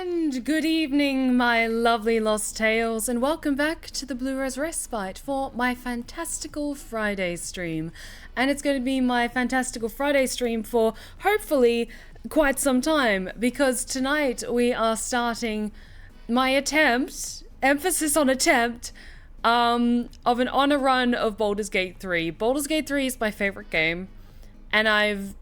And good evening, my lovely lost tales, and welcome back to the Blue Rose Respite for my Fantastical Friday stream. And it's going to be my Fantastical Friday stream for, hopefully, quite some time, because tonight we are starting my attempt, emphasis on attempt, of an honor run of Baldur's Gate 3. Baldur's Gate 3 is my favorite game, and I'm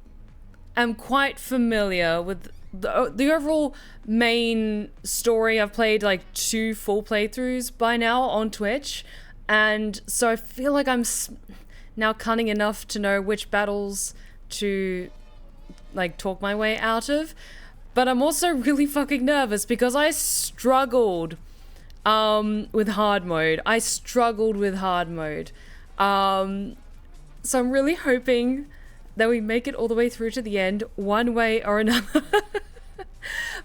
quite familiar with the overall main story. I've played like 2 full playthroughs by now on Twitch, and so I feel like I'm now cunning enough to know which battles to like talk my way out of. But I'm also really fucking nervous because I struggled with hard mode. So I'm really hoping that we make it all the way through to the end, one way or another.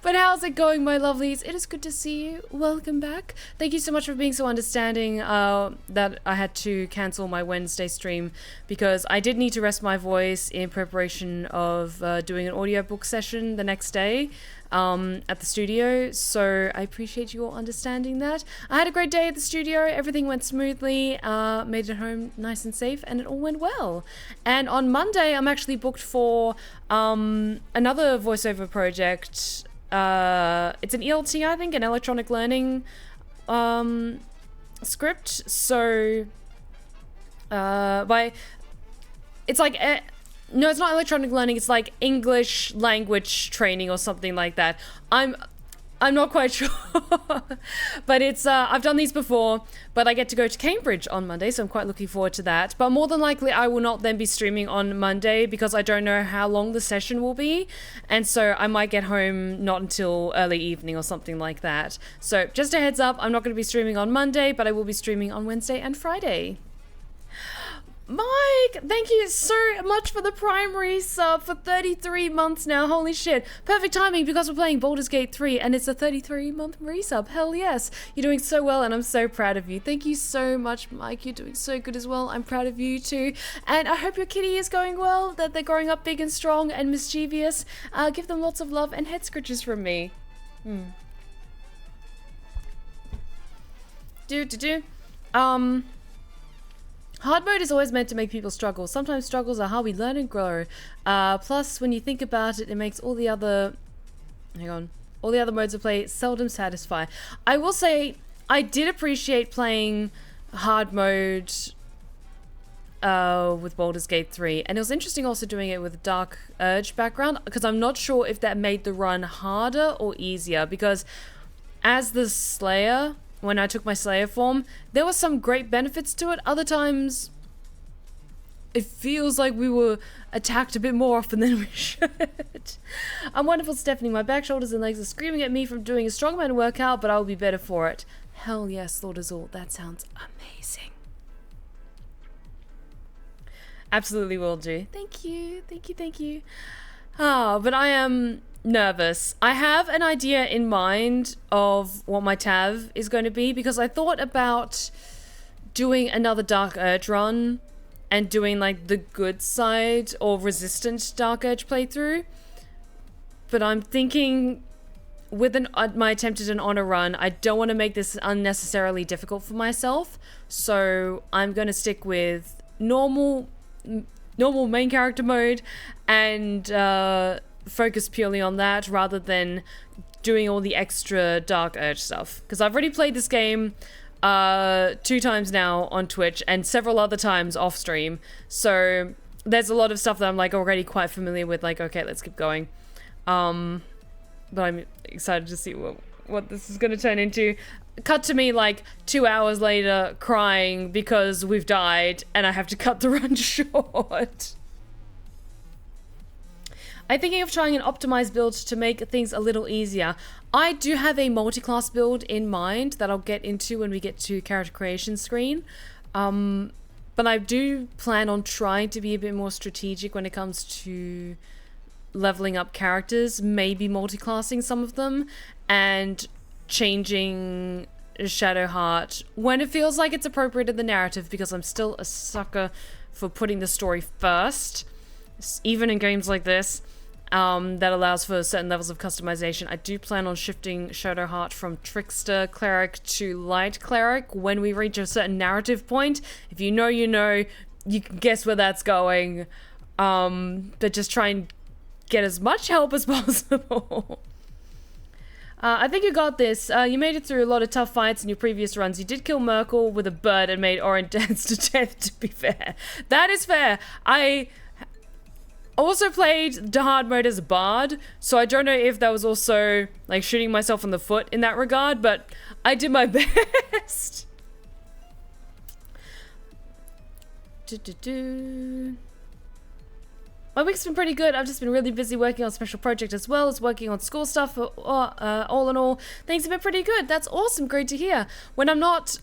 But how's it going, my lovelies? It is good to see you. Welcome back. Thank you so much for being so understanding that I had to cancel my Wednesday stream, because I did need to rest my voice in preparation of doing an audiobook session the next day at the studio, so I appreciate you all understanding that. I had a great day at the studio. Everything went smoothly, made it home nice and safe, and it all went well. And on Monday, I'm actually booked for another voiceover project. It's an ELT, I think, an electronic learning script. So it's like no, it's not electronic learning, it's like English language training or something like that. I'm not quite sure. But it's I've done these before, but I get to go to Cambridge on Monday, so I'm quite looking forward to that. But more than likely I will not then be streaming on Monday, because I don't know how long the session will be, and so I might get home not until early evening or something like that. So just a heads up, I'm not going to be streaming on Monday, but I will be streaming on Wednesday and Friday. Mike, thank you so much for the primary sub for 33 months now. Holy shit. Perfect timing, because we're playing Baldur's Gate 3 and it's a 33-month resub. Hell yes. You're doing so well and I'm so proud of you. Thank you so much, Mike. You're doing so good as well. I'm proud of you too. And I hope your kitty is going well, that they're growing up big and strong and mischievous. Give them lots of love and head scratches from me. Hard mode is always meant to make people struggle. Sometimes struggles are how we learn and grow. Plus, when you think about it, it makes all the other modes of play seldom satisfy. I will say, I did appreciate playing hard mode with Baldur's Gate 3, and it was interesting also doing it with Dark Urge background, because I'm not sure if that made the run harder or easier, because as the Slayer, when I took my Slayer form, there were some great benefits to it. Other times, it feels like we were attacked a bit more often than we should. I'm wonderful, Stephanie. My back, shoulders, and legs are screaming at me from doing a strongman workout, but I'll be better for it. Hell yes, Lord Azul. That sounds amazing. Absolutely will do. Thank you. Thank you, thank you. But I am nervous. I have an idea in mind of what my TAV is going to be, because I thought about doing another Dark Urge run and doing like the good side or resistant Dark Urge playthrough. But I'm thinking with my attempt at an honor run, I don't want to make this unnecessarily difficult for myself. So I'm going to stick with normal main character mode and focus purely on that, rather than doing all the extra Dark Urge stuff, because I've already played this game 2 times now on Twitch and several other times off stream, so there's a lot of stuff that I'm like already quite familiar with. Like, okay, let's keep going. But I'm excited to see what this is going to turn into. Cut to me like 2 hours later crying because we've died and I have to cut the run short. I'm thinking of trying an optimized build to make things a little easier. I do have a multi-class build in mind that I'll get into when we get to character creation screen. But I do plan on trying to be a bit more strategic when it comes to leveling up characters, maybe multi-classing some of them, and changing Shadowheart when it feels like it's appropriate in the narrative, because I'm still a sucker for putting the story first, even in games like this. that allows for certain levels of customization. I do plan on shifting Shadowheart from Trickster Cleric to Light Cleric when we reach a certain narrative point. If you know, you know, you can guess where that's going. But just try and get as much help as possible. I think you got this. You made it through a lot of tough fights in your previous runs. You did kill Merkel with a bird and made Orin dance to death, to be fair. That is fair. I also played the hard mode as a bard, so I don't know if that was also like shooting myself in the foot in that regard, but I did my best. My week's been pretty good. I've just been really busy working on a special project as well as working on school stuff. All in all, things have been pretty good. That's awesome. Great to hear. When I'm not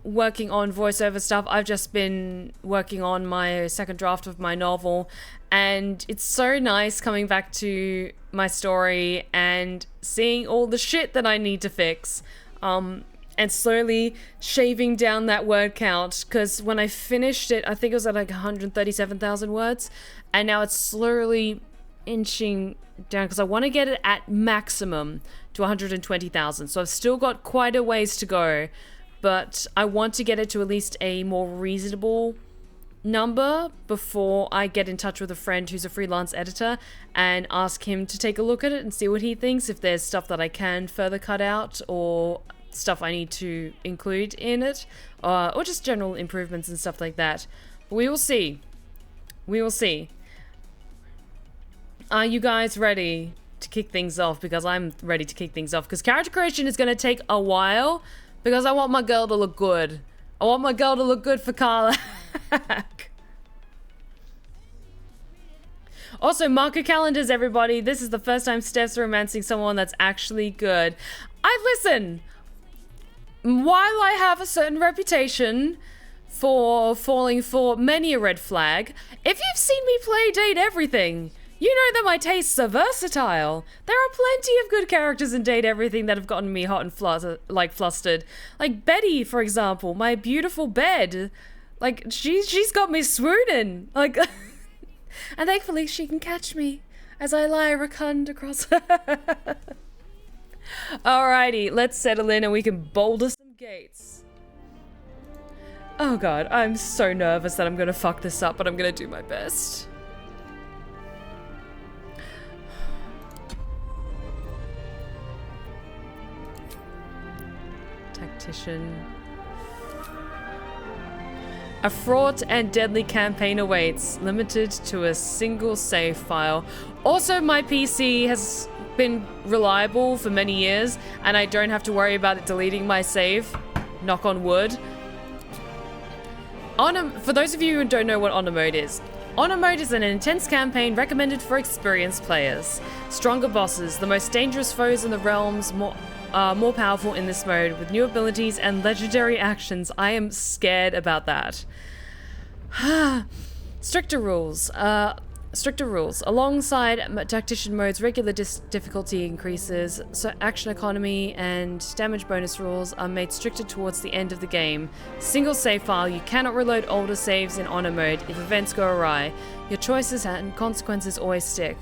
working on voiceover stuff, I've just been working on my second draft of my novel. And it's so nice coming back to my story and seeing all the shit that I need to fix. And slowly shaving down that word count, because when I finished it, I think it was at like 137,000 words, and now it's slowly inching down because I want to get it at maximum to 120,000. So I've still got quite a ways to go, but I want to get it to at least a more reasonable number before I get in touch with a friend who's a freelance editor and ask him to take a look at it and see what he thinks, if there's stuff that I can further cut out or stuff I need to include in it, or just general improvements and stuff like that. But we will see. We will see. Are you guys ready to kick things off? Because I'm ready to kick things off. Because character creation is going to take a while. Because I want my girl to look good. I want my girl to look good for Carla. Also, mark your calendars, everybody. This is the first time Steph's romancing someone that's actually good. Listen. While I have a certain reputation for falling for many a red flag, if you've seen me play Date Everything, you know that my tastes are versatile. There are plenty of good characters in Date Everything that have gotten me hot and flustered. Like Betty, for example, my beautiful bed. Like, she's got me swooning. Like, and thankfully she can catch me as I lie rotund across her. Alrighty, let's settle in and we can boulder some gates. Oh god, I'm so nervous that I'm gonna fuck this up, but I'm gonna do my best. Tactician. A fraught and deadly campaign awaits, limited to a single save file. Also, my PC has been reliable for many years, and I don't have to worry about it deleting my save. Knock on wood. For those of you who don't know what Honor Mode is, Honor Mode is an intense campaign recommended for experienced players. Stronger bosses, the most dangerous foes in the realms, more powerful in this mode, with new abilities and legendary actions. I am scared about that. Stricter rules. Alongside Tactician Mode's regular difficulty increases, so action economy and damage bonus rules are made stricter towards the end of the game. Single save file. You cannot reload older saves in Honor Mode if events go awry. Your choices and consequences always stick.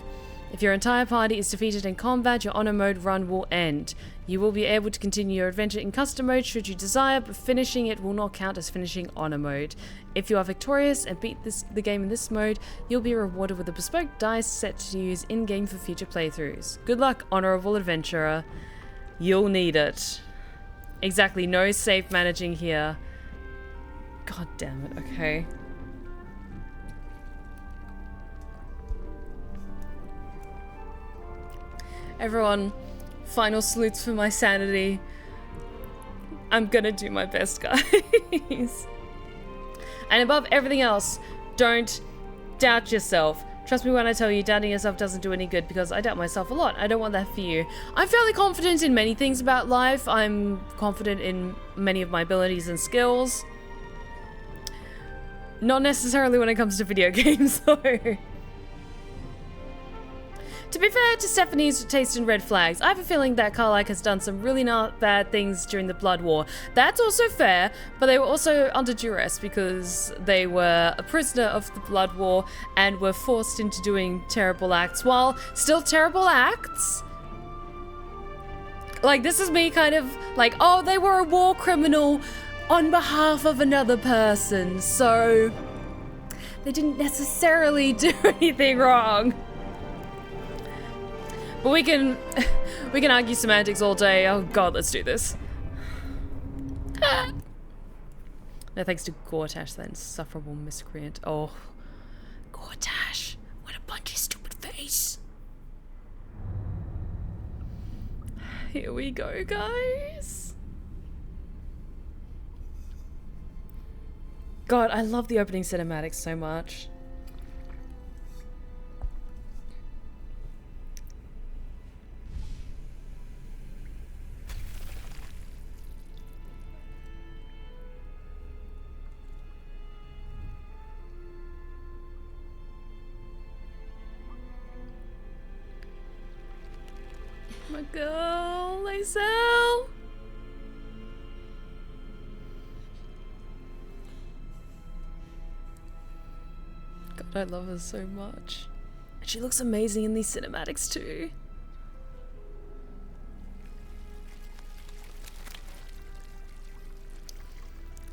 If your entire party is defeated in combat, your Honor Mode run will end. You will be able to continue your adventure in Custom Mode should you desire, but finishing it will not count as finishing Honor Mode. If you are victorious and beat the game in this mode, you'll be rewarded with a bespoke dice set to use in-game for future playthroughs. Good luck, Honourable Adventurer. You'll need it. Exactly, no safe managing here. God damn it, okay. Everyone, final salutes for my sanity. I'm gonna do my best, guys. And above everything else, don't doubt yourself. Trust me when I tell you, doubting yourself doesn't do any good, because I doubt myself a lot. I don't want that for you. I'm fairly confident in many things about life. I'm confident in many of my abilities and skills. Not necessarily when it comes to video games, though. To be fair to Stephanie's taste in red flags, I have a feeling that Karlach has done some really not bad things during the Blood War. That's also fair, but they were also under duress because they were a prisoner of the Blood War and were forced into doing terrible acts. While still terrible acts, like, this is me kind of like, oh, they were a war criminal on behalf of another person, so they didn't necessarily do anything wrong. But we can argue semantics all day. Oh god, let's do this. No thanks to Gortash, that insufferable miscreant. Oh, Gortash, what a punchy stupid face. Here we go, guys. God, I love the opening cinematics so much. My girl, Lae'zel. God, I love her so much. And she looks amazing in these cinematics too.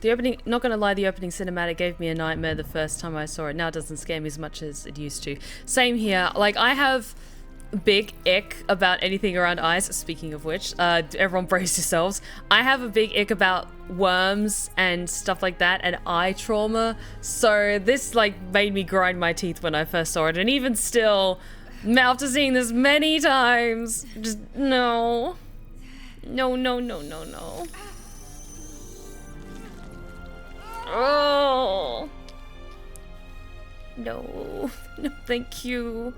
The opening, not gonna lie, the opening cinematic gave me a nightmare the first time I saw it. Now it doesn't scare me as much as it used to. Same here. Like, I have big ick about anything around eyes. Speaking of which, everyone brace yourselves. I have a big ick about worms and stuff like that and eye trauma. So this like made me grind my teeth when I first saw it. And even still, after seeing this many times, just no. No, no, no, no, no. Oh. No. No, thank you.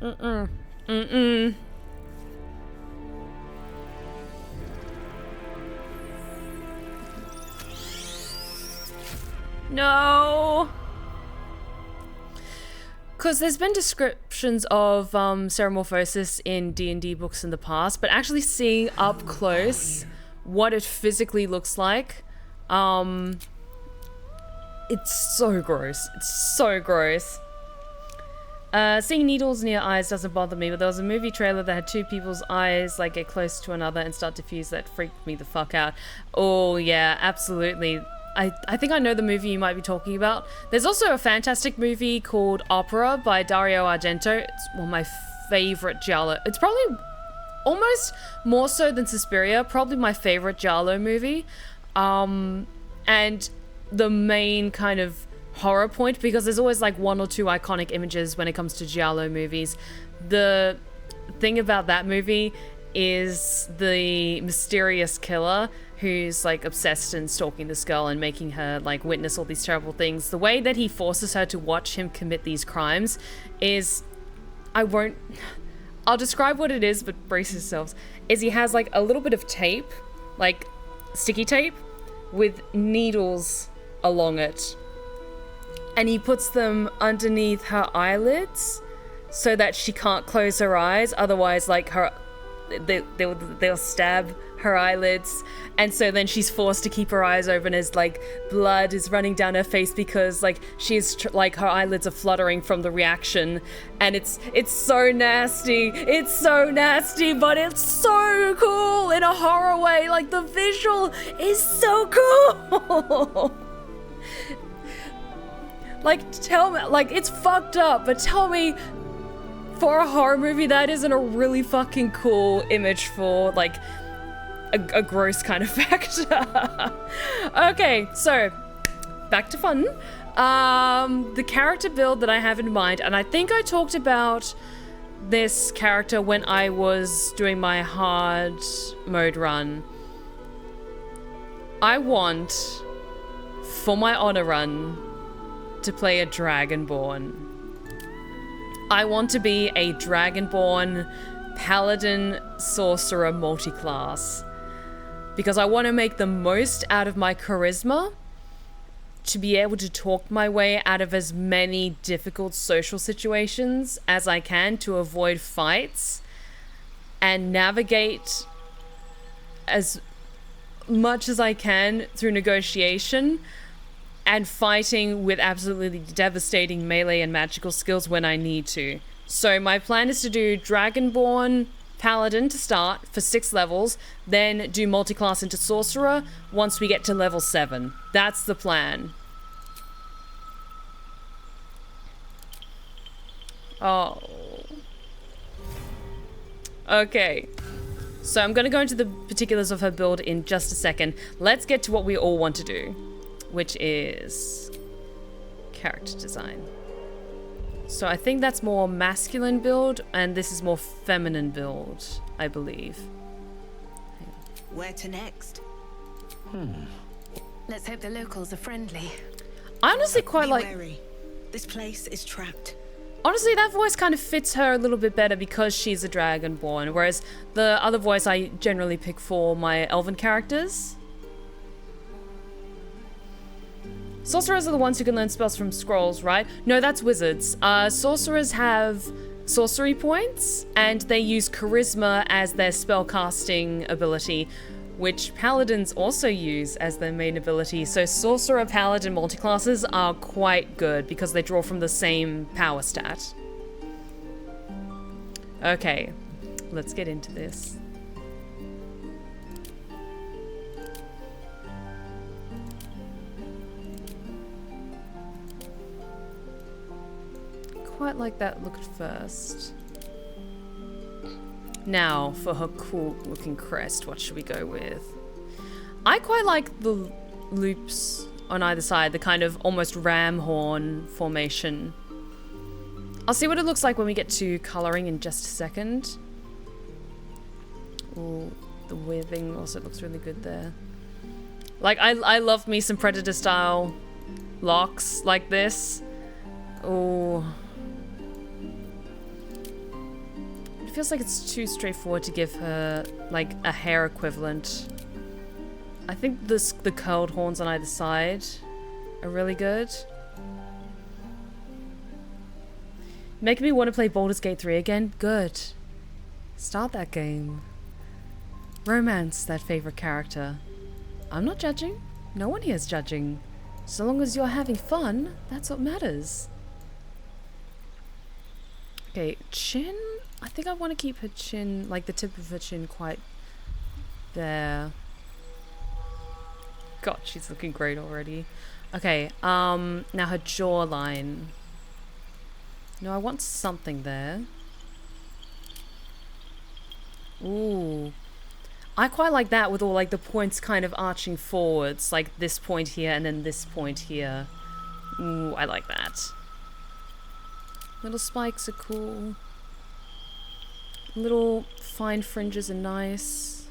Mm-mm. Mm-mm. No. Because there's been descriptions of Ceramorphosis in D&D books in the past, but actually seeing up close what it physically looks like, it's so gross. It's so gross. Seeing needles near eyes doesn't bother me, but there was a movie trailer that had two people's eyes like get close to another and start to fuse that freaked me the fuck out. Oh yeah, absolutely. I think I know the movie you might be talking about. There's also a fantastic movie called Opera by Dario Argento. It's one of my favorite giallo. It's probably almost more so than Suspiria, probably my favorite giallo movie. And the main kind of horror point, because there's always like one or two iconic images when it comes to giallo movies. The thing about that movie is the mysterious killer who's like obsessed and stalking this girl and making her like witness all these terrible things. The way that he forces her to watch him commit these crimes is, I'll describe what it is, but brace yourselves, is he has like a little bit of tape, like sticky tape with needles along it, and he puts them underneath her eyelids so that she can't close her eyes, otherwise like they'll stab her eyelids, and so then she's forced to keep her eyes open as like blood is running down her face because like she's like her eyelids are fluttering from the reaction, and it's so nasty. It's so nasty, but it's so cool in a horror way. Like the visual is so cool. Like, tell me, like, it's fucked up, but tell me, for a horror movie, that isn't a really fucking cool image for, like, a gross kind of factor. Okay, so, back to fun. The character build that I have in mind, and I think I talked about this character when I was doing my hard mode run. I want, for my honor run, to play a Dragonborn. I want to be a Dragonborn Paladin Sorcerer multi-class because I want to make the most out of my charisma to be able to talk my way out of as many difficult social situations as I can to avoid fights and navigate as much as I can through negotiation and fighting with absolutely devastating melee and magical skills when I need to. So my plan is to do Dragonborn Paladin to start for 6 levels, then do multi-class into Sorcerer once we get to level 7. That's the plan. Oh. Okay. So I'm going to go into the particulars of her build in just a second. Let's get to what we all want to do, which is character design. So I think that's more masculine build, and this is more feminine build, I believe. Where to next? Let's hope the locals are friendly. I honestly quite like... Wary. This place is trapped. Honestly, that voice kind of fits her a little bit better because she's a Dragonborn, whereas the other voice I generally pick for my elven characters. Sorcerers are the ones who can learn spells from scrolls, right? No, that's wizards. Sorcerers have sorcery points, and they use charisma as their spellcasting ability, which paladins also use as their main ability. So sorcerer paladin multiclasses are quite good because they draw from the same power stat. Okay, let's get into this. Quite like that look at first. Now, for her cool looking crest, what should we go with? I quite like the loops on either side, the kind of almost ram horn formation. I'll see what it looks like when we get to coloring in just a second. Ooh, the weaving also looks really good there. Like, I love me some Predator style locks like this. Ooh. Feels like it's too straightforward to give her like a hair equivalent. I think the curled horns on either side are really good. Making me want to play Baldur's Gate 3 again? Good. Start that game. Romance that favorite character. I'm not judging. No one here is judging. So long as you're having fun, that's what matters. Okay, chin? I think I want to keep her chin, like the tip of her chin quite there. God, she's looking great already. Okay, now her jawline. No, I want something there. Ooh. I quite like that with all like the points kind of arching forwards, like this point here and then this point here. Ooh, I like that. Little spikes are cool. Little fine fringes are nice.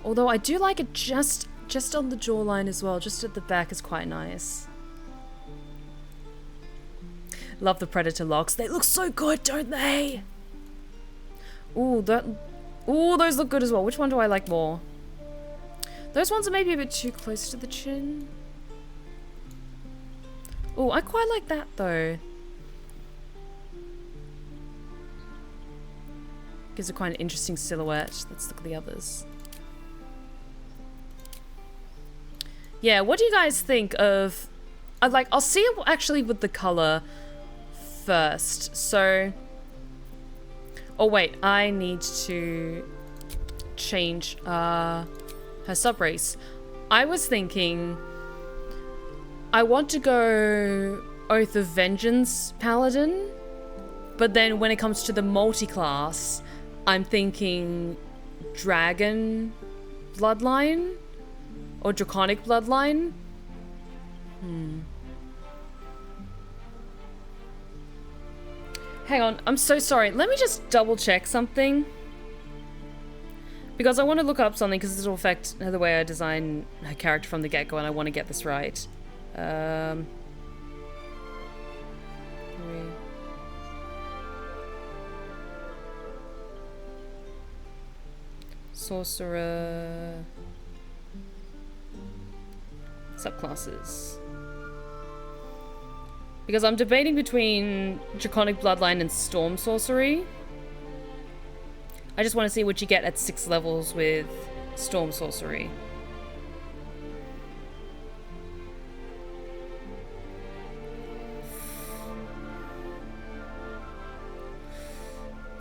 Although I do like it just on the jawline as well, just at the back is quite nice. Love the Predator locks. They look so good, don't they? Ooh, those look good as well. Which one do I like more? Those ones are maybe a bit too close to the chin. Oh, I quite like that though. Gives a quite an interesting silhouette. Let's look at the others. Yeah, what do you guys think of... I'll see it actually with the color first. So... Oh wait, I need to change her subrace. I was thinking I want to go Oath of Vengeance Paladin, but then when it comes to the multi-class, I'm thinking Dragon Bloodline or Draconic Bloodline. Hang on, I'm so sorry. Let me just double check something. Because I want to look up something because this will affect the way I design her character from the get-go and I want to get this right. Sorcerer. Subclasses. Because I'm debating between Draconic Bloodline and Storm Sorcery. I just want to see what you get at 6 levels with Storm Sorcery.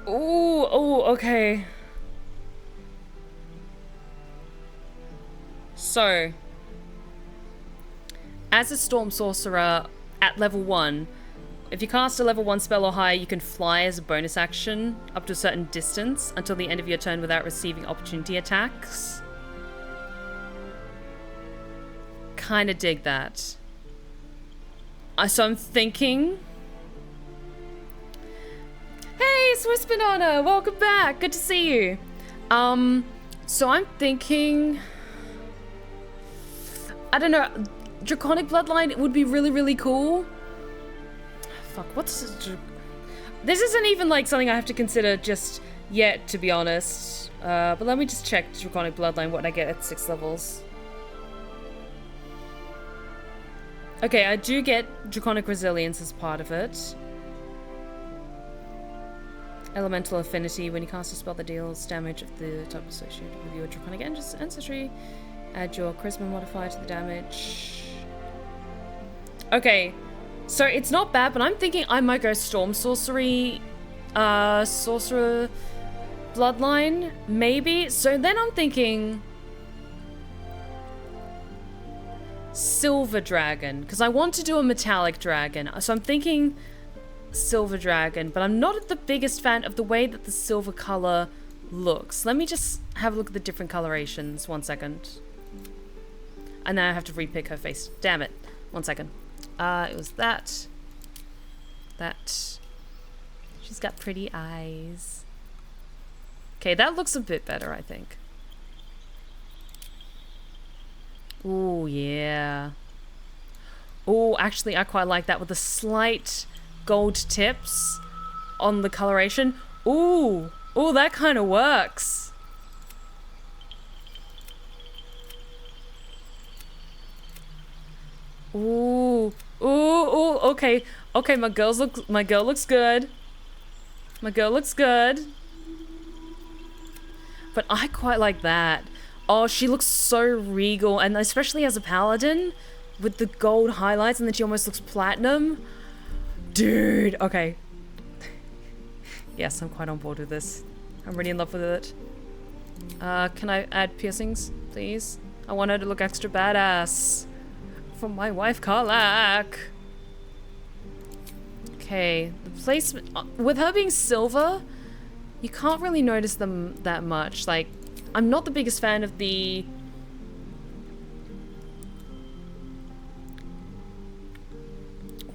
Ooh, oh, okay. So, as a Storm Sorcerer at level 1, if you cast a level 1 spell or higher, you can fly as a bonus action up to a certain distance until the end of your turn without receiving opportunity attacks. Kinda dig that. So I'm thinking... Hey, Swiss Banana! Welcome back! Good to see you! So I'm thinking... I don't know, Draconic Bloodline would be really, really cool. Fuck, what's... This isn't even, like, something I have to consider just yet, to be honest. But let me just check Draconic Bloodline, what I get at 6 levels. Okay, I do get Draconic Resilience as part of it. Elemental Affinity, when you cast a spell that deals damage of the type associated with your Draconic ancestry. Add your Charisma modifier to the damage. Okay, so it's not bad, but I'm thinking I might go Storm Sorcery, Sorcerer Bloodline, maybe. So then I'm thinking Silver Dragon, because I want to do a Metallic Dragon. So I'm thinking Silver Dragon, but I'm not the biggest fan of the way that the silver color looks. Let me just have a look at the different colorations. 1 second. And then I have to repick her face. Damn it. 1 second. It was that. That. She's got pretty eyes. Okay, that looks a bit better, I think. Ooh, yeah. Ooh, actually, I quite like that with the slight gold tips on the coloration. Ooh. Ooh, that kind of works. Ooh, ooh, ooh, okay. Okay, my girl looks good. My girl looks good. But I quite like that. Oh, she looks so regal, and especially as a paladin, with the gold highlights, and then she almost looks platinum. Dude, okay. Yes, I'm quite on board with this. I'm really in love with it. Can I add piercings, please? I want her to look extra badass. From my wife, Karlak. Okay, the placement... with her being silver, you can't really notice them that much. Like, I'm not the biggest fan of the...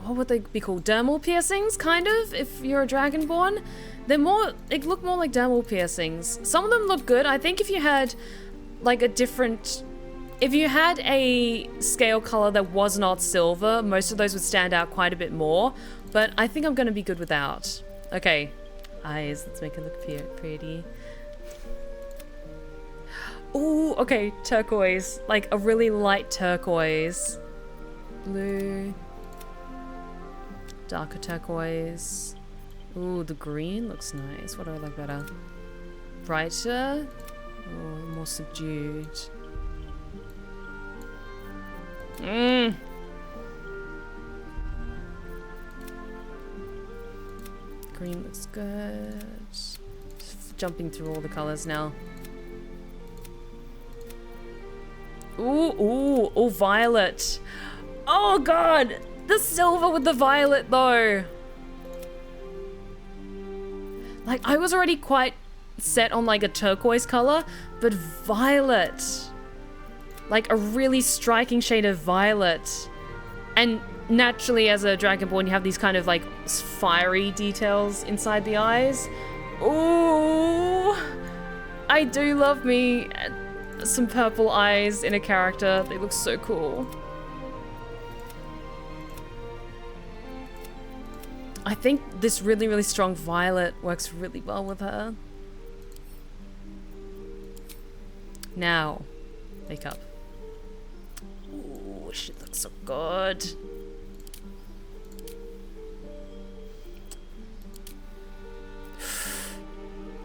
what would they be called? Dermal piercings, kind of, if you're a dragonborn. They're more... they look more like dermal piercings. Some of them look good. I think if you had, like, a different... if you had a scale color that was not silver, most of those would stand out quite a bit more. But I think I'm going to be good without. Okay. Eyes. Let's make it look pretty. Ooh, okay. Turquoise. Like a really light turquoise. Blue. Darker turquoise. Ooh, the green looks nice. What do I like better? Brighter? Or more subdued? Mmm. Green looks good. Just jumping through all the colors now. Ooh, ooh, ooh, violet. Oh god, the silver with the violet though. Like, I was already quite set on like a turquoise color, but violet. Like a really striking shade of violet. And naturally, as a dragonborn, you have these kind of like fiery details inside the eyes. Ooh, I do love me some purple eyes in a character. They look so cool. I think this really, really strong violet works really well with her. Now, makeup. Ooh, she looks so good.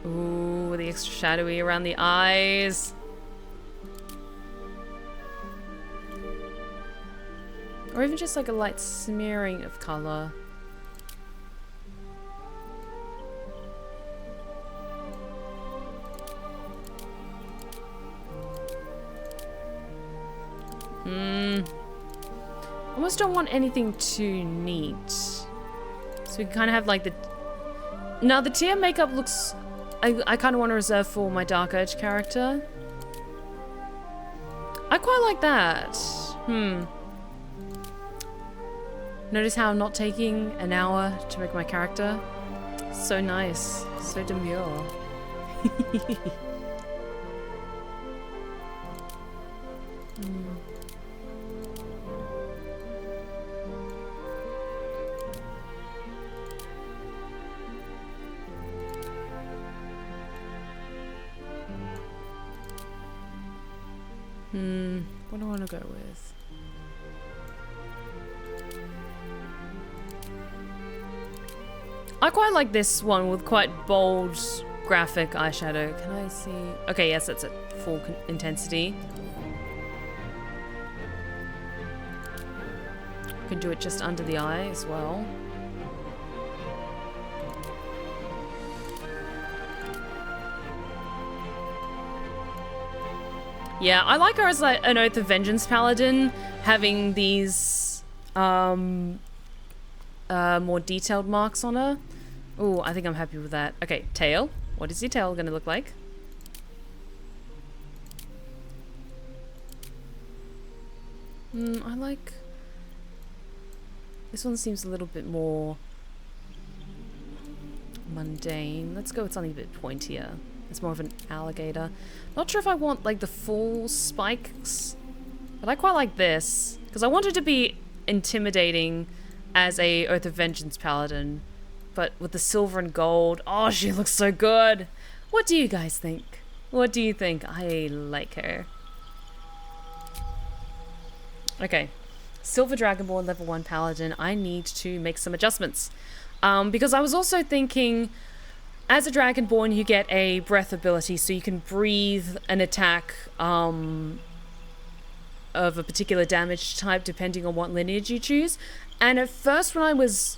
Ooh, the extra shadowy around the eyes. Or even just like a light smearing of color. Almost don't want anything too neat. So we kind of have like the... Now the tier makeup looks... I kind of want to reserve for my Dark Urge character. I quite like that. Notice how I'm not taking an hour to make my character? So nice. So demure. What do I want to go with? I quite like this one with quite bold graphic eyeshadow. Can I see? Okay, yes, it's at full intensity. You can do it just under the eye as well. Yeah, I like her as like an Oath of Vengeance paladin, having these more detailed marks on her. Ooh, I think I'm happy with that. Okay, tail. What is your tail gonna look like? I like... This one seems a little bit more mundane. Let's go with something a bit pointier. It's more of an alligator. Not sure if I want like the full spikes, but I quite like this because I want it to be intimidating as a Oath of Vengeance paladin, but with the silver and gold. Oh, she looks so good. What do you guys think? What do you think? I like her. Okay, Silver Dragonborn level 1 paladin. I need to make some adjustments because I was also thinking, as a Dragonborn, you get a breath ability, so you can breathe an attack of a particular damage type depending on what lineage you choose. And at first, when I was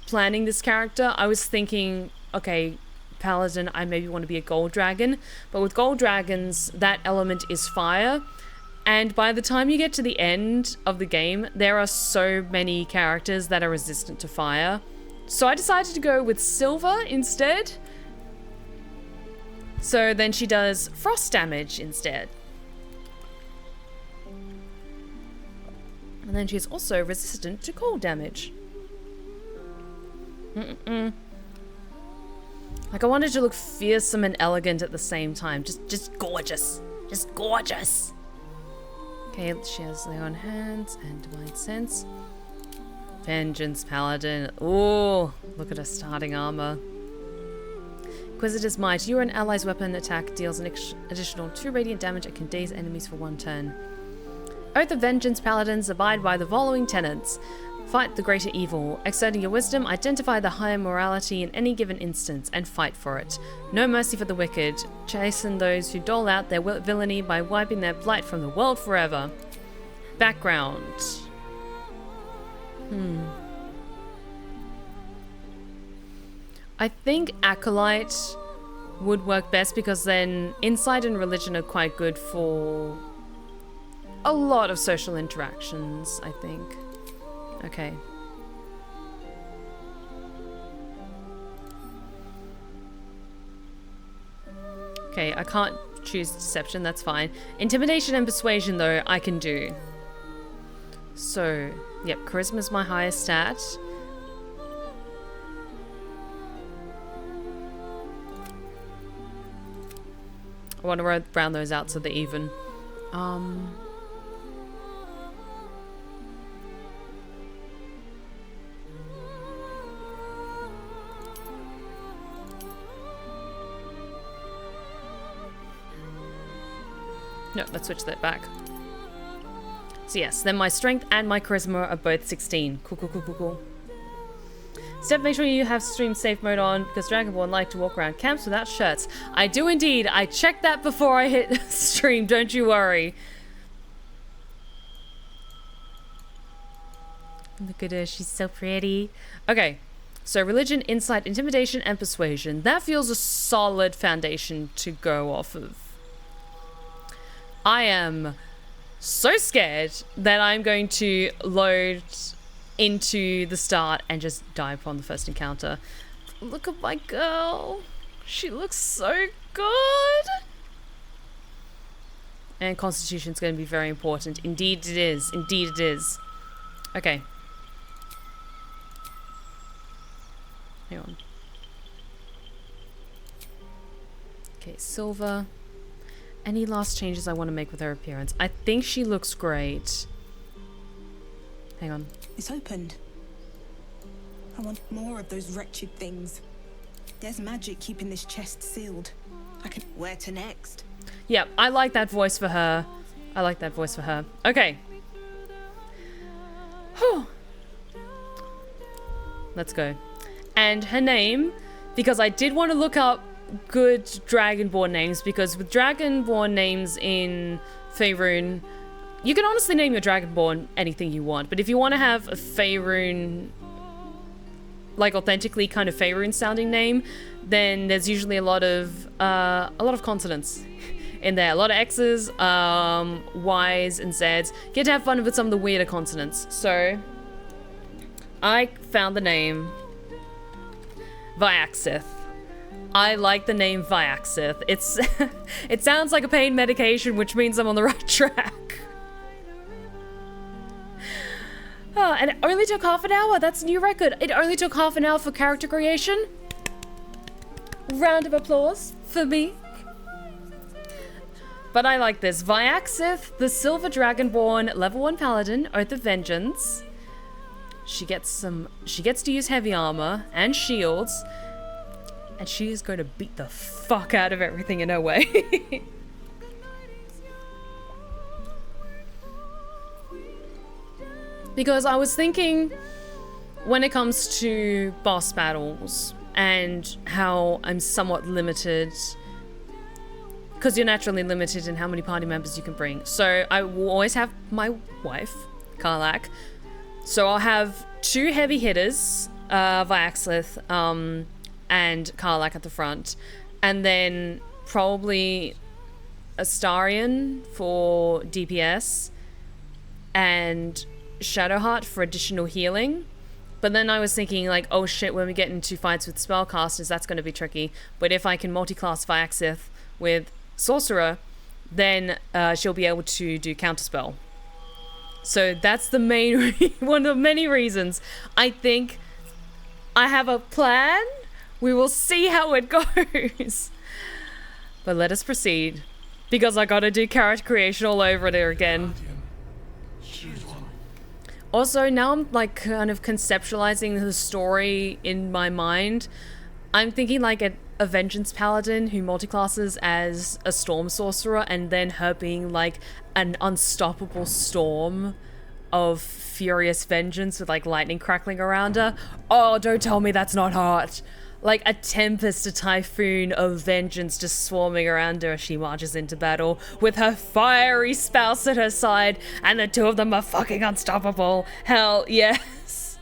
planning this character, I was thinking, okay, Paladin, I maybe want to be a gold dragon. But with gold dragons, that element is fire. And by the time you get to the end of the game, there are so many characters that are resistant to fire. So I decided to go with silver instead. So then she does frost damage instead. And then she's also resistant to cold damage. Like, I wanted to look fearsome and elegant at the same time. Just gorgeous. Just gorgeous. Okay, she has Leon hands and Divine Sense. Vengeance Paladin. Ooh, look at her starting armor. Inquisitor's Might. You or an ally's weapon attack deals an additional 2 radiant damage and can daze enemies for 1 turn. Oath of Vengeance Paladins abide by the following tenets. Fight the greater evil. Exerting your wisdom, identify the higher morality in any given instance and fight for it. No mercy for the wicked. Chasten those who dole out their villainy by wiping their blight from the world forever. Background. I think Acolyte would work best because then Insight and Religion are quite good for a lot of social interactions, I think. Okay. Okay, I can't choose Deception, that's fine. Intimidation and Persuasion, though, I can do. So, yep, Charisma's my highest stat. I want to round those out so they're even. No, let's switch that back. So yes, then my strength and my charisma are both 16. Cool. Steph, make sure you have stream safe mode on because Dragonborn like to walk around camps without shirts. I do indeed. I checked that before I hit stream. Don't you worry. Look at her. She's so pretty. Okay. So religion, insight, intimidation, and persuasion. That feels a solid foundation to go off of. I am so scared that I'm going to load into the start and just die upon the first encounter. Look at my girl. She looks so good. And Constitution's going to be very important. Indeed it is. Indeed it is. Okay. Hang on. Okay, Silver. Any last changes I want to make with her appearance? I think she looks great. Hang on. It's opened. I want more of those wretched things. There's magic keeping this chest sealed. I can... Where to next? Yeah, I like that voice for her. I like that voice for her. Okay. Whew. Let's go. And her name, because I did want to look up good Dragonborn names, because with Dragonborn names in Faerun, you can honestly name your Dragonborn anything you want, but if you want to have a Faerun, like authentically kind of Faerun sounding name, then there's usually a lot of consonants in there, a lot of X's, Y's and Z's. You get to have fun with some of the weirder consonants. So I found the name Vyaxith. I like the name Vyaxith. It's it sounds like a pain medication, which means I'm on the right track. Oh, and it only took half an hour. That's a new record. It only took half an hour for character creation. Round of applause for me. But I like this. Vyaxith, the Silver Dragonborn, level 1 paladin, Oath of Vengeance. She gets to use heavy armor and shields. And she is going to beat the fuck out of everything in her way. Because I was thinking, when it comes to boss battles and how I'm somewhat limited, because you're naturally limited in how many party members you can bring. So I will always have my wife, Karlach. So I'll have 2 heavy hitters, Vyaxith, and Karlach at the front. And then probably Astarion for DPS and Shadowheart for additional healing. But then I was thinking like, oh shit, when we get into fights with spellcasters, that's going to be tricky. But if I can multi-class Vyaxith with Sorcerer, then she'll be able to do counterspell. So that's the main one of many reasons. I think I have a plan. We will see how it goes. But let us proceed, because I gotta do character creation all over there again. Also, now I'm like kind of conceptualizing the story in my mind. I'm thinking like a Vengeance Paladin who multiclasses as a Storm Sorcerer, and then her being like an unstoppable storm of furious vengeance with like lightning crackling around her. Oh, don't tell me that's not hot. Like a tempest, a typhoon of vengeance just swarming around her as she marches into battle with her fiery spouse at her side, and the two of them are fucking unstoppable. Hell yes.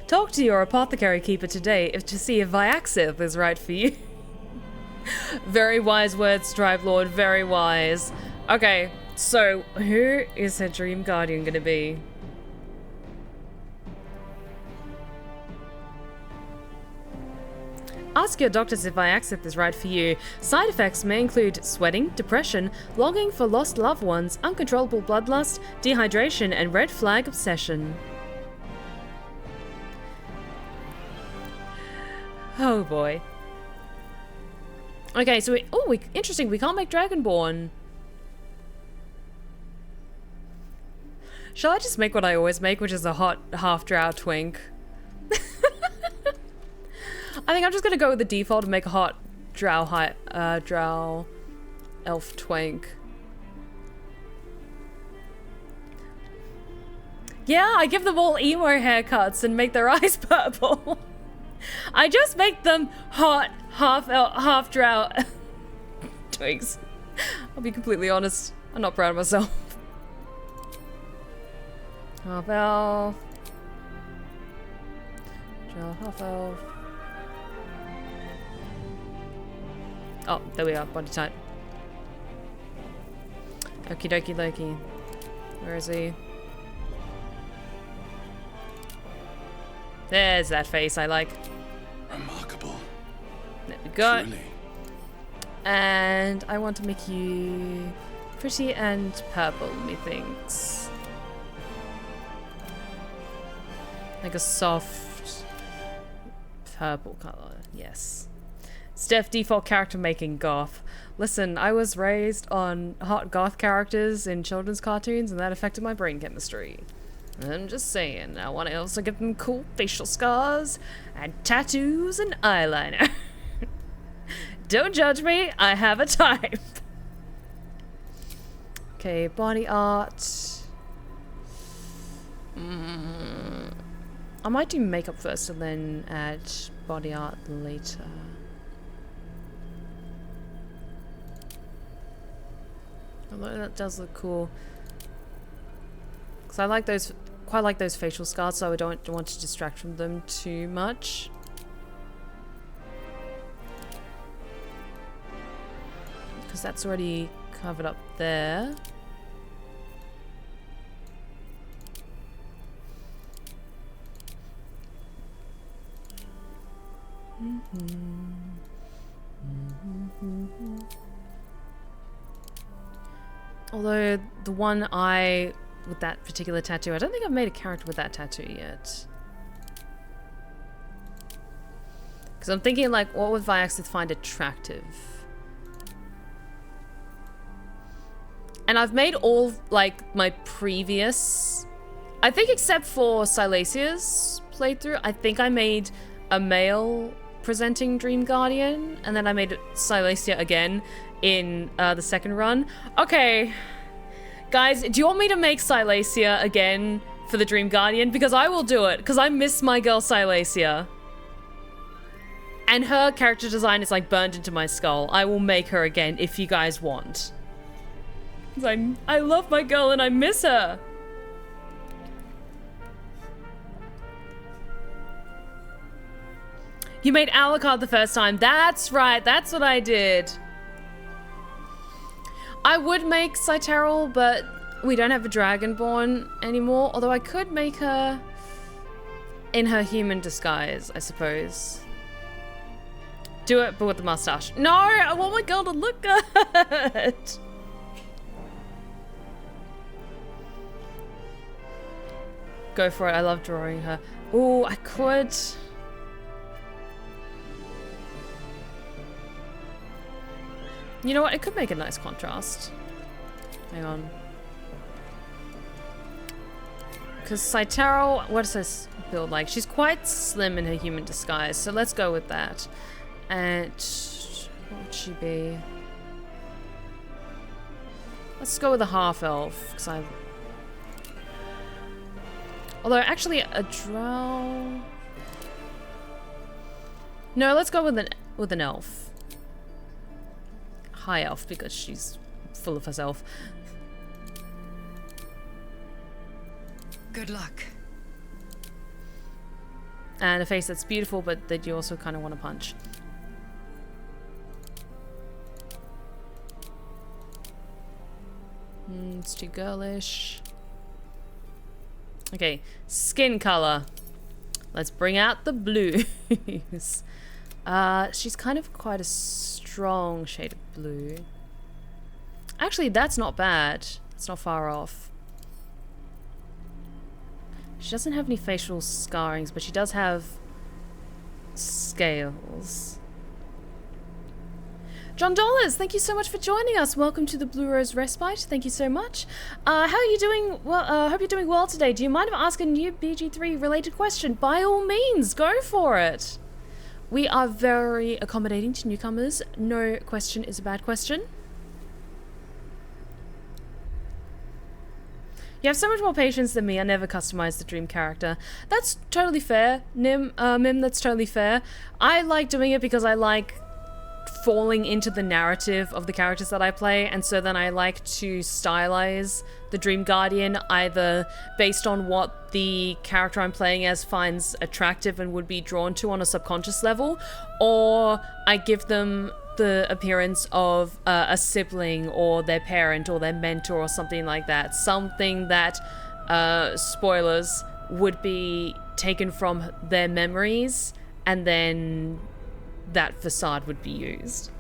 Talk to your apothecary keeper today to see if Vyaxith is right for you. Very wise words, Strive Lord, very wise. Okay, so who is her dream guardian gonna be? Ask your doctors if Vyaxith is right for you. Side effects may include sweating, depression, longing for lost loved ones, uncontrollable bloodlust, dehydration, and red flag obsession. Oh boy. Okay, so interesting, we can't make Dragonborn. Shall I just make what I always make, which is a hot half-drow twink? I think I'm just gonna go with the default and make a hot drow elf twank. Yeah, I give them all emo haircuts and make their eyes purple. I just make them hot, half drow twigs. I'll be completely honest. I'm not proud of myself. Half elf. Drow, half elf. Oh, there we are. Body type. Okie dokie dokie. Where is he? There's that face I like. Remarkable. There we go. Truly. And I want to make you pretty and purple, methinks. Like a soft purple color, yes. Steph, default character making goth. Listen, I was raised on hot goth characters in children's cartoons and that affected my brain chemistry. I'm just saying, I want to also give them cool facial scars and tattoos and eyeliner. Don't judge me, I have a type. Okay, body art. I might do makeup first and then add body art later. Although that does look cool. Because I like those, quite like those facial scars, so I don't want to distract from them too much. Because that's already covered up there. Although the one eye with that particular tattoo, I don't think I've made a character with that tattoo yet. Because I'm thinking like, what would I actually find attractive? And I've made all like my previous, I think except for Silesia's playthrough, I think I made a male presenting Dream Guardian, and then I made Silesia again in the second run. Okay, guys, do you want me to make Silesia again for the Dream Guardian? Because I will do it, because I miss my girl Silesia. And her character design is like burned into my skull. I will make her again if you guys want. Because I love my girl and I miss her. You made Alucard the first time. That's right. That's what I did. I would make Cyteril, but we don't have a Dragonborn anymore. Although I could make her in her human disguise, I suppose. Do it, but with the mustache. No, I want my girl to look good. Go for it. I love drawing her. Oh, I could. You know what? It could make a nice contrast. Hang on. Because Cyteril, what does this build like? She's quite slim in her human disguise, so let's go with that. And what would she be? Let's go with a half elf, because I. Although actually a drow. No, let's go with an elf. High elf, because she's full of herself. Good luck. And a face that's beautiful, but that you also kind of want to punch. It's too girlish. Okay, skin color. Let's bring out the blues. She's kind of quite a strong shade of blue. Actually, that's not bad. It's not far off. She doesn't have any facial scarrings, but she does have scales. John Dollars, thank you so much for joining us. Welcome to the Blue Rose Respite. Thank you so much. How are you doing? Well, hope you're doing well today. Do you mind if I ask a new BG3 related question? By all means, go for it. We are very accommodating to newcomers. No question is a bad question. You have so much more patience than me. I never customized the dream character. That's totally fair, Mim, that's totally fair. I like doing it because I like falling into the narrative of the characters that I play, and so then I like to stylize the Dream Guardian either based on what the character I'm playing as finds attractive and would be drawn to on a subconscious level, or I give them the appearance of a sibling or their parent or their mentor or something like that. Something that, spoilers, would be taken from their memories, and then that facade would be used.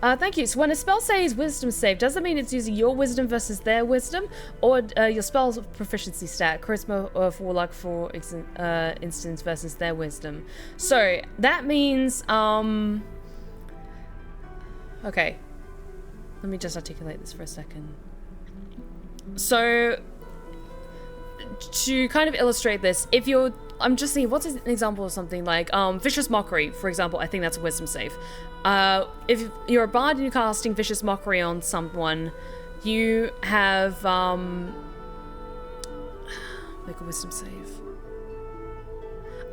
Thank you. So when a spell says wisdom save, does that mean it's using your wisdom versus their wisdom, or your spell's proficiency stat, charisma of warlock for instance versus their wisdom? So that means okay, let me just articulate this for a second. So to kind of illustrate this, if you're, I'm just seeing, what's an example of something like Vicious Mockery, for example. I think that's a wisdom save. If you're a bard and you're casting Vicious Mockery on someone, you have make a wisdom save.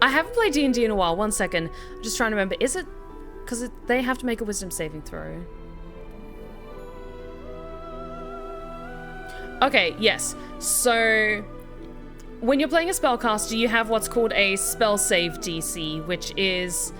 I haven't played D&D in a while. One second. I'm just trying to remember. Is it because they have to make a wisdom saving throw? Okay, yes. So when you're playing a spellcaster, you have what's called a spell save DC, which is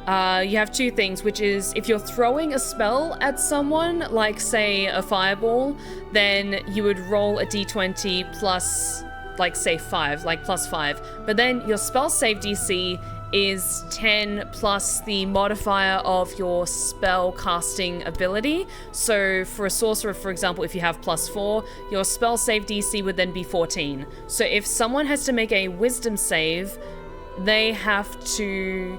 you have two things, which is if you're throwing a spell at someone, like say a fireball, then you would roll a d20 plus, like say 5, like plus 5. But then your spell save DC is 10 plus the modifier of your spell casting ability. So for a sorcerer, for example, if you have plus 4, your spell save DC would then be 14. So if someone has to make a wisdom save, they have to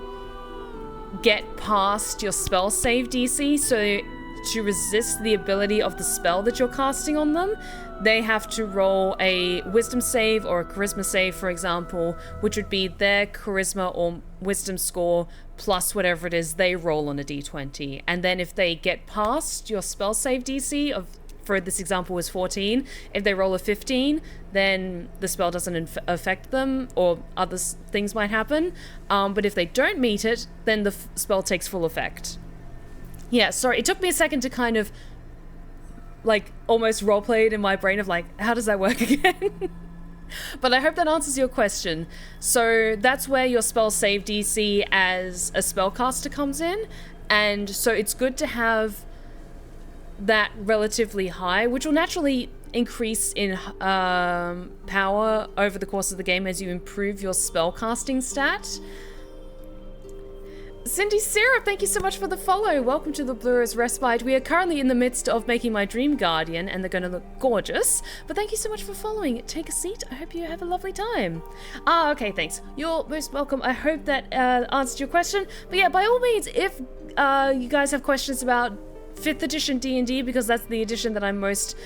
get past your spell save DC. So to resist the ability of the spell that you're casting on them, they have to roll a wisdom save or a charisma save, for example, which would be their charisma or wisdom score plus whatever it is they roll on a d20. And then if they get past your spell save DC of, for this example, was 14, if they roll a 15, then the spell doesn't affect them, or other things might happen. But if they don't meet it, then the spell takes full effect. Yeah, sorry, it took me a second to kind of like almost roleplayed in my brain of like, how does that work again? But I hope that answers your question. So that's where your spell save DC as a spellcaster comes in, and so it's good to have that relatively high, which will naturally increase in power over the course of the game as you improve your spellcasting stat. Cindy Syrup, thank you so much for the follow. Welcome to the Blur's Respite. We are currently in the midst of making my Dream Guardian, and they're going to look gorgeous. But thank you so much for following. Take a seat. I hope you have a lovely time. Okay, thanks. You're most welcome. I hope that answered your question. But yeah, by all means, if you guys have questions about 5th edition D&D, because that's the edition that I'm most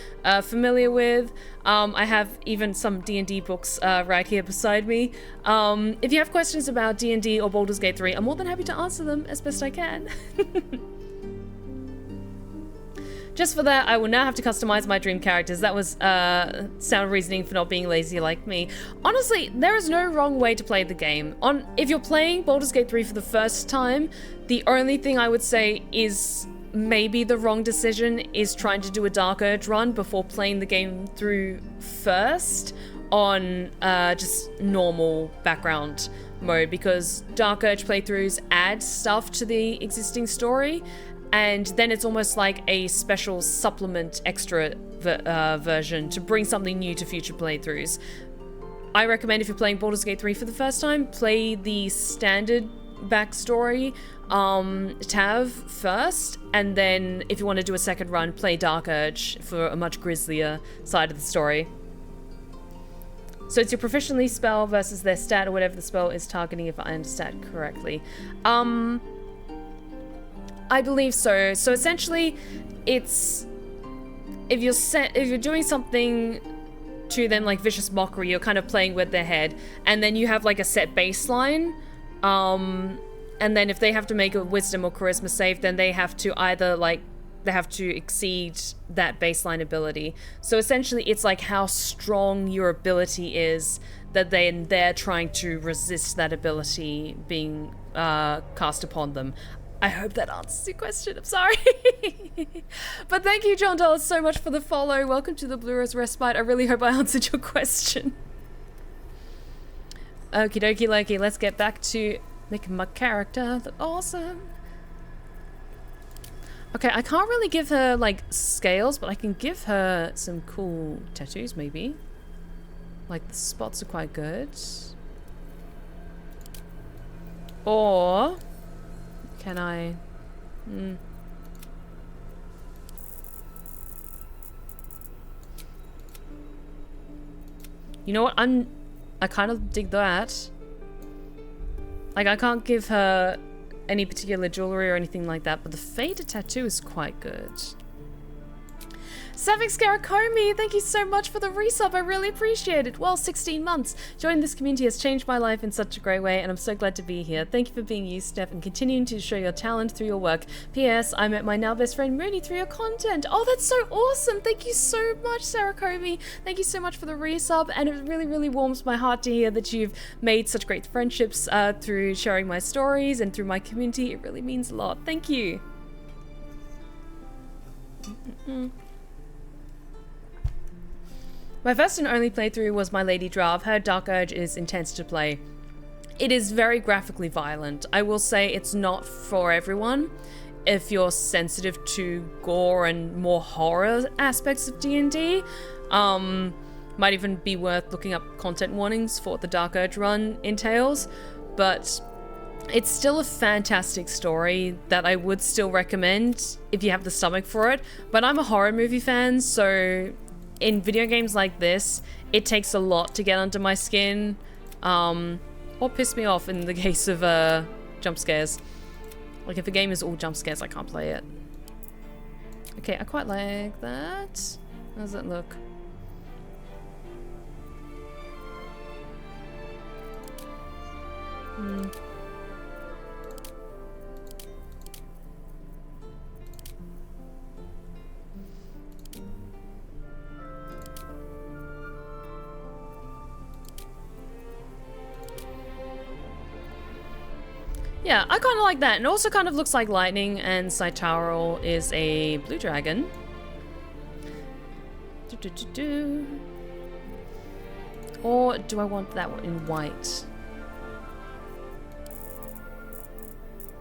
familiar with. I have even some D&D books right here beside me. If you have questions about D&D or Baldur's Gate 3, I'm more than happy to answer them as best I can. Just for that, I will now have to customize my dream characters. That was sound reasoning for not being lazy like me. Honestly, there is no wrong way to play the game. If you're playing Baldur's Gate 3 for the first time, the only thing I would say is maybe the wrong decision is trying to do a Dark Urge run before playing the game through first on just normal background mode, because Dark Urge playthroughs add stuff to the existing story, and then it's almost like a special supplement extra version to bring something new to future playthroughs. I recommend if you're playing Baldur's Gate 3 for the first time, play the standard backstory tab first, and then if you want to do a second run, play Dark Urge for a much grislier side of the story. So it's your proficiency spell versus their stat or whatever the spell is targeting, if I understand correctly. I believe so. So essentially, it's if you're doing something to them like Vicious Mockery, you're kind of playing with their head, and then you have like a set baseline. And then if they have to make a wisdom or charisma save, then they have to either like they have to exceed that baseline ability. So essentially it's like how strong your ability is that they're trying to resist that ability being cast upon them. I hope that answers your question. I'm sorry. But thank you, John Dollar, so much for the follow. Welcome to the Blue Rose Respite. I really hope I answered your question. Okie dokie Loki, let's get back to making my character look awesome. Okay, I can't really give her, like, scales, but I can give her some cool tattoos, maybe. Like, the spots are quite good. Or... can I... You know what? I kind of dig that. Like, I can't give her any particular jewelry or anything like that, but the faded tattoo is quite good. Savix Garakomi, thank you so much for the resub. I really appreciate it. Well, 16 months. Joining this community has changed my life in such a great way, and I'm so glad to be here. Thank you for being you, Steph, and continuing to show your talent through your work. P.S. I met my now best friend Mooney through your content. Oh, that's so awesome. Thank you so much, Sarah Kobe. Thank you so much for the resub, and it really, really warms my heart to hear that you've made such great friendships through sharing my stories and through my community. It really means a lot. Thank you. My first and only playthrough was my Lady Drav. Her Dark Urge is intense to play. It is very graphically violent. I will say it's not for everyone. If you're sensitive to gore and more horror aspects of D&D, might even be worth looking up content warnings for what the Dark Urge run entails. But it's still a fantastic story that I would still recommend if you have the stomach for it. But I'm a horror movie fan, so... in video games like this, it takes a lot to get under my skin, or piss me off in the case of jump scares. Like, if a game is all jump scares, I can't play it. Okay, I quite like that. How does that look? Yeah, I kind of like that. And it also kind of looks like lightning, and Saitaral is a blue dragon. Or do I want that one in white?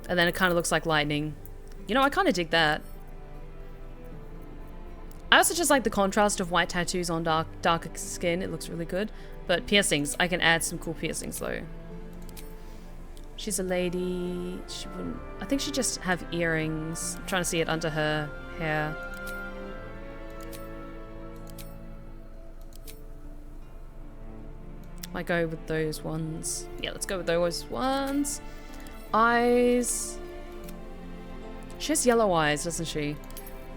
And then it kind of looks like lightning. You know, I kind of dig that. I also just like the contrast of white tattoos on darker skin. It looks really good. But piercings, I can add some cool piercings though. She's a lady. She wouldn't... I think she just have earrings. I'm trying to see it under her hair. Might go with those ones. Yeah, let's go with those ones. Eyes. She has yellow eyes, doesn't she?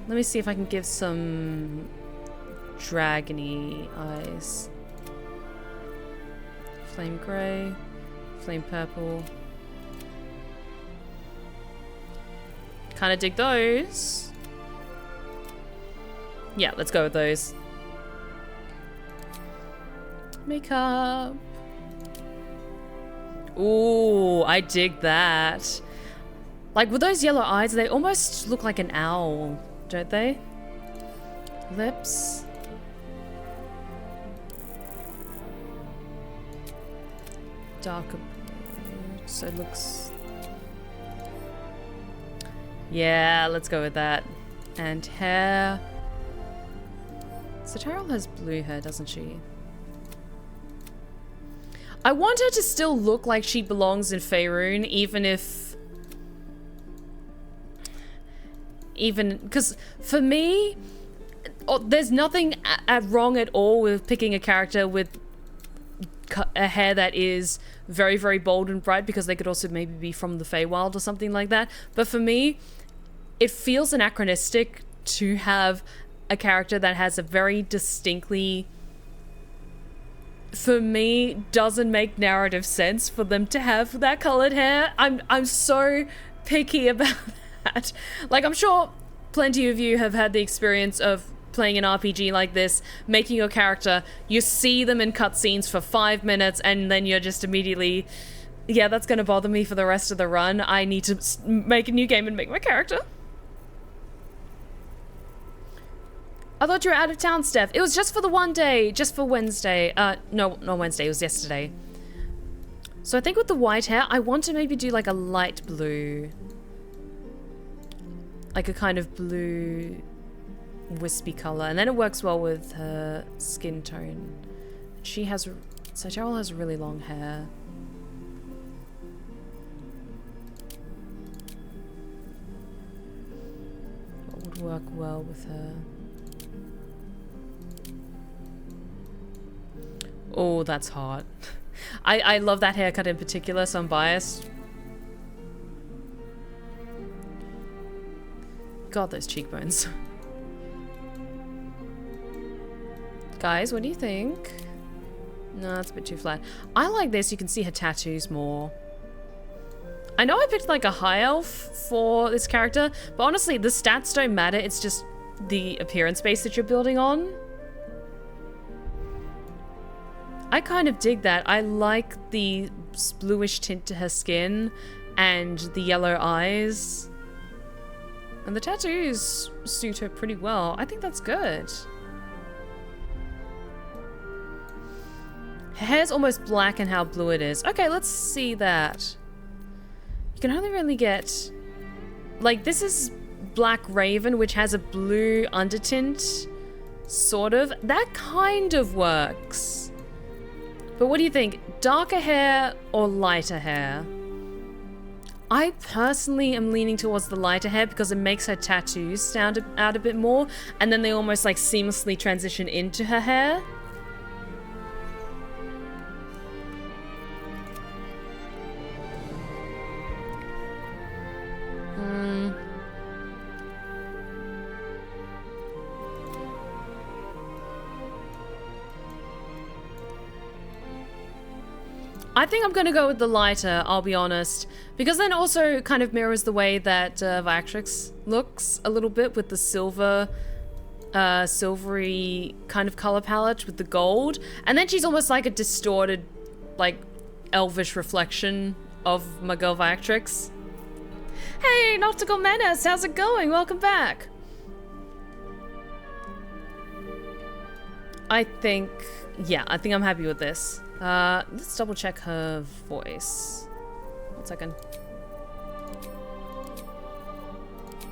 Let me see if I can give some dragony eyes. Flame grey. Flame purple. Kind of dig those. Yeah, let's go with those. Makeup. Ooh, I dig that. Like, with those yellow eyes, they almost look like an owl, don't they? Lips. Darker blue, so it looks... Yeah, let's go with that. And hair. Saitaral has blue hair, doesn't she? I want her to still look like she belongs in Faerun, even if... Because for me, there's nothing wrong at all with picking a character with a hair that is very, very bold and bright, because they could also maybe be from the Feywild or something like that. But for me, it feels anachronistic to have a character that has a very distinctly... For me, doesn't make narrative sense for them to have that colored hair. I'm so picky about that. Like, I'm sure plenty of you have had the experience of playing an RPG like this, making your character, you see them in cutscenes for 5 minutes, and then you're just immediately, yeah, that's gonna bother me for the rest of the run. I need to make a new game and make my character. I thought you were out of town, Steph. It was just for the one day, just for Wednesday. No, not Wednesday, it was yesterday. So I think with the white hair, I want to maybe do like a light blue. Like a kind of blue wispy color, and then it works well with her skin tone. She has, so Cheryl has really long hair. What would work well with her? Oh, that's hot. I love that haircut in particular, so I'm biased. God, those cheekbones. Guys, what do you think? No, that's a bit too flat. I like this. You can see her tattoos more. I know I picked like a high elf for this character, but honestly, the stats don't matter. It's just the appearance base that you're building on. I kind of dig that. I like the bluish tint to her skin and the yellow eyes. And the tattoos suit her pretty well. I think that's good. Her hair's almost black in how blue it is. Okay, let's see that. You can only really get... Like, this is Black Raven, which has a blue undertint. Sort of. That kind of works. But what do you think? Darker hair or lighter hair? I personally am leaning towards the lighter hair because it makes her tattoos stand out a bit more, and then they almost like seamlessly transition into her hair. I think I'm going to go with the lighter, I'll be honest. Because then also kind of mirrors the way that Viatrix looks a little bit with the silver, silvery kind of color palette with the gold. And then she's almost like a distorted, like, elvish reflection of my girl Viatrix. Hey, Nautical Menace, how's it going? Welcome back. I think I'm happy with this. Let's double check her voice. 1 second.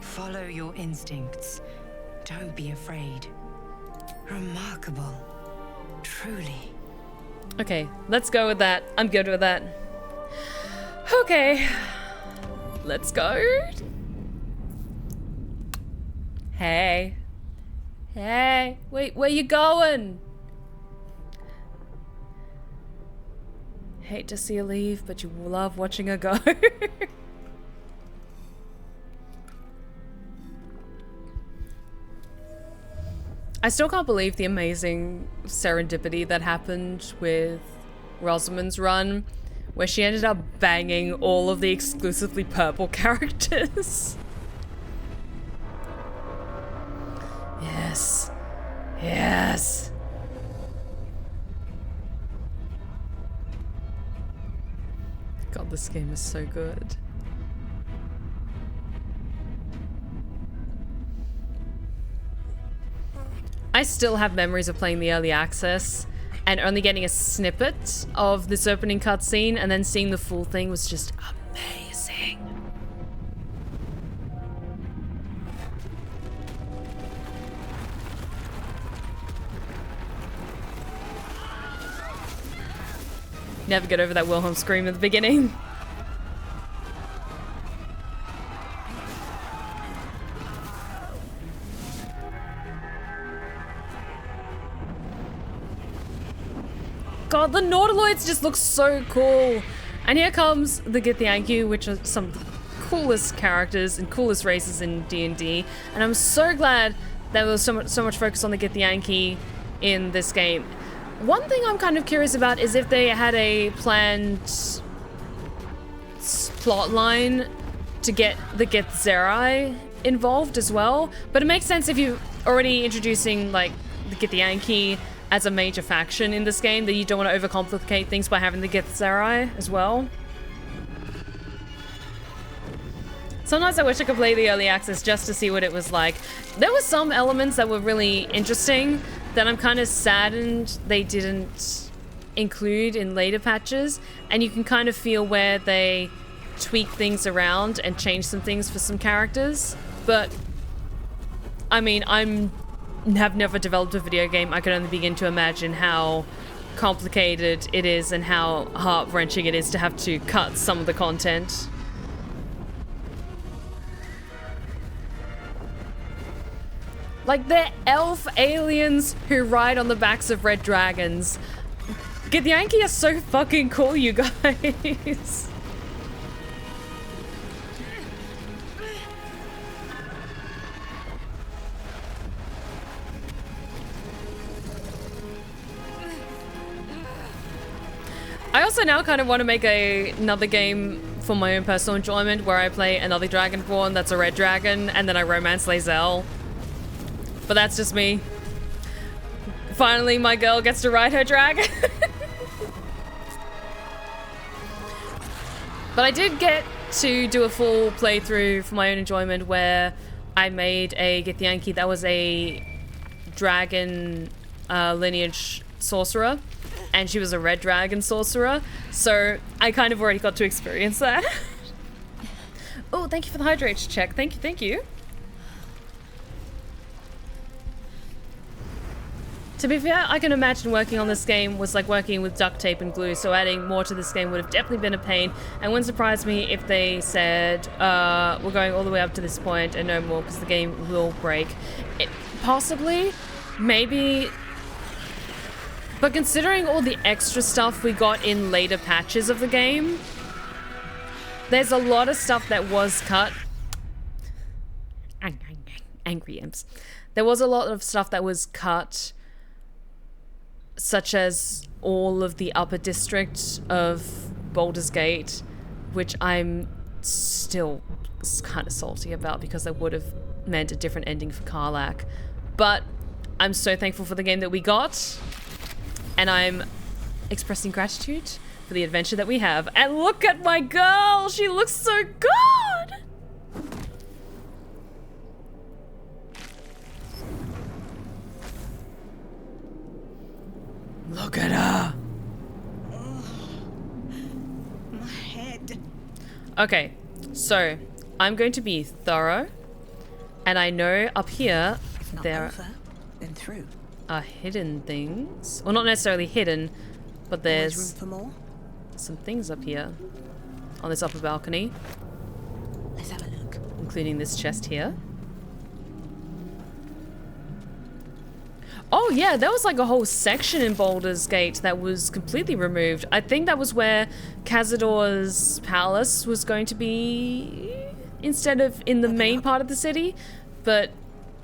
Follow your instincts. Don't be afraid. Remarkable. Truly. Okay, let's go with that. I'm good with that. Okay. Let's go. Hey. Hey. Wait, where you going? Hate to see her leave, but you love watching her go. I still can't believe the amazing serendipity that happened with Rosamund's run, where she ended up banging all of the exclusively purple characters. Yes. Yes. God, this game is so good. I still have memories of playing the early access and only getting a snippet of this opening cutscene, and then seeing the full thing was just amazing. Never get over that Wilhelm scream at the beginning. God, the Nautiloids just look so cool. And here comes the Githyanki, which are some of the coolest characters and coolest races in D&D. And I'm so glad there was so much focus on the Githyanki in this game. One thing I'm kind of curious about is if they had a planned plot line to get the Githzerai involved as well. But it makes sense if you're already introducing like the Githyanki as a major faction in this game, that you don't want to overcomplicate things by having the Githzerai as well. Sometimes I wish I could play the early access just to see what it was like. There were some elements that were really interesting that I'm kind of saddened they didn't include in later patches, and you can kind of feel where they tweak things around and change some things for some characters. But I mean, have never developed a video game. I can only begin to imagine how complicated it is and how heart-wrenching it is to have to cut some of the content. Like, they're elf aliens who ride on the backs of red dragons. Githyanki are so fucking cool, you guys. I also now kind of want to make another game for my own personal enjoyment where I play another Dragonborn that's a red dragon and then I romance Lae'zel. But that's just me. Finally, my girl gets to ride her dragon. But I did get to do a full playthrough for my own enjoyment where I made a Githyanki that was a dragon lineage sorcerer, and she was a red dragon sorcerer, so I kind of already got to experience that. Oh, thank you for the hydration check. Thank you, thank you. To be fair, I can imagine working on this game was like working with duct tape and glue, so adding more to this game would have definitely been a pain, and wouldn't surprise me if they said, we're going all the way up to this point and no more because the game will break. Possibly, maybe, but considering all the extra stuff we got in later patches of the game, there's a lot of stuff that was cut. Angry imps. There was a lot of stuff that was cut, such as all of the upper district of Baldur's Gate, which I'm still kind of salty about because that would have meant a different ending for Karlach. But I'm so thankful for the game that we got, and I'm expressing gratitude for the adventure that we have. And look at my girl! She looks so good! Look at her! Oh, my head. Okay, so I'm going to be thorough, and I know up here Not there over, then through. are hidden things. Well, not necessarily hidden, but Always there's room for more. some things up here on this upper balcony, Let's have a look. including this chest here. Oh yeah, there was like a whole section in Baldur's Gate that was completely removed. I think that was where Cazador's palace was going to be instead of in the main part of the city. But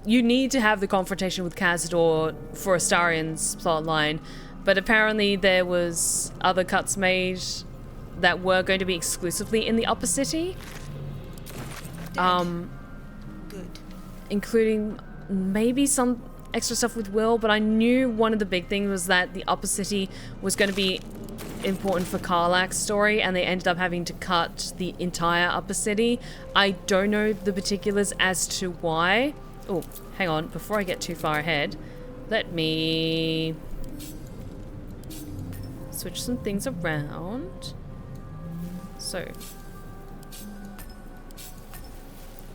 you need to have the confrontation with Cazador for Astarion's plotline. But apparently there was other cuts made that were going to be exclusively in the upper city. Good. Including maybe some extra stuff with Will, but I knew one of the big things was that the upper city was going to be important for Karlach's story, and they ended up having to cut the entire upper city. I don't know the particulars as to why. Oh, hang on, before I get too far ahead, let me switch some things around. So,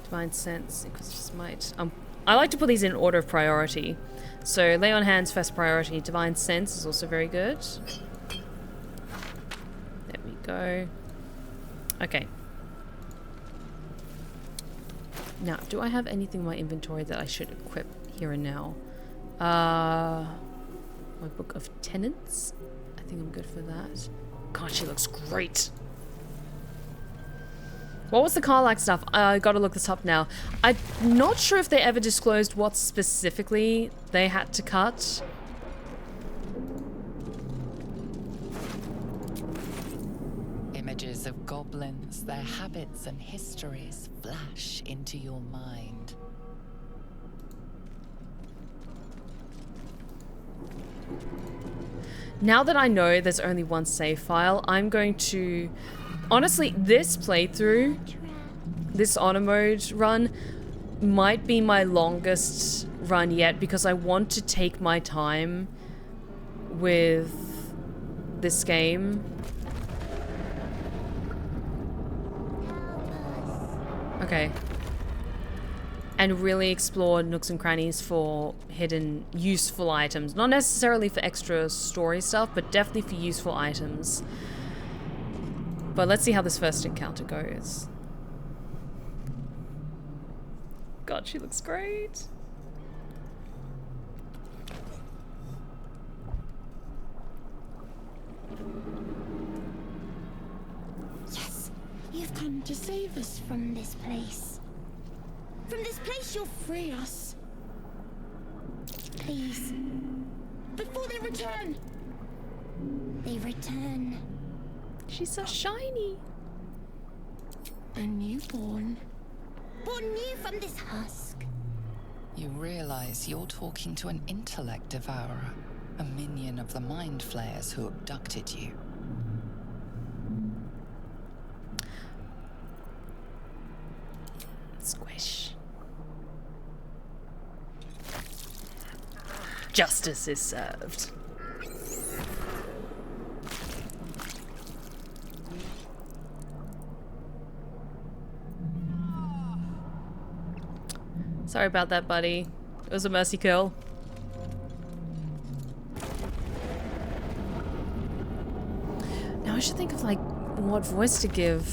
Divine Sense, Inquisitor's Might. I like to put these in order of priority. So, Lay on Hands first priority. Divine Sense is also very good. There we go. Okay. Now, do I have anything in my inventory that I should equip here and now? My Book of Tenants. I think I'm good for that. God, she looks great. What was the Karlach stuff? I gotta look this up now. I'm not sure if they ever disclosed what specifically they had to cut. Images of goblins, as their habits and histories flash into your mind. Now that I know there's only one save file, I'm going to... Honestly, this playthrough, this honor mode run, might be my longest run yet because I want to take my time with this game. Okay. And really explore nooks and crannies for hidden useful items. Not necessarily for extra story stuff, but definitely for useful items. But let's see how this first encounter goes. God, she looks great. Yes, you've come to save us from this place. From this place, you'll free us. Please. Before they return. They return. She's so shiny. A newborn. Born new from this husk. You realize you're talking to an intellect devourer, a minion of the mind flayers who abducted you. Squish. Justice is served. Sorry about that, buddy. It was a mercy kill. Now I should think of like what voice to give.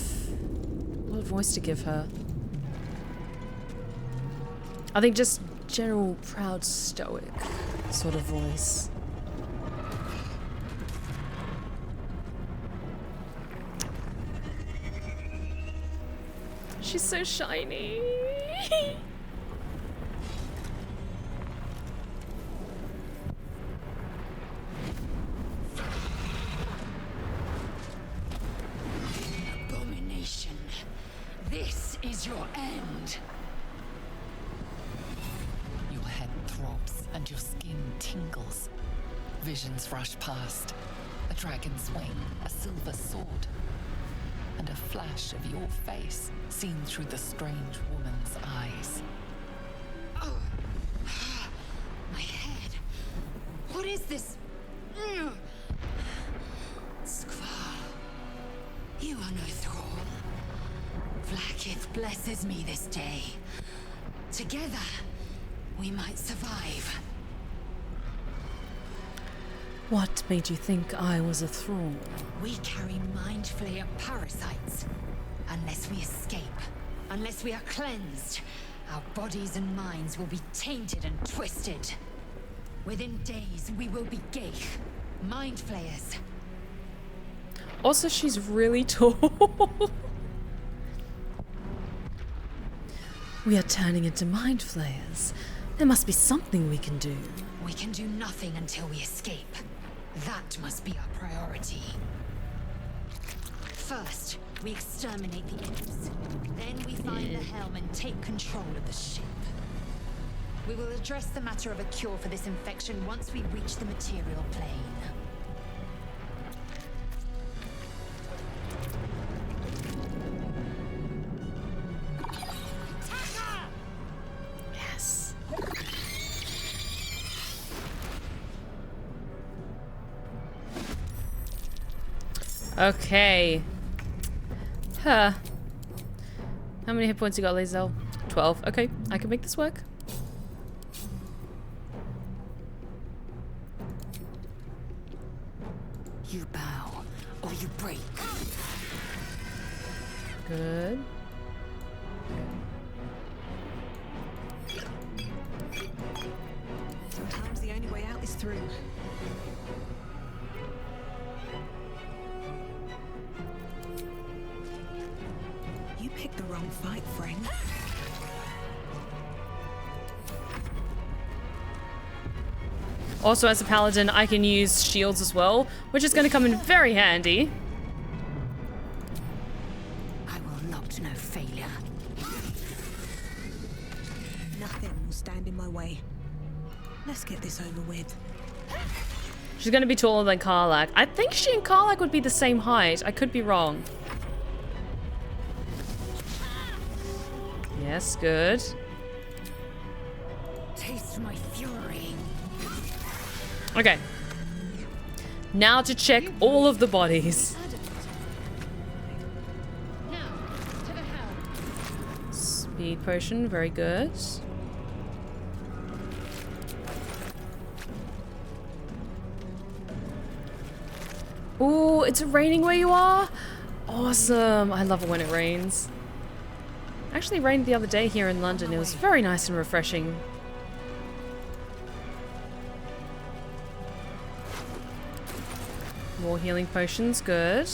What voice to give her? I think just general proud stoic sort of voice. She's so shiny. Abomination. This is your end. Your head throbs and your skin tingles. Visions rush past. A dragon's wing, a silver sword, and a flash of your face seen through the strange woman's eyes. Oh. My head. What is this? Squall. You are no thrall. Vlaakith blesses me this day. Together, we might survive. What made you think I was a thrall? We carry mind flayer parasites. Unless we escape, unless we are cleansed, our bodies and minds will be tainted and twisted. Within days, we will be Geich, mind flayers. Also, she's really tall. We are turning into mind flayers. There must be something we can do. We can do nothing until we escape. That must be our priority. First, we exterminate the imps. Then we find the helm and take control of the ship. We will address the matter of a cure for this infection once we reach the material plane. Yes. Okay. Huh. How many hit points you got, Lae'zel? 12. Okay, I can make this work. You bow, or you break. Good. Sometimes the only way out is through. You picked the wrong fight, friend. Also, as a paladin, I can use shields as well, which is going to come in very handy. I will failure. Nothing will stand in my way. Let's get this over with. She's gonna be taller than Karlach. I think she and Karlach would be the same height. I could be wrong. Yes, good. Taste my fury. Okay. Now to check all of the bodies. Now, to the helm. Speed potion, very good. Ooh, it's raining where you are? Awesome. I love it when it rains. Actually rained the other day here in London. It was very nice and refreshing. More healing potions, good.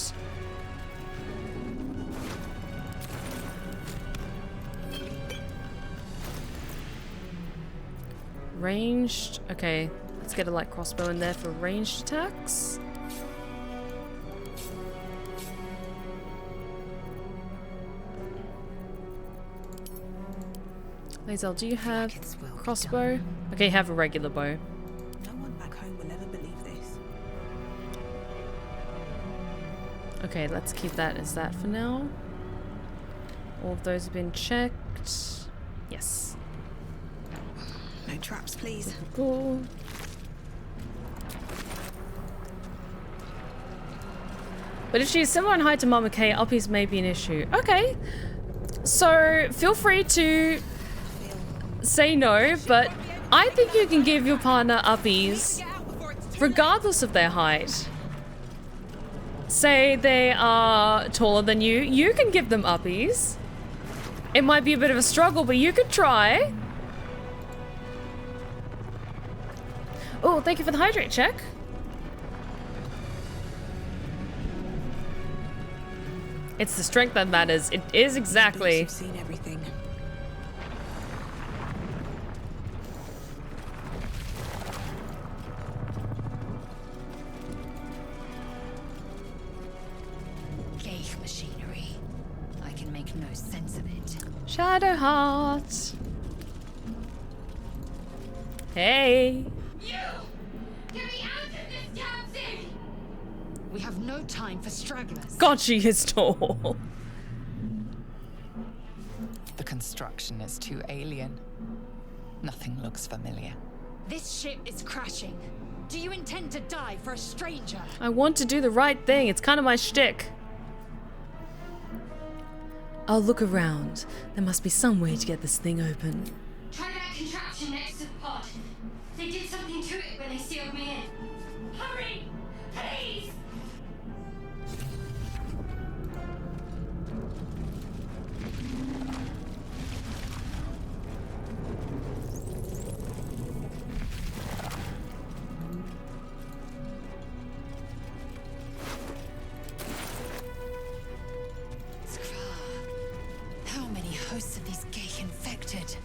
Ranged, okay. Let's get a light crossbow in there for ranged attacks. Lae'zel, do you have crossbow? Okay, you have a regular bow. No one back home will ever believe this. Okay, let's keep that as that for now. All of those have been checked. Yes. No traps, please. Cool. But if she's similar in height to Mama K, uppies may be an issue. Okay. So, feel free to say no, but I think you can give your partner uppies regardless of their height. Say they are taller than you, you can give them uppies. It might be a bit of a struggle, but you could try. Oh, thank you for the hydrate check. It's the strength that matters. It is exactly. You've seen everything. Gauge machinery. I can make no sense of it. Shadowheart. Hey. You! Get me out of this damn thing! We have no time for stragglers. God, she is tall. The construction is too alien. Nothing looks familiar. This ship is crashing. Do you intend to die for a stranger? I want to do the right thing. It's kind of my shtick. I'll look around. There must be some way to get this thing open. Try that contraption next to the pod. They did something to it when they sealed me in. Hurry! Please! How many hosts of these gay infected?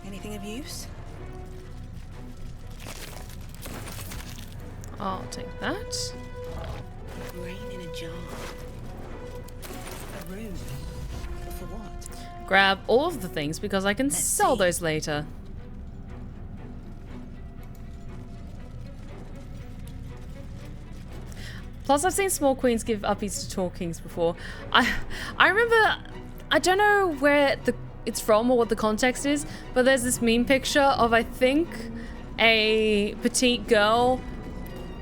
Anything of use? I'll take that. Rain in a jar. A room. But for what? Grab all of the things because I can sell see. those later. Plus, I've seen small queens give uppies to tall kings before. I remember, I don't know where it's from or what the context is, but there's this meme picture of, I think, a petite girl,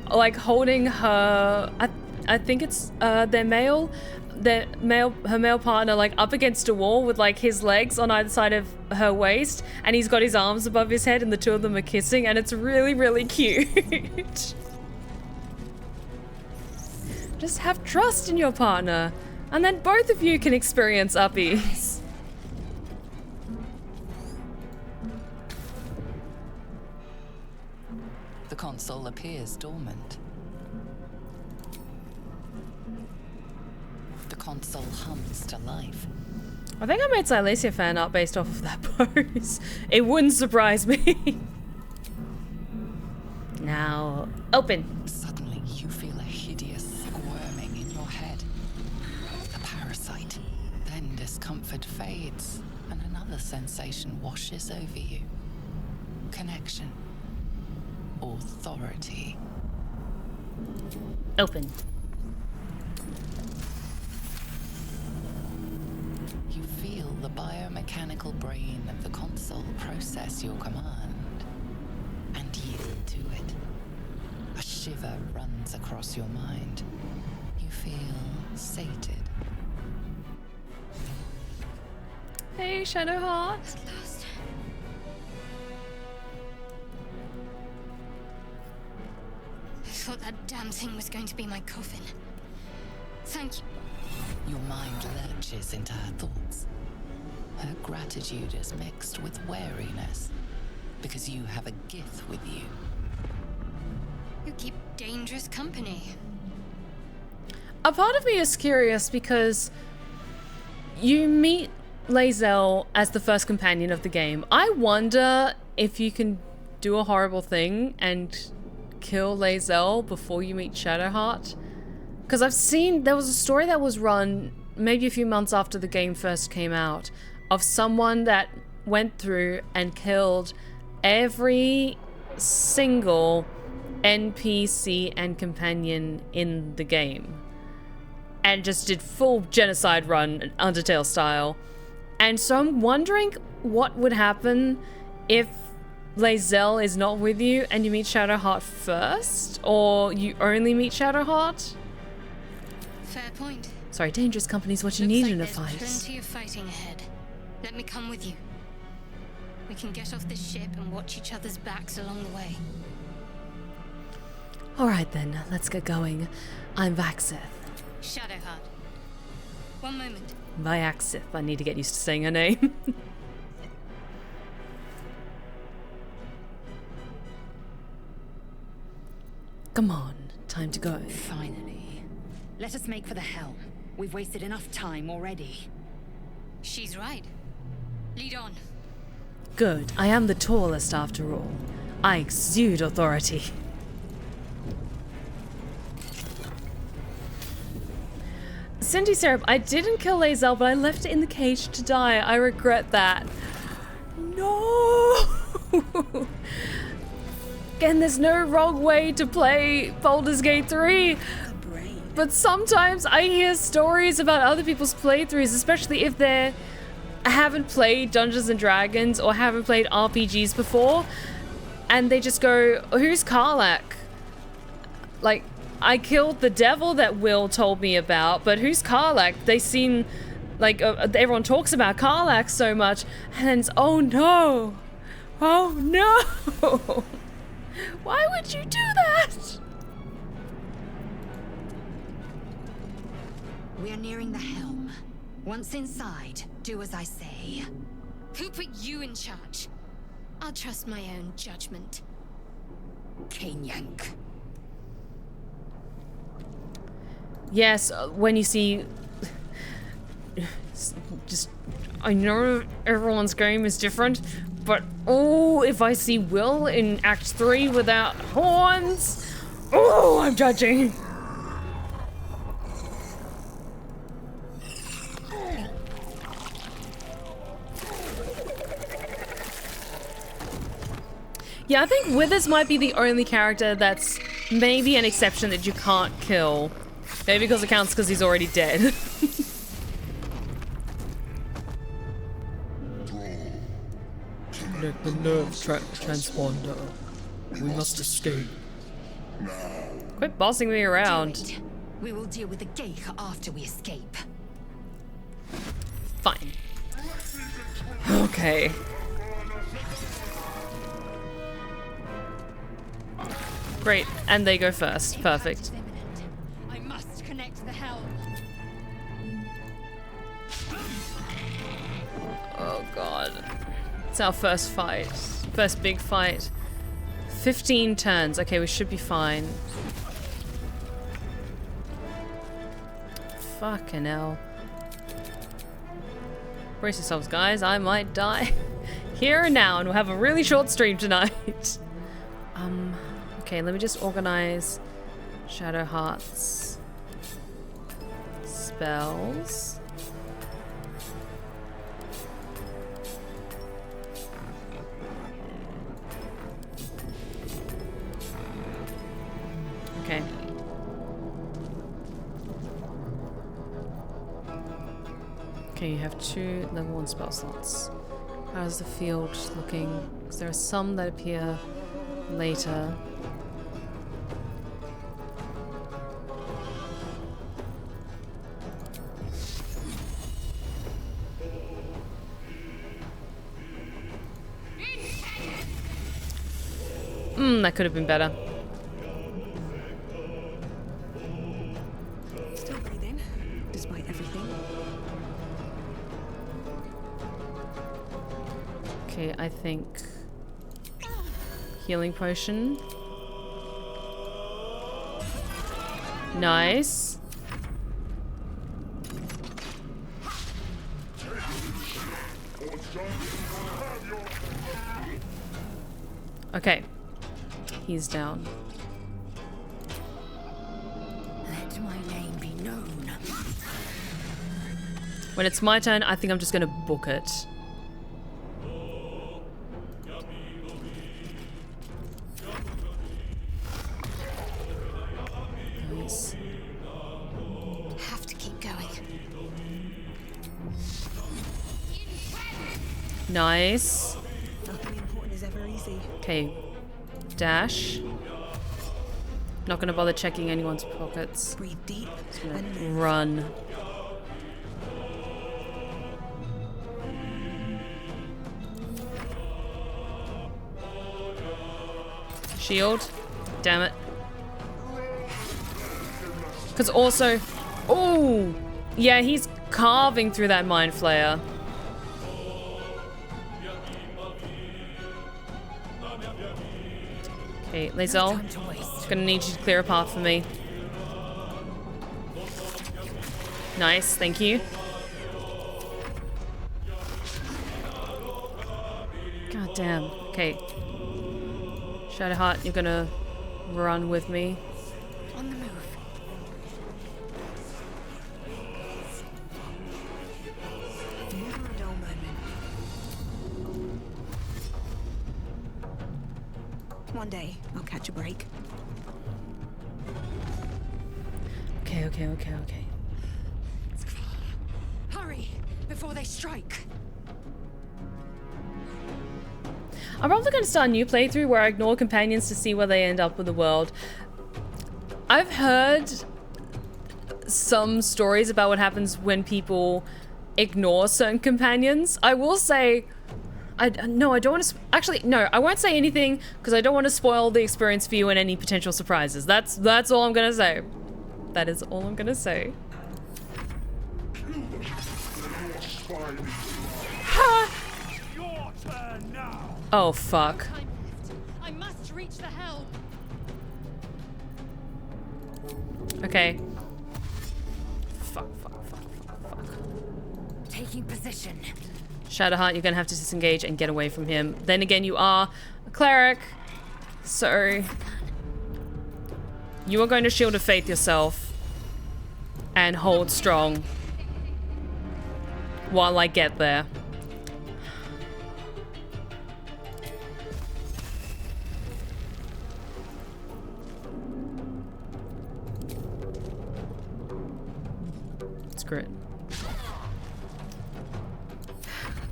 like holding her, I think it's her male partner, like up against a wall with like his legs on either side of her waist, and he's got his arms above his head, and the two of them are kissing, and it's really, really cute. Just have trust in your partner, and then both of you can experience uppies. The console appears dormant. The console hums to life. I think I made Silesia fan art based off of that pose. It wouldn't surprise me. Now, open. Suddenly, you feel a hideous squirming in your head. A parasite, then discomfort. comfort fades and another sensation washes over you. Connection. Authority. Open. You feel the biomechanical brain of the console process your command and yield to it. A shiver runs across your mind. You feel sated. Hey, Shadowheart. At last. I thought that damn thing was going to be my coffin. Thank you. Your mind lurches into her thoughts. Her gratitude is mixed with wariness, because you have a gift with you. You keep dangerous company. A part of me is curious because you meet Lae'zel as the first companion of the game. I wonder if you can do a horrible thing and kill Lae'zel before you meet Shadowheart. Because I've seen, there was a story that was run maybe a few months after the game first came out of someone that went through and killed every single NPC and companion in the game. And just did full genocide run, Undertale style. And so I'm wondering what would happen if Lae'zel is not with you and you meet Shadowheart first? Or you only meet Shadowheart? Fair point. Sorry, dangerous company is what you Looks need like in a there's fight. plenty of fighting ahead. Let me come with you. We can get off this ship and watch each other's backs along the way. Alright then, let's get going. I'm Vaxith. Shadowheart. One moment. Vaxith. I need to get used to saying her name. Come on, time to go. Finally. Let us make for the helm. We've wasted enough time already. She's right. Lead on. Good, I am the tallest after all. I exude authority. Cindy Syrup, I didn't kill Lae'zel, but I left it in the cage to die. I regret that. No! Again, there's no wrong way to play Baldur's Gate 3. But sometimes I hear stories about other people's playthroughs, especially if they haven't played Dungeons and Dragons or haven't played RPGs before, and they just go, who's Karlach? Like, I killed the devil that Will told me about, but who's Karlach? They seem like everyone talks about Karlach so much, and it's, oh no! Oh no! Why would you do that? We are nearing the helm. Once inside, do as I say. Who put you in charge? I'll trust my own judgment. Kanyank. Yes, when you see... just... I know everyone's game is different, but oh, if I see Will in Act 3 without horns... Oh, I'm judging! Yeah, I think Withers might be the only character that's maybe an exception that you can't kill. Maybe because it counts because he's already dead. Connect the nerve transponder. We must escape. Quit bossing me around. We will deal with the gate after we escape. Fine. Okay. Great, and they go first. Perfect. I must connect the helm. Oh god. It's our first fight. First big fight. 15 turns. Okay, we should be fine. Fucking hell. Brace yourselves, guys. I might die here and now, and we'll have a really short stream tonight. Okay, let me just organize Shadowheart's spells. Okay, you have 2 level 1 spell slots. How's the field looking? Because there are some that appear later. That could have been better. Still breathing, despite everything. Okay, I think healing potion. Nice. Okay. He's down. Let my name be known. When it's my turn, I think I'm just gonna book it. Nice. Have to keep going. Nice. Nothing important is ever easy. Okay. Dash. Not gonna bother checking anyone's pockets. Breathe deep and move. Run. Shield. Damn it. Because also... Oh! Yeah, he's carving through that mind flayer. Okay, Lae'zel. Gonna need you to clear a path for me. Nice, thank you. God damn. Okay. Shadowheart, you're gonna run with me. On the move. Never a dull moment. One day, I'll catch a break. Okay. Hurry, before they strike. I'm probably going to start a new playthrough where I ignore companions to see where they end up with the world. I've heard some stories about what happens when people ignore certain companions. I will say, I don't want to. Actually, no, I won't say anything because I don't want to spoil the experience for you and any potential surprises. That's all I'm gonna say. That is all I'm gonna say. Your turn now. Oh fuck. I must reach the helm. Okay. Fuck. Taking position. Shadowheart, you're gonna have to disengage and get away from him. Then again, you are a cleric, so you are going to Shield of Faith yourself and hold strong while I get there. Screw it.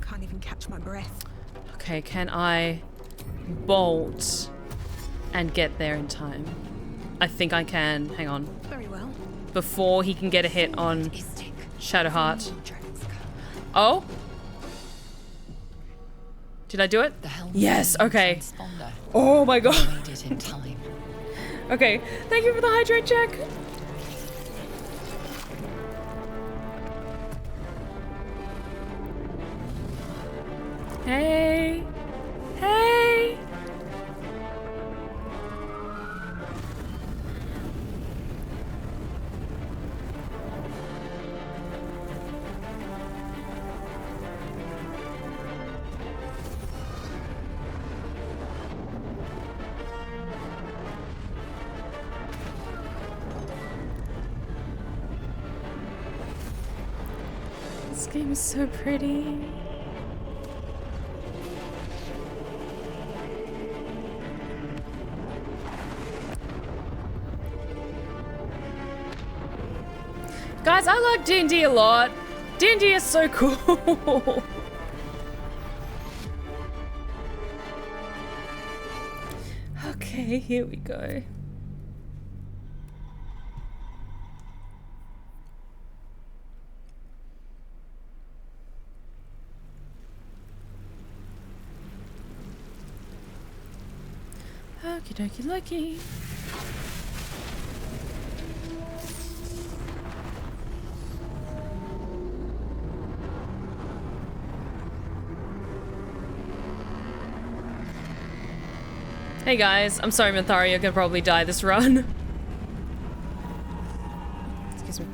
Can't even catch my breath. Okay, can I bolt and get there in time? I think I can. Hang on. Very well. Before he can get a hit on Shadowheart. Oh? Did I do it? The helm Yes, okay. transponder. Oh my god. Made it in time. Okay, thank you for the hydrate check. Hey. Hey. This game is so pretty. Guys, I like D&D a lot. D&D is so cool. Okay, here we go. Okie dokie dokie. Hey guys, I'm sorry Minthari, you're gonna probably die this run. Excuse me.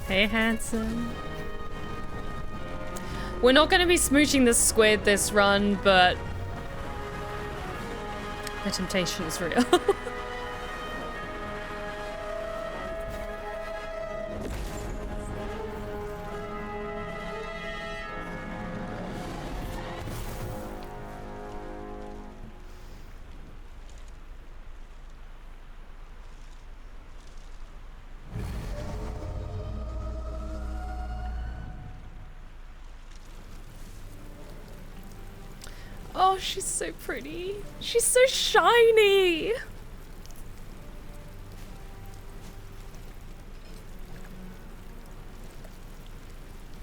Hey, handsome. We're not going to be smooching this squid this run, but the temptation is real. Oh, she's so pretty. She's so shiny.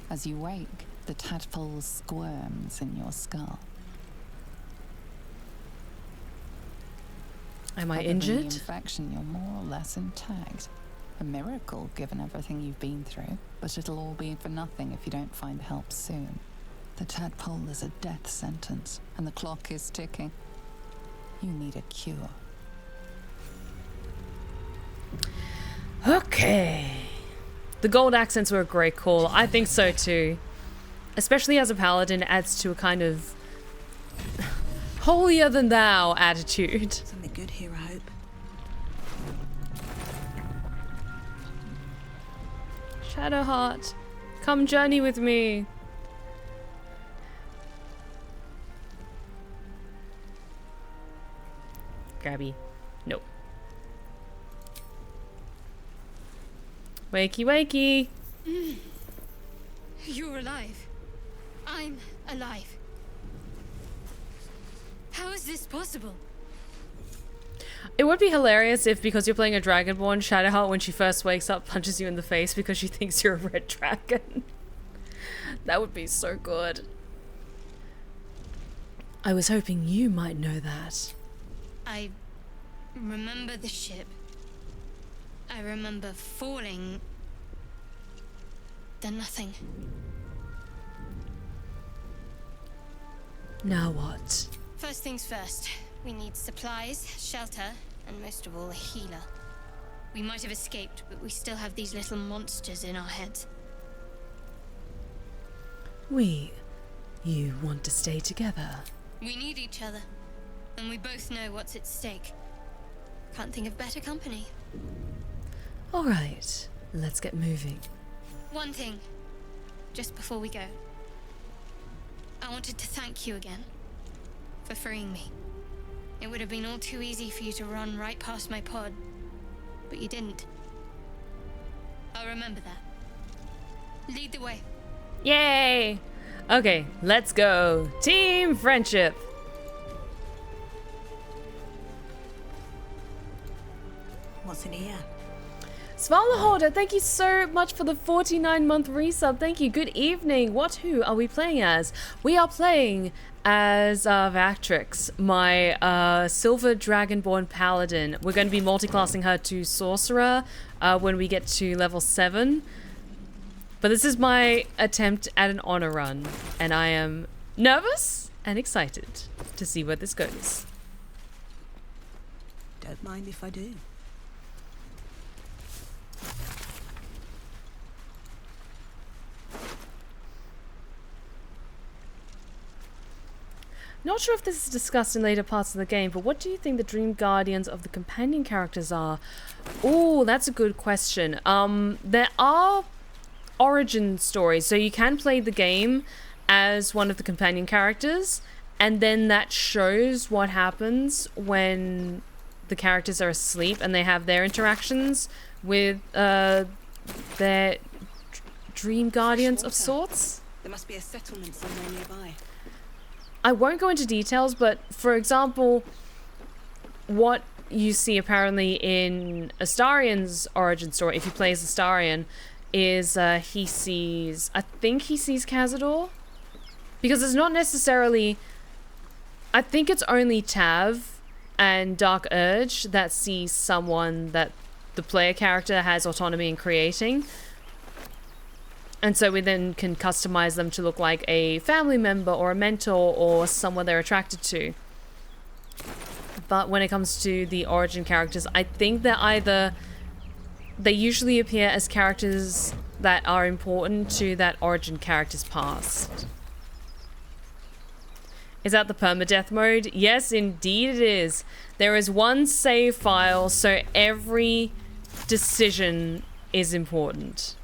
As you wake, the tadpole squirms in your skull. Am I Other than injured? the infection, you're more or less intact. A miracle, given everything you've been through. But it'll all be for nothing if you don't find help soon. The tadpole is a death sentence, and the clock is ticking. You need a cure. Okay. The gold accents were a great call. I think so too. Especially as a paladin, it adds to a kind of holier than thou attitude. Something good here, I hope. Shadowheart, come journey with me. Grabby. Nope. Wakey, wakey. You're alive. I'm alive. How is this possible? It would be hilarious if, because you're playing a Dragonborn, Shadowheart, when she first wakes up, punches you in the face because she thinks you're a red dragon. That would be so good. I was hoping you might know that. I remember the ship. I remember falling. Then nothing. Now what? First things first. We need supplies, shelter, and most of all, a healer. We might have escaped, but we still have these little monsters in our heads. You want to stay together? We need each other, and we both know what's at stake. Can't think of better company. All right, let's get moving. One thing, just before we go. I wanted to thank you again for freeing me. It would have been all too easy for you to run right past my pod, but you didn't. I'll remember that. Lead the way. Yay! Okay, let's go. Team friendship. What's in here? Svala Holder, thank you so much for the 49-month resub. Thank you. Good evening. Who are we playing as? We are playing as Vactrix, my silver dragonborn paladin. We're going to be multiclassing her to sorcerer when we get to level 7. But this is my attempt at an honor run, and I am nervous and excited to see where this goes. Don't mind if I do. Not sure if this is discussed in later parts of the game, but what do you think the dream guardians of the companion characters are? Oh, that's a good question. There are origin stories, so you can play the game as one of the companion characters, and then that shows what happens when the characters are asleep and they have their interactions with their dream guardians of sorts. There must be a settlement somewhere nearby. I won't go into details, but for example, what you see apparently in Astarion's origin story, if you play as Astarion, is he sees Cazador, because it's not necessarily, I think it's only Tav and Dark Urge that see someone that the player character has autonomy in creating. And so we then can customize them to look like a family member or a mentor or someone they're attracted to. But when it comes to the origin characters, I think they usually appear as characters that are important to that origin character's past. Is that the permadeath mode? Yes, indeed it is. There is one save file, so every decision is important.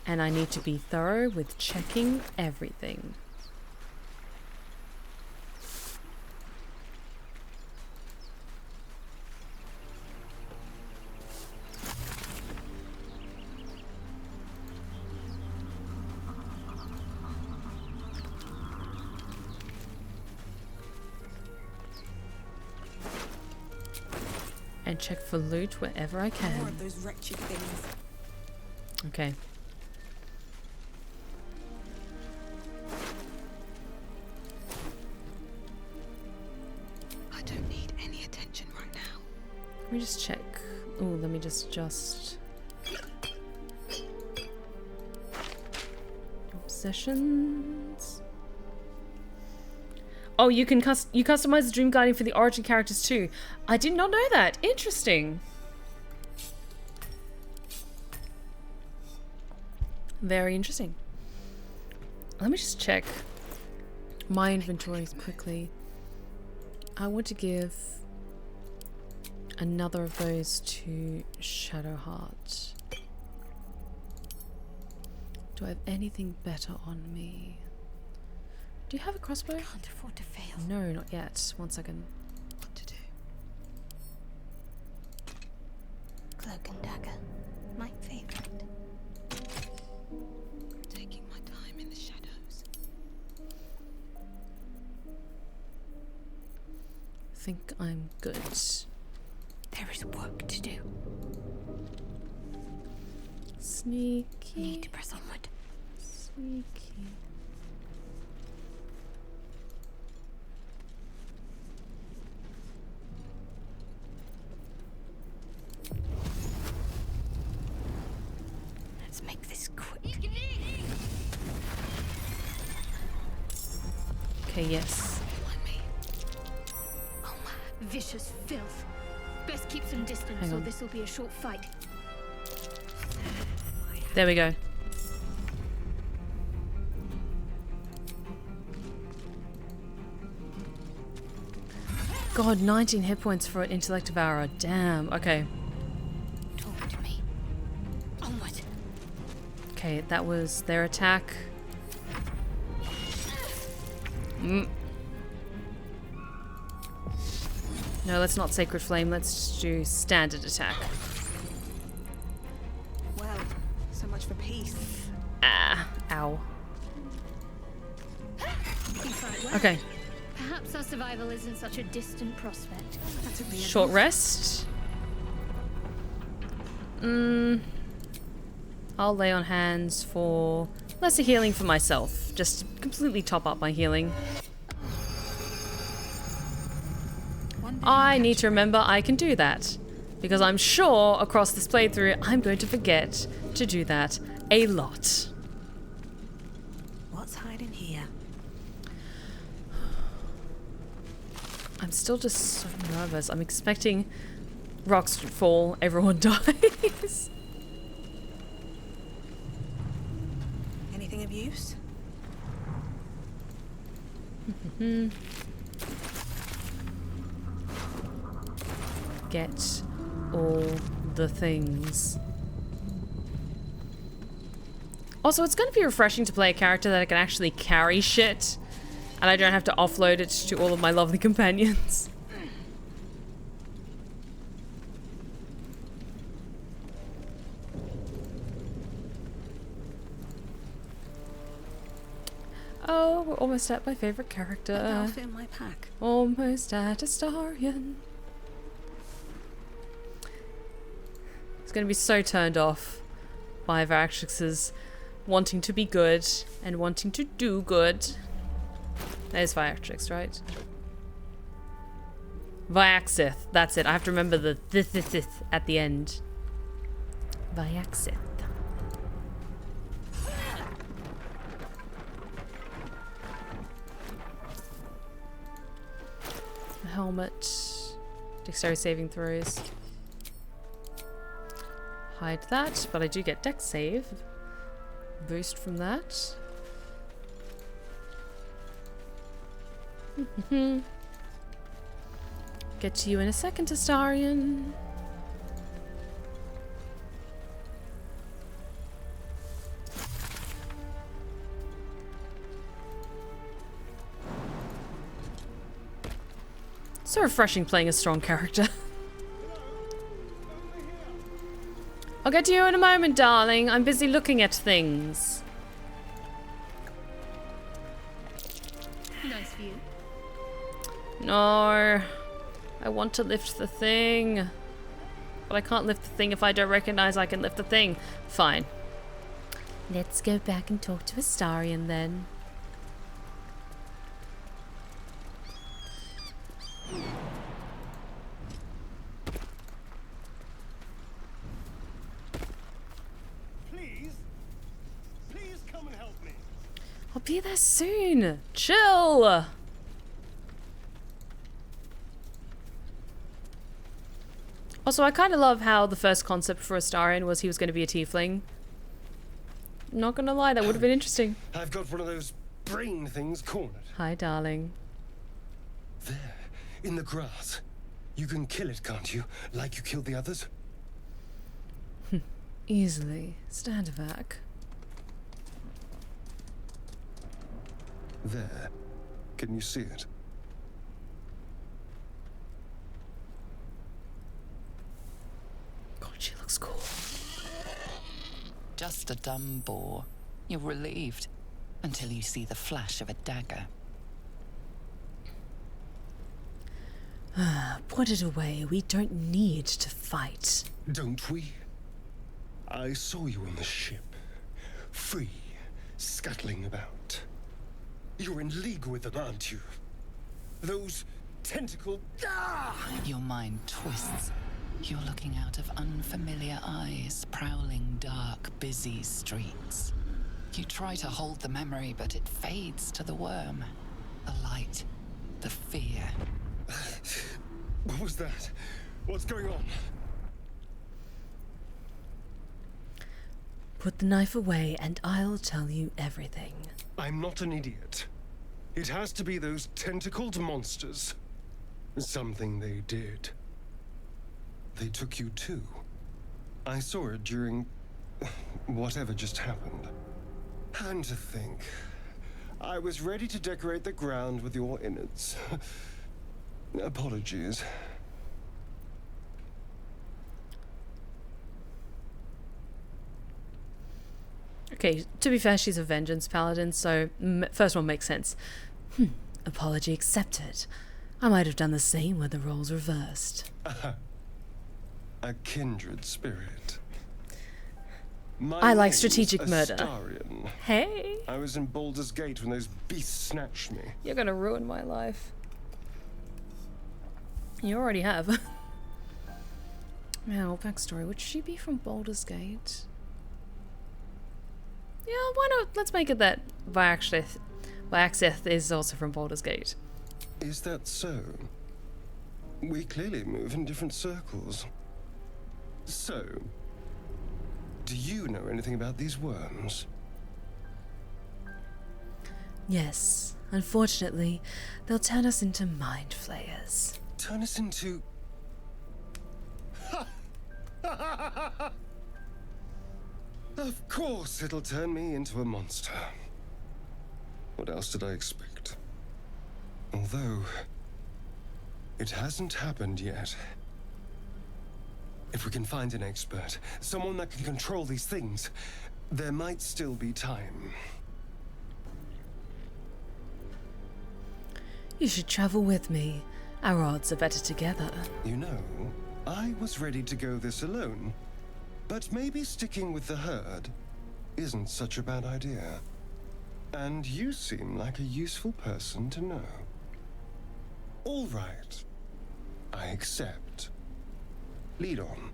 And I need to be thorough with checking everything. And check for loot wherever I can. More of those wretched things. Okay. I don't need any attention right now. Let me just check. Oh, let me just obsessions. Oh, you customize the Dream Guardian for the origin characters too. I did not know that. Interesting. Very interesting. Let me just check my inventories quickly. I want to give another of those to Shadowheart. Do I have anything better on me? Do you have a crossbow? Can't afford to fail. No, not yet. 1 second. What to do? Cloak and dagger. My favorite. Taking my time in the shadows. I think I'm good. There is work to do. Sneaky. Need to press onward. Sneaky. Let's make this quick. Okay, yes. Oh, vicious filth. Best keep some distance, Hang or on. this will be a short fight. There we go. God, 19 hit points for an intellect devourer. Damn. Okay. Talk to me. Onward. Okay, that was their attack. No, let's not Sacred Flame. Let's just do standard attack. Well, so much for peace. Ah, ow. Okay, Perhaps our survival isn't such a distant prospect. That took me a short rest. I'll lay on hands for lesser healing for myself. Just completely top up my healing. I need to remember I can do that, because I'm sure across this playthrough I'm going to forget to do that a lot. What's hiding here? I'm still just so nervous. I'm expecting rocks to fall, everyone dies. use. Get all the things. Also, it's going to be refreshing to play a character that I can actually carry shit, and I don't have to offload it to all of my lovely companions. Oh, we're almost at my favorite character. That'll fit my pack. Almost at Astarion. It's going to be so turned off by Varaxx's wanting to be good and wanting to do good. That is Varaxx, right? Varaxxith. That's it. I have to remember the th at the end. Varaxxith. Helmet. Dexterity saving throws. Hide that, but I do get dex save. Boost from that. Get to you in a second, Astarion. So refreshing playing a strong character. I'll get to you in a moment, darling. I'm busy looking at things. Nice view. No. I want to lift the thing. But I can't lift the thing if I don't recognize I can lift the thing. Fine. Let's go back and talk to Astarion then. I'll be there soon. Chill. Also, I kind of love how the first concept for Astarion was he was going to be a tiefling. Not gonna lie, that would have been interesting. I've got one of those brain things cornered. Hi, darling. There, in the grass. You can kill it, can't you? Like you killed the others? Easily. Stand back. There. Can you see it? God, she looks cool. Just a dumb boar. You're relieved until you see the flash of a dagger. Put it away. We don't need to fight. Don't we? I saw you on the ship. Free, scuttling about. You're in league with them, aren't you? Those tentacle... Ah! Your mind twists. You're looking out of unfamiliar eyes, prowling dark, busy streets. You try to hold the memory, but it fades to the worm. The light, the fear. What was that? What's going on? Put the knife away and I'll tell you everything. I'm not an idiot. It has to be those tentacled monsters. Something they did. They took you too. I saw it during whatever just happened. And to think, I was ready to decorate the ground with your innards. Apologies. Okay, to be fair, she's a vengeance paladin, so first one makes sense. Apology accepted. I might have done the same when the roles reversed. A kindred spirit. I like strategic murder. Astarion. Hey! I was in Baldur's Gate when those beasts snatched me. You're gonna ruin my life. You already have. Now, backstory. Would she be from Baldur's Gate? Yeah, why not? Let's make it that Varaxxith is also from Baldur's Gate. Is that so? We clearly move in different circles. So, do you know anything about these worms? Yes, unfortunately, they'll turn us into mind flayers. Turn us into... Of course it'll turn me into a monster. What else did I expect? Although, it hasn't happened yet. If we can find an expert, someone that can control these things, there might still be time. You should travel with me. Our odds are better together. You know, I was ready to go this alone, but maybe sticking with the herd isn't such a bad idea. And you seem like a useful person to know. All right. I accept. Lead on.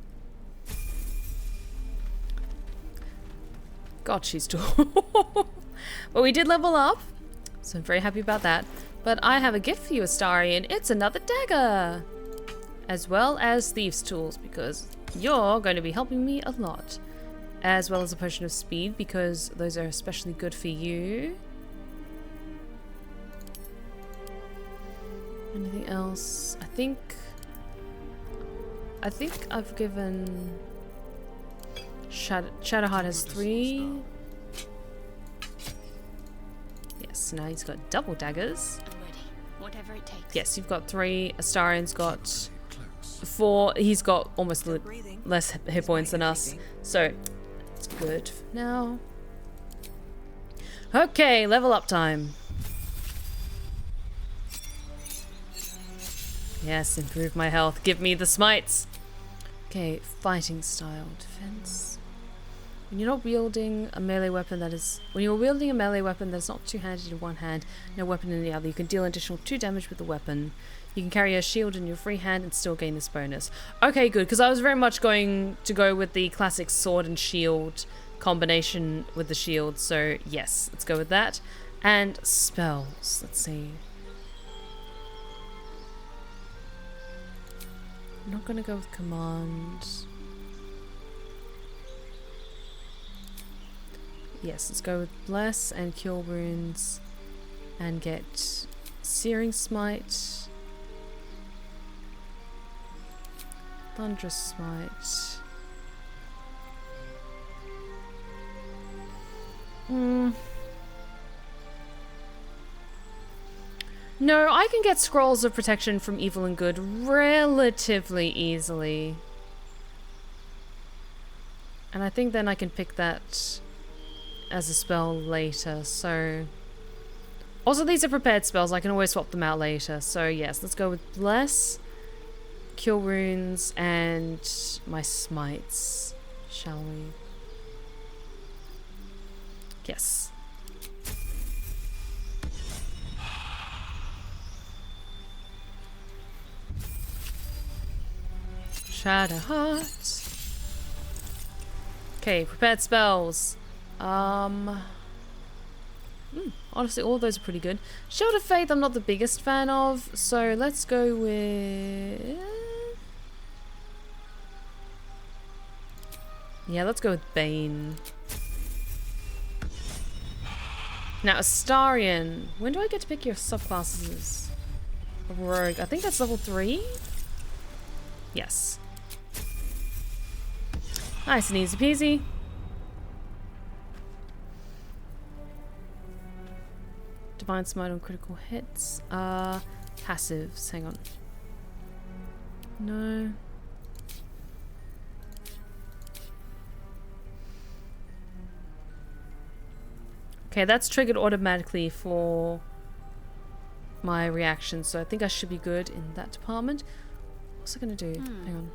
God, she's tall. Well, we did level up, so I'm very happy about that. But I have a gift for you, Astarion. It's another dagger, as well as thieves' tools, because you're going to be helping me a lot. As well as a potion of speed, because those are especially good for you. Anything else? I think I've given... Shadowheart has 3. Yes, now he's got double daggers. I'm ready. Whatever it takes. Yes, you've got 3. Astarion's got 4. He's got almost less hit points than us. So, it's good for now. Okay, level up time. Yes, improve my health. Give me the smites. Okay, fighting style. Defense. When you're not wielding a melee weapon that is... When you're wielding a melee weapon that is not two-handed in one hand, no weapon in the other, you can deal an additional 2 damage with the weapon. You can carry a shield in your free hand and still gain this bonus. Okay, good, because I was very much going to go with the classic sword and shield combination with the shield, so yes, let's go with that. And spells, let's see. I'm not going to go with command. Yes, let's go with bless and cure wounds and get searing smite, thunderous smite. No, I can get scrolls of protection from evil and good relatively easily. And I think then I can pick that as a spell later, so... Also, these are prepared spells, I can always swap them out later. So yes, let's go with bless, cure wounds, and my smites, shall we? Yes. Shadowheart. Okay, prepared spells. Honestly, all of those are pretty good. Shield of Faith I'm not the biggest fan of, so let's go with... Yeah, let's go with Bane. Now, Astarion. When do I get to pick your subclasses of Rogue? I think that's level 3? Yes. Nice and easy peasy. Divine Smite on critical hits. Passives. Hang on. No. Okay, that's triggered automatically for my reaction, so I think I should be good in that department. What's I gonna do? Hang on.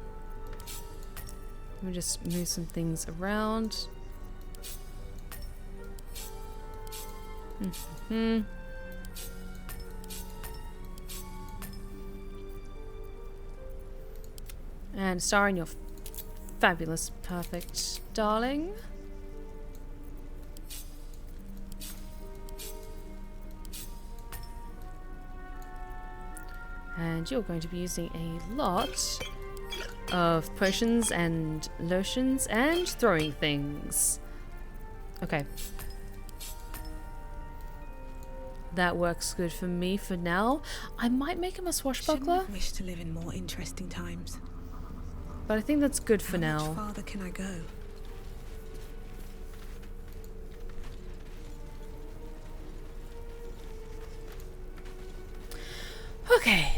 Let me just move some things around. And Astarion, you're fabulous, perfect, darling. And you're going to be using a lot of potions and lotions and throwing things. Okay. that works good for me for now. I might make him a swashbuckler. I wish to live in more interesting times. But I think that's good for now. How much farther can I go? Okay.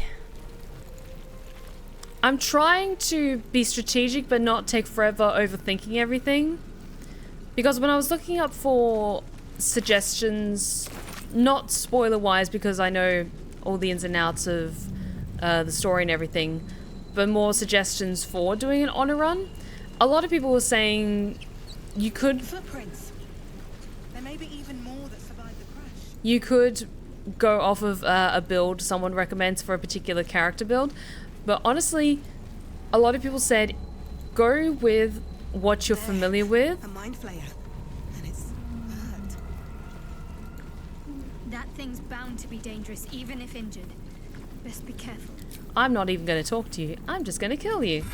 I'm trying to be strategic but not take forever overthinking everything. Because when I was looking up for suggestions, not spoiler-wise because I know all the ins and outs of the story and everything, but more suggestions for doing an honor run, a lot of people were saying you could... Footprints. There may be even more that survived the crash. You could go off of a build someone recommends for a particular character build, but honestly, a lot of people said go with what you're familiar with. A mind flayer. And it's hurt. That thing's bound to be dangerous, even if injured. Best be careful. I'm not even going to talk to you. I'm just going to kill you.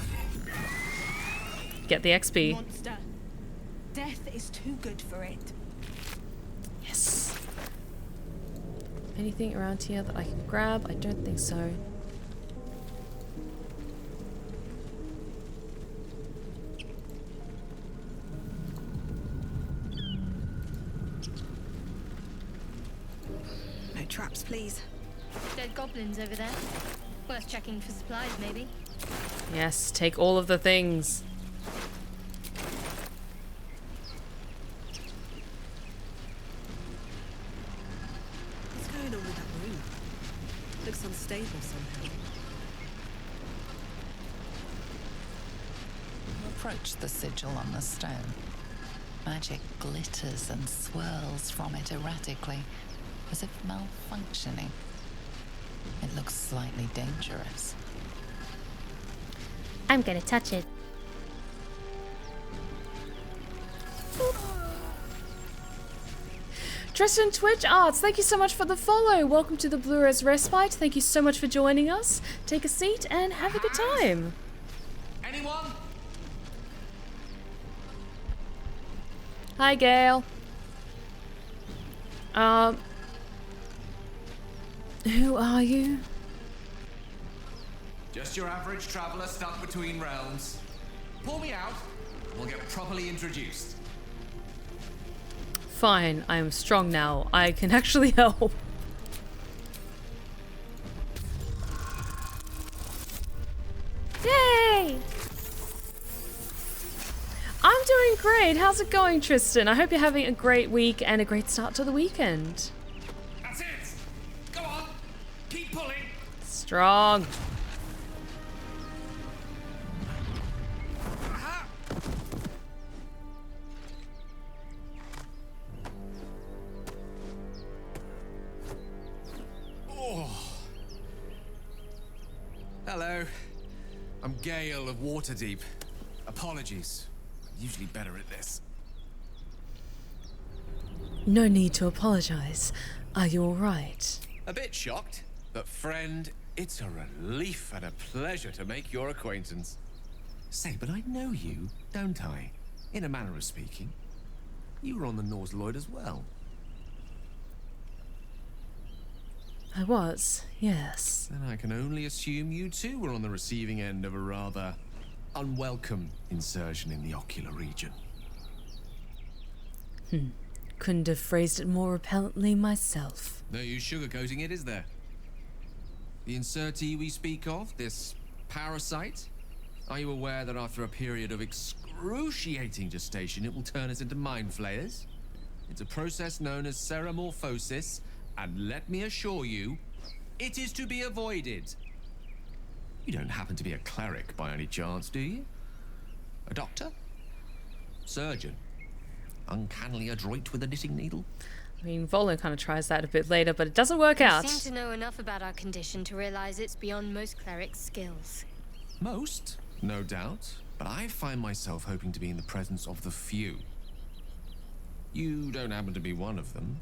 Get the XP. Monster. Death is too good for it. Yes. Anything around here that I can grab? I don't think so. No traps, please. Dead goblins over there. Worth checking for supplies, maybe. Yes, take all of the things. What's going on with that room? Looks unstable somehow. Approach the sigil on the stone. Magic glitters and swirls from it erratically, as if malfunctioning. It looks slightly dangerous. I'm gonna touch it. Tristan Twitch Arts, thank you so much for the follow. Welcome to the Blue Res Respite. Thank you so much for joining us. Take a seat and have a good time. Anyone? Hi, Gail. Who are you? Just your average traveler stuck between realms. Pull me out, we'll get properly introduced. Fine, I am strong now. I can actually help. Yay! I'm doing great. How's it going, Tristan? I hope you're having a great week and a great start to the weekend. That's it! Go on! Keep pulling! Strong. Hello. I'm Gale of Waterdeep. Apologies. I'm usually better at this. No need to apologize. Are you alright? A bit shocked, but friend, it's a relief and a pleasure to make your acquaintance. Say, but I know you, don't I? In a manner of speaking. You were on the Norse Lloyd as well. I was, yes. Then I can only assume you too were on the receiving end of a rather unwelcome insertion in the ocular region. Couldn't have phrased it more repellently myself. No use sugarcoating it, is there? The insertee we speak of, this parasite, are you aware that after a period of excruciating gestation, it will turn us into mind flayers? It's a process known as ceremorphosis, and let me assure you, it is to be avoided. You don't happen to be a cleric by any chance, do you? A doctor? Surgeon? Uncannily adroit with a knitting needle? I mean, Volin kind of tries that a bit later, but it doesn't work out. You seem to know enough about our condition to realize it's beyond most clerics' skills. Most, no doubt, but I find myself hoping to be in the presence of the few. You don't happen to be one of them.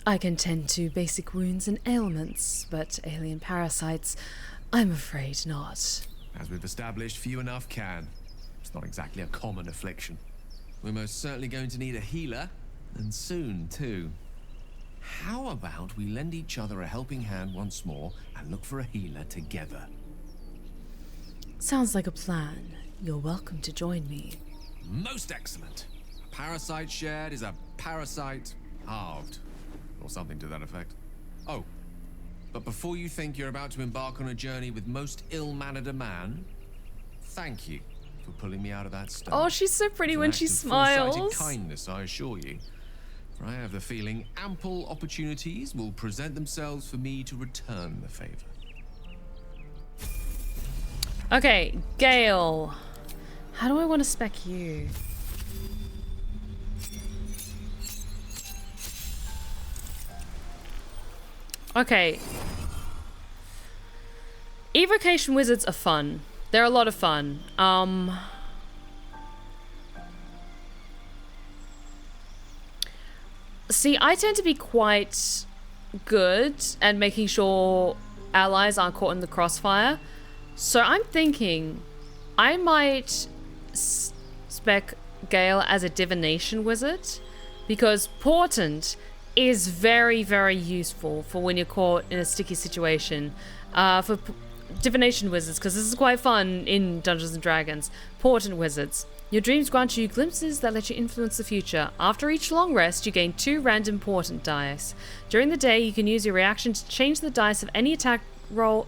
I can tend to basic wounds and ailments, but alien parasites, I'm afraid not. As we've established, few enough can. It's not exactly a common affliction. We're most certainly going to need a healer, And soon, too. How about we lend each other a helping hand once more and look for a healer together? Sounds like a plan. You're welcome to join me. Most excellent. A parasite shared is a parasite halved. Or something to that effect. Oh, but before you think you're about to embark on a journey with most ill-mannered a man, thank you for pulling me out of that stone. Oh, she's so pretty when she It's an act of smiles. full-sighted kindness, I assure you. For I have the feeling ample opportunities will present themselves for me to return the favor. Okay, Gale. How do I want to spec you? Okay. Evocation wizards are fun. They're a lot of fun. See, I tend to be quite good at making sure allies aren't caught in the crossfire. So I'm thinking I might spec Gale as a divination wizard, because Portent is very, very useful for when you're caught in a sticky situation. For divination wizards, because this is quite fun in Dungeons and Dragons. Portent wizards. Your dreams grant you glimpses that let you influence the future. After each long rest, you gain 2 random portent dice. During the day, you can use your reaction to change the dice of any attack roll,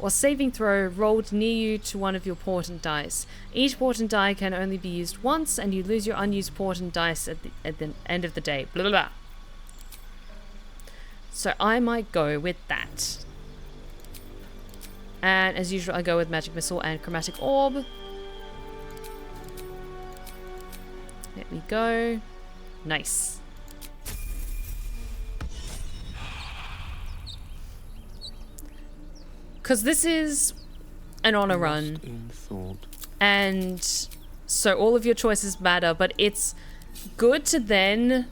or saving throw rolled near you to one of your portent dice. Each portent die can only be used once, and you lose your unused portent dice at the end of the day. Blah, blah, blah. So I might go with that. And as usual, I go with Magic Missile and Chromatic Orb. There we go. Nice. Because this is an honor run. And so all of your choices matter, but it's good to then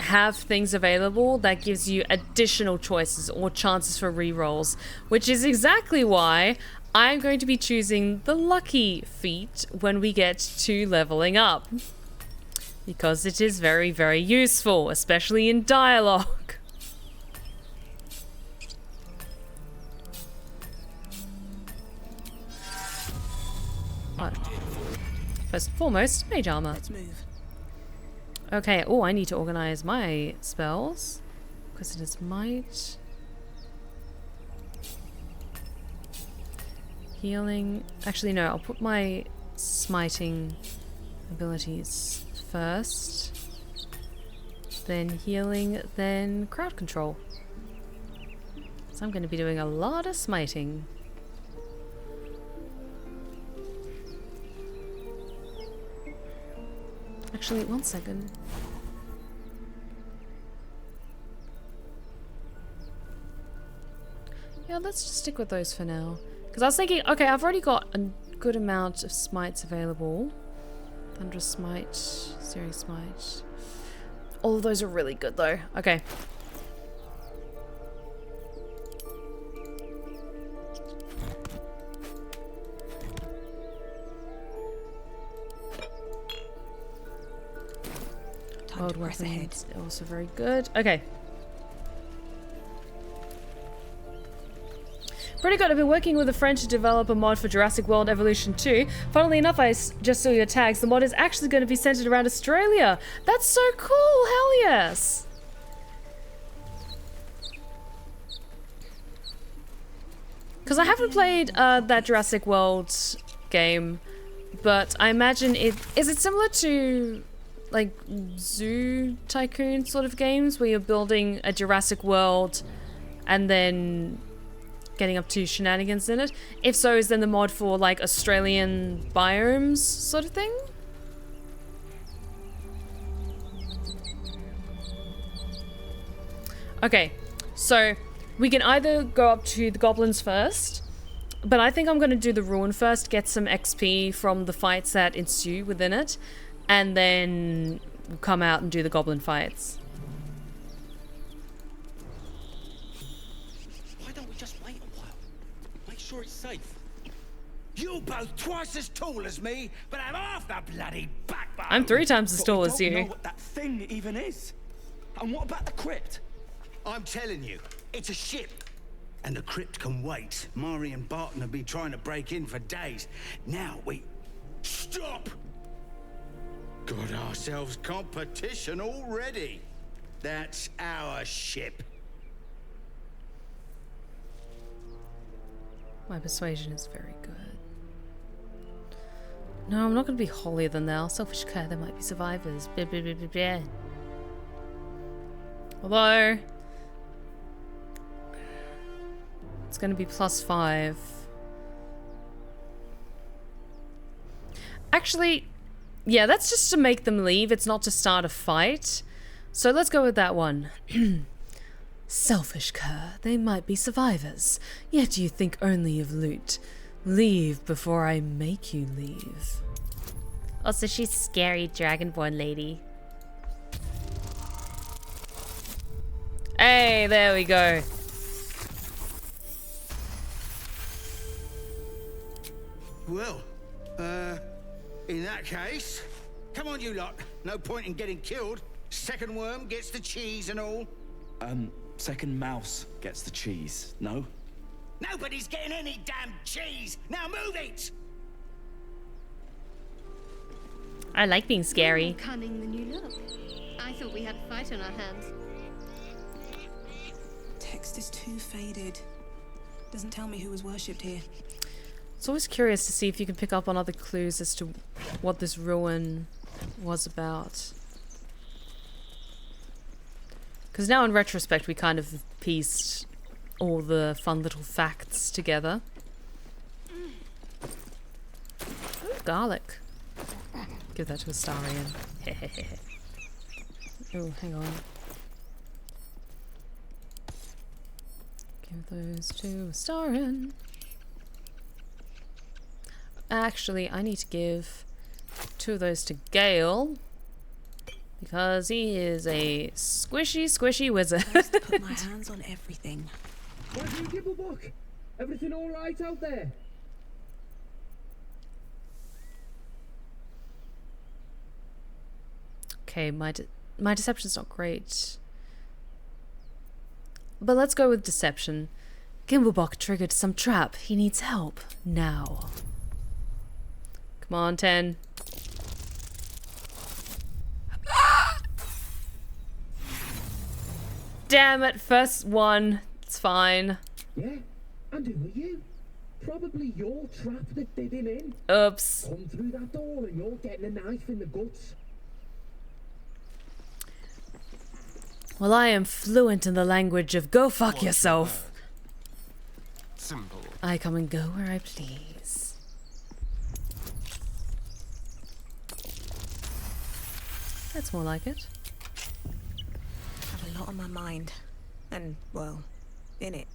have things available that gives you additional choices or chances for rerolls, which is exactly why I'm going to be choosing the lucky feat when we get to leveling up. Because it is very, very useful, especially in dialogue. First and foremost, mage armor. Let's move. Okay, oh, I need to organize my spells. Because it is might. Healing. Actually, no, I'll put my smiting abilities first. Then healing, then crowd control. So I'm going to be doing a lot of smiting. Actually, 1 second. Yeah, let's just stick with those for now. Because I was thinking, okay, I've already got a good amount of smites available. Thunderous Smite, Series Smite. All of those are really good though. Okay. World weapons, also very good. Okay. Pretty good. I've been working with a friend to develop a mod for Jurassic World Evolution 2. Funnily enough, I just saw your tags. The mod is actually going to be centered around Australia. That's so cool. Hell yes. Because I haven't played that Jurassic World game, but I imagine it... Is it similar to... like Zoo Tycoon sort of games where you're building a Jurassic World and then getting up to shenanigans in it? If so, is then the mod for like Australian biomes sort of thing? Okay, so we can either go up to the goblins first, but I think I'm going to do the ruin first, get some XP from the fights that ensue within it, and then we'll come out and do the goblin fights. Why don't we just wait a while? Make sure it's safe. You both twice as tall as me, but have half the bloody backbone. I'm 3 times as tall as But we don't you. know what that thing even is? And what about the crypt? I'm telling you, it's a ship. And the crypt can wait. Mari and Barton have been trying to break in for days. Now we... Stop! Got ourselves competition already. That's our ship. My persuasion is very good. No, I'm not going to be holier than thou. Selfish care, there might be survivors. Blah, blah, blah, blah, blah. Although... it's going to be +5. Actually, yeah, that's just to make them leave. It's not to start a fight. So let's go with that one. Selfish cur, they might be survivors. Yet you think only of loot. Leave before I make you leave. Also, she's scary dragonborn lady. Hey, there we go. Well, in that case, come on you lot. No point in getting killed. Second worm gets the cheese and all. Second mouse gets the cheese, no? Nobody's getting any damn cheese! Now move it! I like being scary. More cunning than you look. I thought we had a fight on our hands. Text is too faded. Doesn't tell me who was worshipped here. It's always curious to see if you can pick up on other clues as to what this ruin was about. Because now in retrospect we kind of pieced all the fun little facts together. Ooh, garlic. Give that to Astarion. Oh, hang on. Give those to Astarion. Actually, I need to give 2 of those to Gale. Because he is a squishy wizard. I used to put my hands on everything. Why do you give a book? Everything all right out there? Okay, my deception's not great. But let's go with deception. Gimblebock triggered some trap. He needs help. Now. Come on, 10. Damn it, first one. It's fine. Yeah, and who are you? Probably your trap that did him in. Oops. Come through that door and you're getting a knife in the guts. Well, I am fluent in the language of go fuck yourself. Simple. I come and go where I please. That's more like it. I have a lot on my mind. And, well, in it.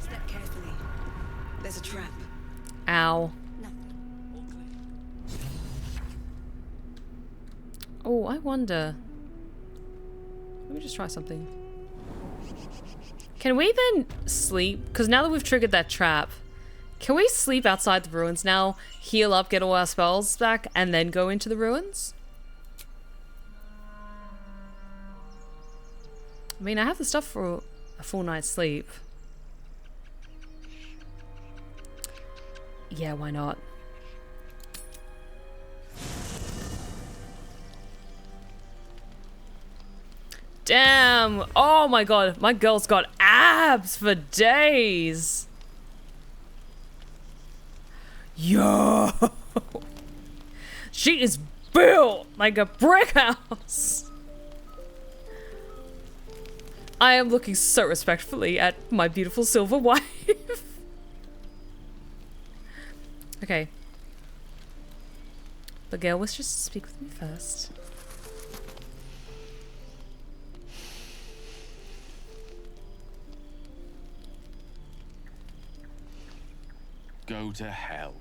Step carefully. There's a trap. Ow. Oh, I wonder. Let me just try something. Can we then sleep? Because now that we've triggered that trap, can we sleep outside the ruins now, heal up, get all our spells back, and then go into the ruins? I mean, I have the stuff for a full night's sleep. Yeah, why not? Damn! Oh my god, my girl's got abs for days! Yo! She is built like a brick house! I am looking so respectfully at my beautiful silver wife. Okay. The girl wishes to speak with me first. Go to hell.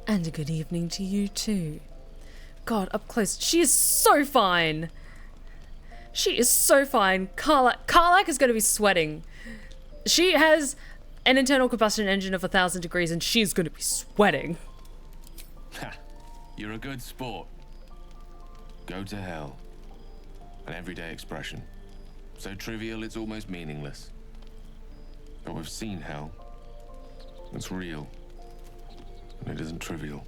And a good evening to you too. God, up close. She is so fine. She is so fine. Karlak is going to be sweating. She has an internal combustion engine of 1,000 degrees and she's going to be sweating. Ha! You're a good sport. Go to hell. An everyday expression. So trivial it's almost meaningless. But we've seen hell. It's real. And it isn't trivial.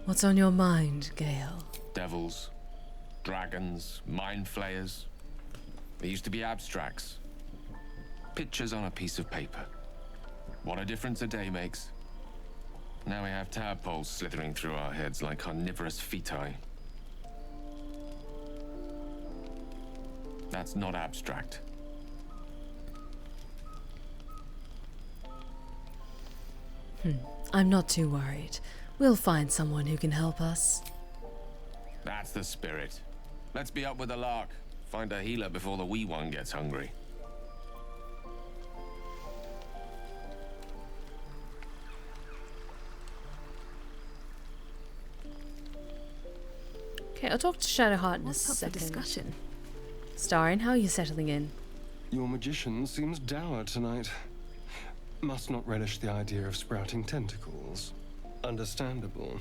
What's on your mind, Gale? Devils, dragons, mind flayers. They used to be abstracts. Pictures on a piece of paper. What a difference a day makes. Now we have tadpoles slithering through our heads like carnivorous feti. That's not abstract. I'm not too worried. We'll find someone who can help us. That's the spirit. Let's be up with the lark. Find a healer before the wee one gets hungry. Okay, I'll talk to Shadowheart in a second. Discussion? Astarion, how are you settling in? Your magician seems dour tonight. Must not relish the idea of sprouting tentacles. Understandable.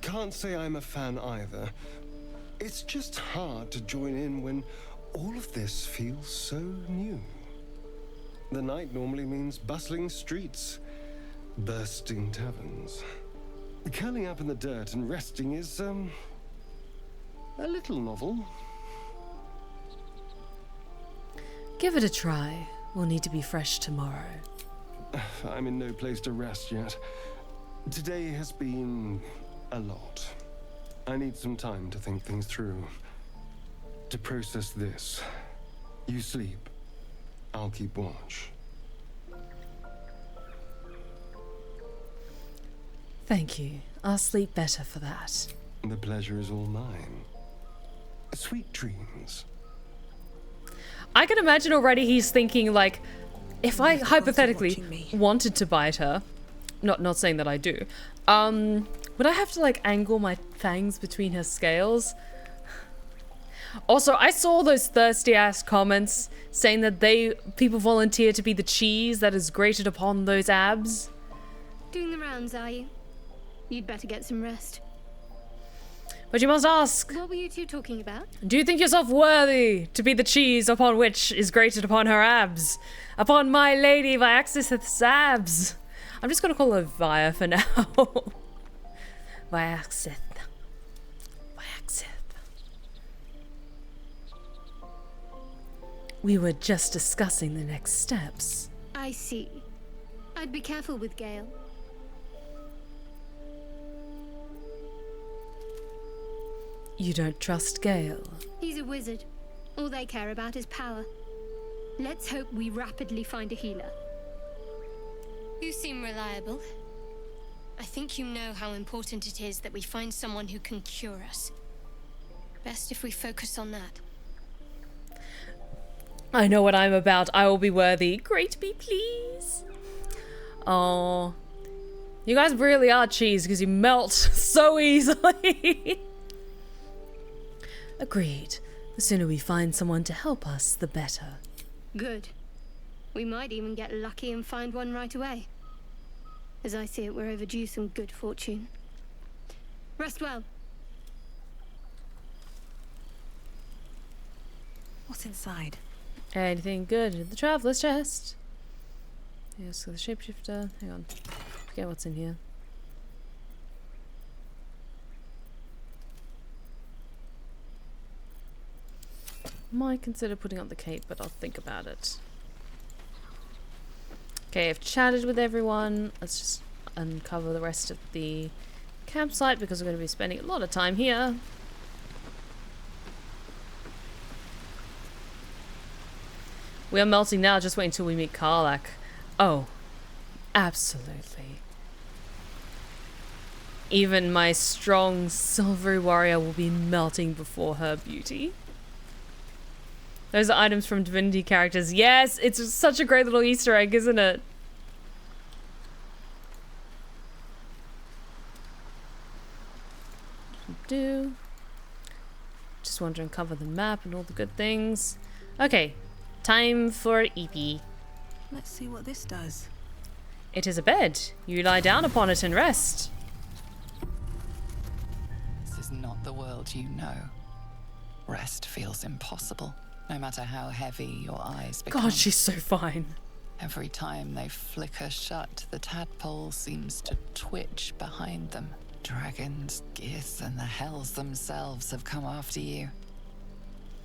Can't say I'm a fan either. It's just hard to join in when all of this feels so new. The night normally means bustling streets, bursting taverns. Curling up in the dirt and resting is, a little novel. Give it a try. We'll need to be fresh tomorrow. I'm in no place to rest yet. Today has been a lot. I need some time to think things through. To process this. You sleep. I'll keep watch. Thank you. I'll sleep better for that. The pleasure is all mine. Sweet dreams. I can imagine already he's thinking, like, if I hypothetically wanted to bite her, not saying that I do, would I have to, like, angle my fangs between her scales? Also, I saw those thirsty-ass comments saying that people volunteer to be the cheese that is grated upon those abs. Doing the rounds, are you? You'd better get some rest. But you must ask, What were you two talking about? do you think yourself worthy to be the cheese upon which is grated upon her abs? Upon my lady Vyaxith's abs? I'm just gonna call her Via for now. Vyaxith. We were just discussing the next steps. I see. I'd be careful with Gale. You don't trust Gale? He's a wizard. All they care about is power. Let's hope we rapidly find a healer. You seem reliable. I think you know how important it is that we find someone who can cure us. Best if we focus on that. I know what I'm about. I will be worthy. Grate me, please. Oh, you guys really are cheese because you melt so easily. Agreed. The sooner we find someone to help us, the better. Good. We might even get lucky and find one right away. As I see it, we're overdue some good fortune. Rest well. What's inside? Anything good in the traveler's chest? Yes, so the shapeshifter. Hang on. Forget what's in here. Might consider putting on the cape, but I'll think about it. Okay, I've chatted with everyone. Let's just uncover the rest of the campsite because we're going to be spending a lot of time here. We are melting now, just wait until we meet Karlach. Oh, absolutely. Even my strong silvery warrior will be melting before her beauty. Those are items from Divinity characters. Yes, it's such a great little Easter egg, isn't it? Just want to uncover the map and all the good things. Okay, time for EP. Let's see what this does. It is a bed. You lie down upon it and rest. This is not the world you know. Rest feels impossible, no matter how heavy your eyes become. God, she's so fine. Every time they flicker shut, the tadpole seems to twitch behind them. Dragons, geese, and the hells themselves have come after you.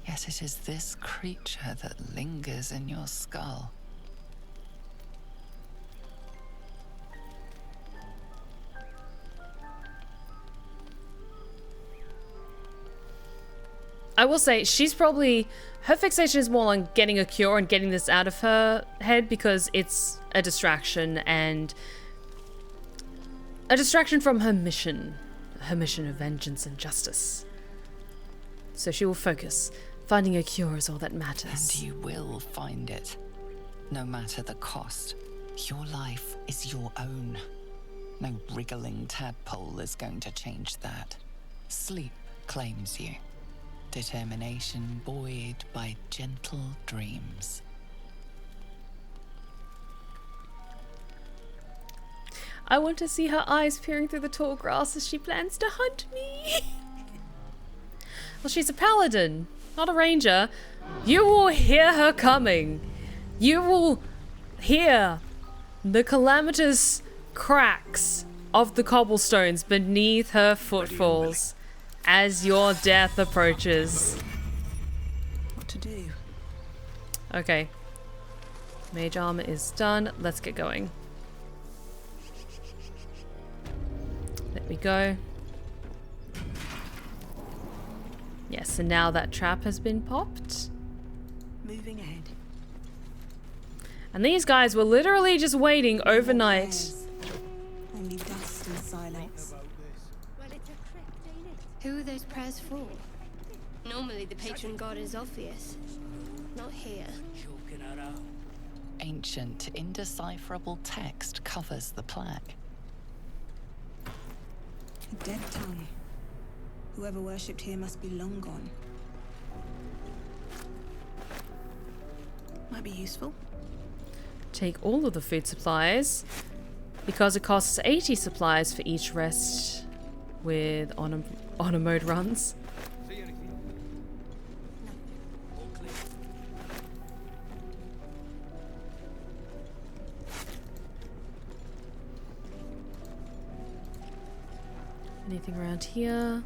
Yet it is this creature that lingers in your skull. I will say, she's probably... Her fixation is more on getting a cure and getting this out of her head because it's a distraction and... a distraction from her mission. Her mission of vengeance and justice. So she will focus. Finding a cure is all that matters. And you will find it. No matter the cost. Your life is your own. No wriggling tadpole is going to change that. Sleep claims you. Determination buoyed by gentle dreams. I want to see her eyes peering through the tall grass as she plans to hunt me. Well, she's a paladin, not a ranger. You will hear her coming. You will hear the calamitous cracks of the cobblestones beneath her footfalls as your death approaches. What to do? Okay. Mage armor is done. Let's get going. There we go. Yes, and now that trap has been popped. Moving ahead. And these guys were literally just waiting overnight. Only dust and silence. Who are those prayers for? Normally the patron god is obvious. Not here. Ancient, indecipherable text covers the plaque. A dead tongue. Whoever worshipped here must be long gone. Might be useful. Take all of the food supplies because it costs 80 supplies for each rest with honor mode runs. Anything around here?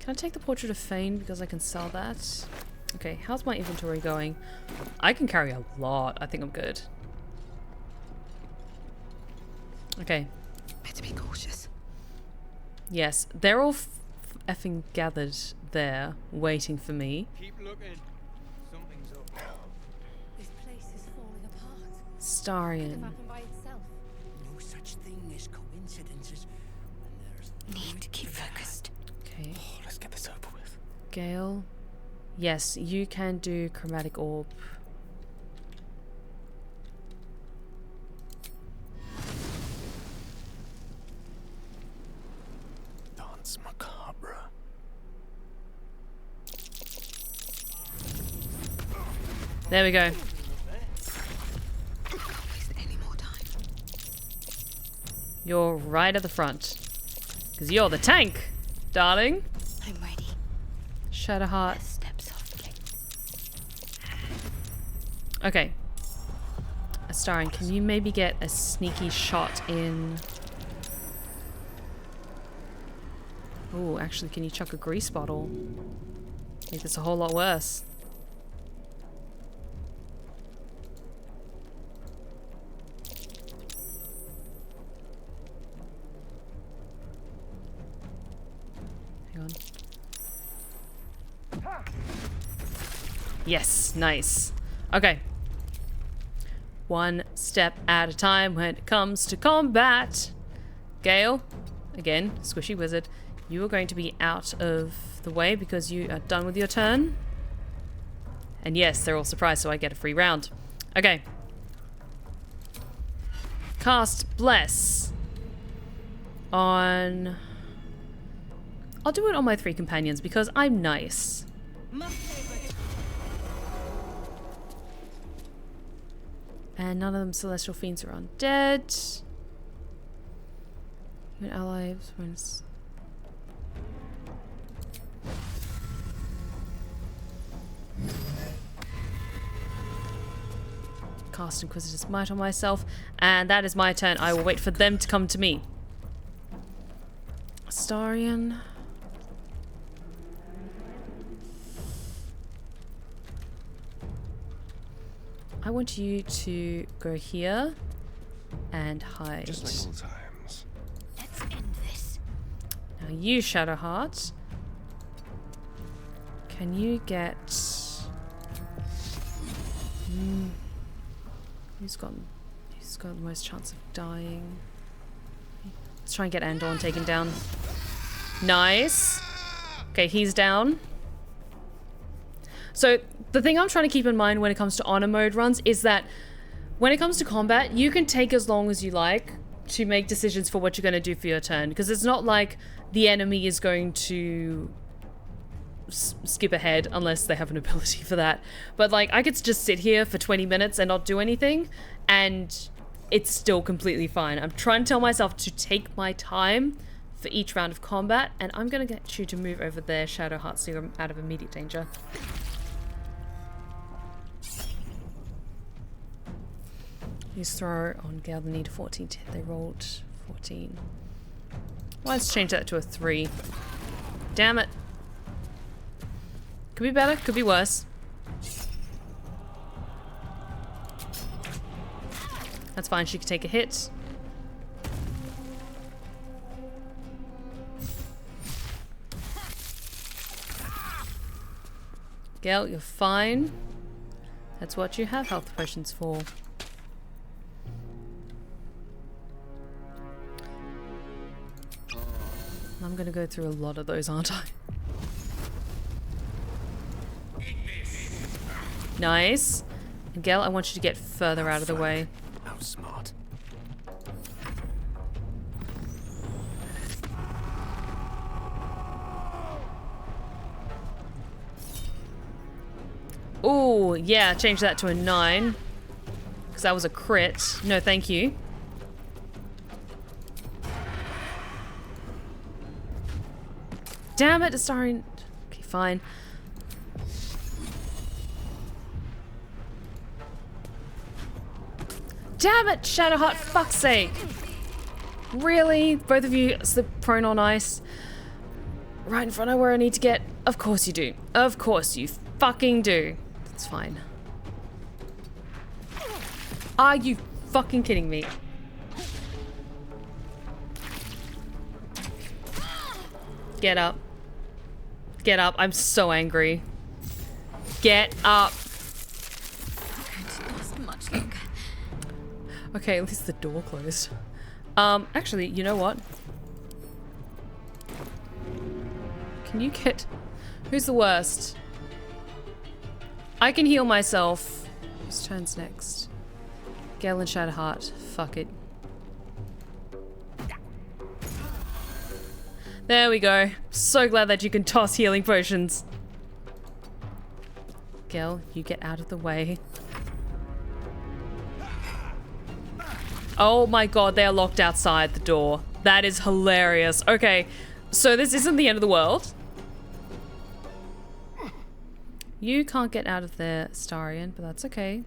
Can I take the portrait of Fane because I can sell that? Okay, how's my inventory going? I can carry a lot. I think I'm good. Okay. Better be cautious. Yes, they're all effing gathered there, waiting for me. Keep looking. Something's up. This place is falling apart. Astarion. By itself. No such thing as coincidences. And Need to keep focused. Okay. Oh, let's get this over with. Gale. Yes, you can do chromatic orb. Dance macabre. There we go. Any more time? You're right at the front. Because you're the tank, darling. I'm ready. Shadowheart. Step softly. Okay. Astarion, can you maybe get a sneaky shot in... Oh, actually, can you chuck a grease bottle? Make this a whole lot worse. Hang on. Yes, nice. Okay. One step at a time when it comes to combat. Gale, again, squishy wizard, you are going to be out of the way because you are done with your turn. And yes, they're all surprised, so I get a free round. Okay. Cast Bless on... I'll do it on my 3 companions because I'm nice. And none of them celestial fiends are undead. When allies, when cast Inquisitor's Might on myself, and that is my turn. I will wait for them to come to me. Astarion. I want you to go here and hide. Just like old times. Let's end this. Now you, Shadowheart. Can you get... Who's got the most chance of dying? Let's try and get Andorn taken down. Nice. Okay, he's down. So the thing I'm trying to keep in mind when it comes to honor mode runs is that when it comes to combat, you can take as long as you like to make decisions for what you're going to do for your turn, because it's not like the enemy is going to skip ahead unless they have an ability for that. But like, I could just sit here for 20 minutes and not do anything, and it's still completely fine. I'm trying to tell myself to take my time for each round of combat, and I'm going to get you to move over there, Shadowheart, so you're out of immediate danger. Use throw on Gale, the need 14 to hit. They rolled 14. Well, let's change that to a 3. Damn it. Could be better, could be worse. That's fine, she could take a hit. Gale, you're fine. That's what you have health potions for. I'm gonna go through a lot of those, aren't I? Nice. And Gale, I want you to get further out of the way. How smart. Oh, yeah, change that to a 9. Because that was a crit. No, thank you. Damn it, Astarion. Okay, fine. Damn it, Shadowheart, fuck's sake. Really? Both of you slip prone on ice. Right in front of where I need to get. Of course you do. Of course you fucking do. That's fine. Are you fucking kidding me? Get up. Get up. I'm so angry. Get up. Much longer. Okay, at least the door closed. Actually, you know what? Can you get... Who's the worst? I can heal myself. Whose turn's next? Gale and Shadowheart. Fuck it. There we go. So glad that you can toss healing potions. Gale, you get out of the way. Oh my god, they are locked outside the door. That is hilarious. Okay, so this isn't the end of the world. You can't get out of there, Astarion, but that's okay.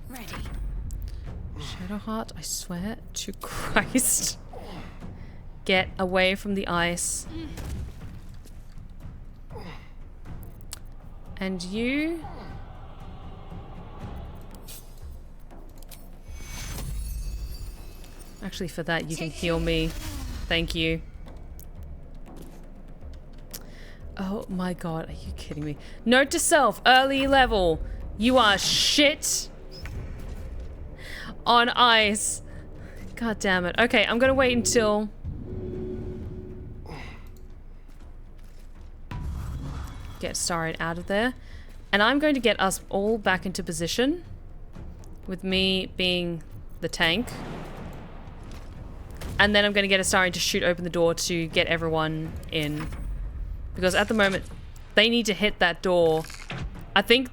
Ready. Shadowheart, I swear to Christ. Get away from the ice. And you... Actually, for that, you can heal me. Thank you. Oh my god, are you kidding me? Note to self, early level. You are shit on ice. God damn it. Okay, I'm gonna wait until... Get Astarion out of there. And I'm going to get us all back into position. With me being the tank. And then I'm going to get Astarion to shoot open the door to get everyone in. Because at the moment, they need to hit that door I think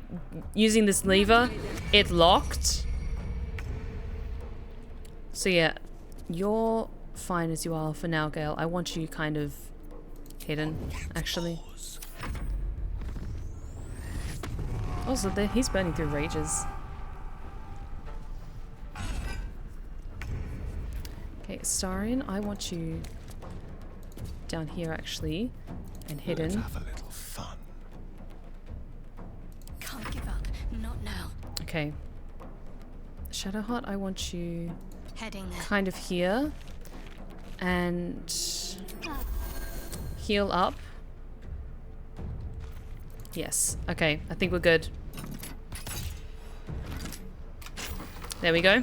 using this lever, it locked. So yeah, you're fine as you are for now, Gale. I want you kind of hidden, actually. Also, he's burning through rages. Okay, Astarion, I want you down here, actually, and hidden. Let's have a little fun. Can't give up. Not now. Okay. Shadowheart, I want you Heading there. kind of here. And heal up. Yes. Okay, I think we're good. There we go.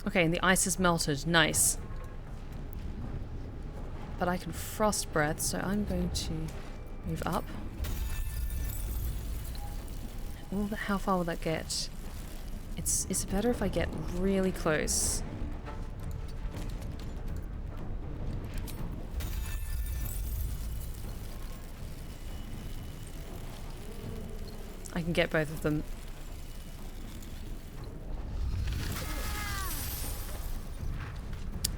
Okay, and the ice has melted. Nice. But I can frost breath, so I'm going to move up. How far will that get? Is it better if I get really close? I can get both of them.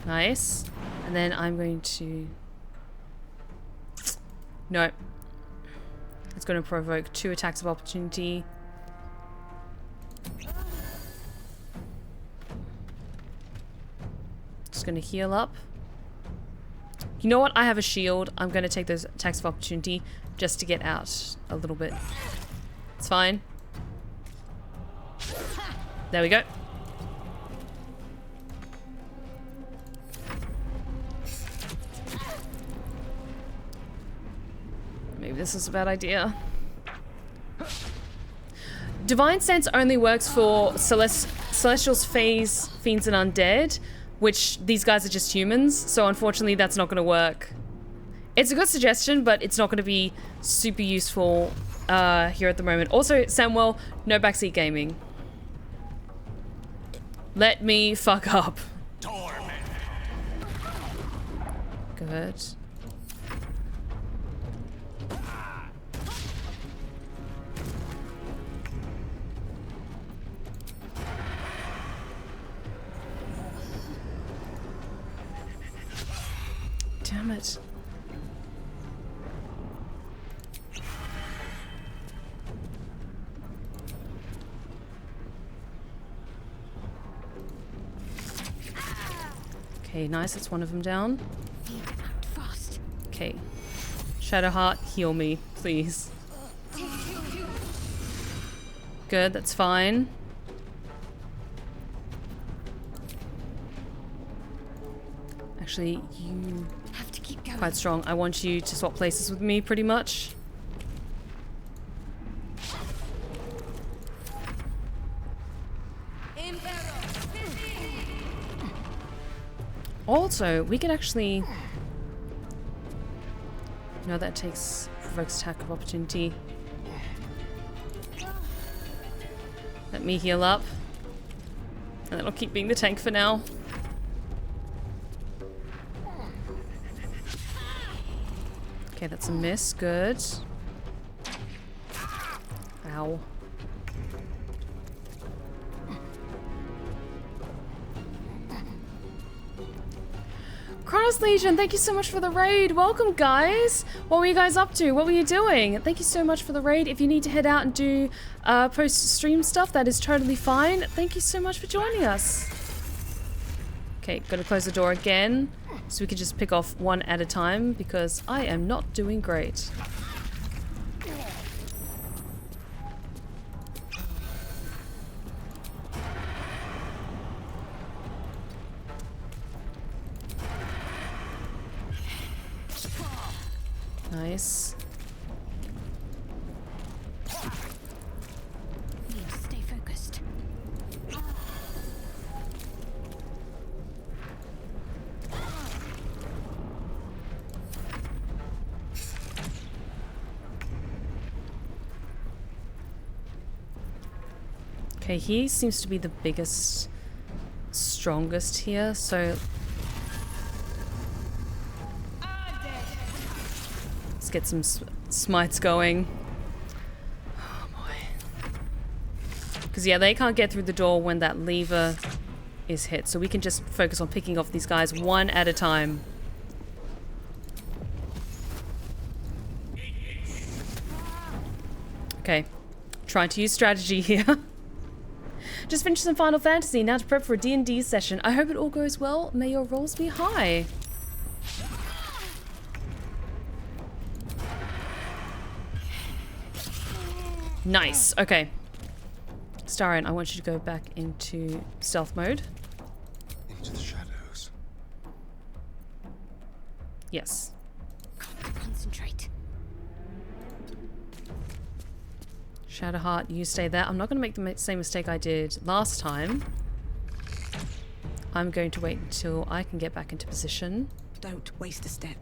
Nice. And then I'm going to... No. It's going to provoke 2 attacks of opportunity. Just going to heal up. You know what? I have a shield. I'm going to take those attacks of opportunity just to get out a little bit. It's fine. There we go. Maybe this is a bad idea. Divine Sense only works for Celestials, Fays, Fiends, and Undead, which these guys are just humans, so unfortunately that's not going to work. It's a good suggestion, but it's not going to be super useful here at the moment. Also, Samuel, no backseat gaming. Let me fuck up. Good. Damn it. Okay, nice. That's one of them down. Okay. Shadowheart, heal me, please. Good, that's fine. Actually, you have to keep going. Quite strong. I want you to swap places with me, pretty much. Also, we could actually... No, that provokes attack of opportunity. Let me heal up. And then I'll keep being the tank for now. Okay, that's a miss. Good. Ow. Kronos Legion, thank you so much for the raid. Welcome, guys. What were you guys up to? What were you doing? Thank you so much for the raid. If you need to head out and do post-stream stuff, that is totally fine. Thank you so much for joining us. Okay, gonna close the door again, so we can just pick off one at a time, because I am not doing great. Nice. Need to stay focused. Okay, he seems to be the biggest, strongest here, so... Let's get some smites going. Oh boy. Because yeah, they can't get through the door when that lever is hit, so we can just focus on picking off these guys one at a time. Okay, trying to use strategy here. Just finished some Final Fantasy, now to prep for a D&D session. I hope it all goes well. May your rolls be high. Nice, okay. Astarion, I want you to go back into stealth mode. Into the shadows. Yes. Concentrate. Shadowheart, you stay there. I'm not going to make the same mistake I did last time. I'm going to wait until I can get back into position. Don't waste a step.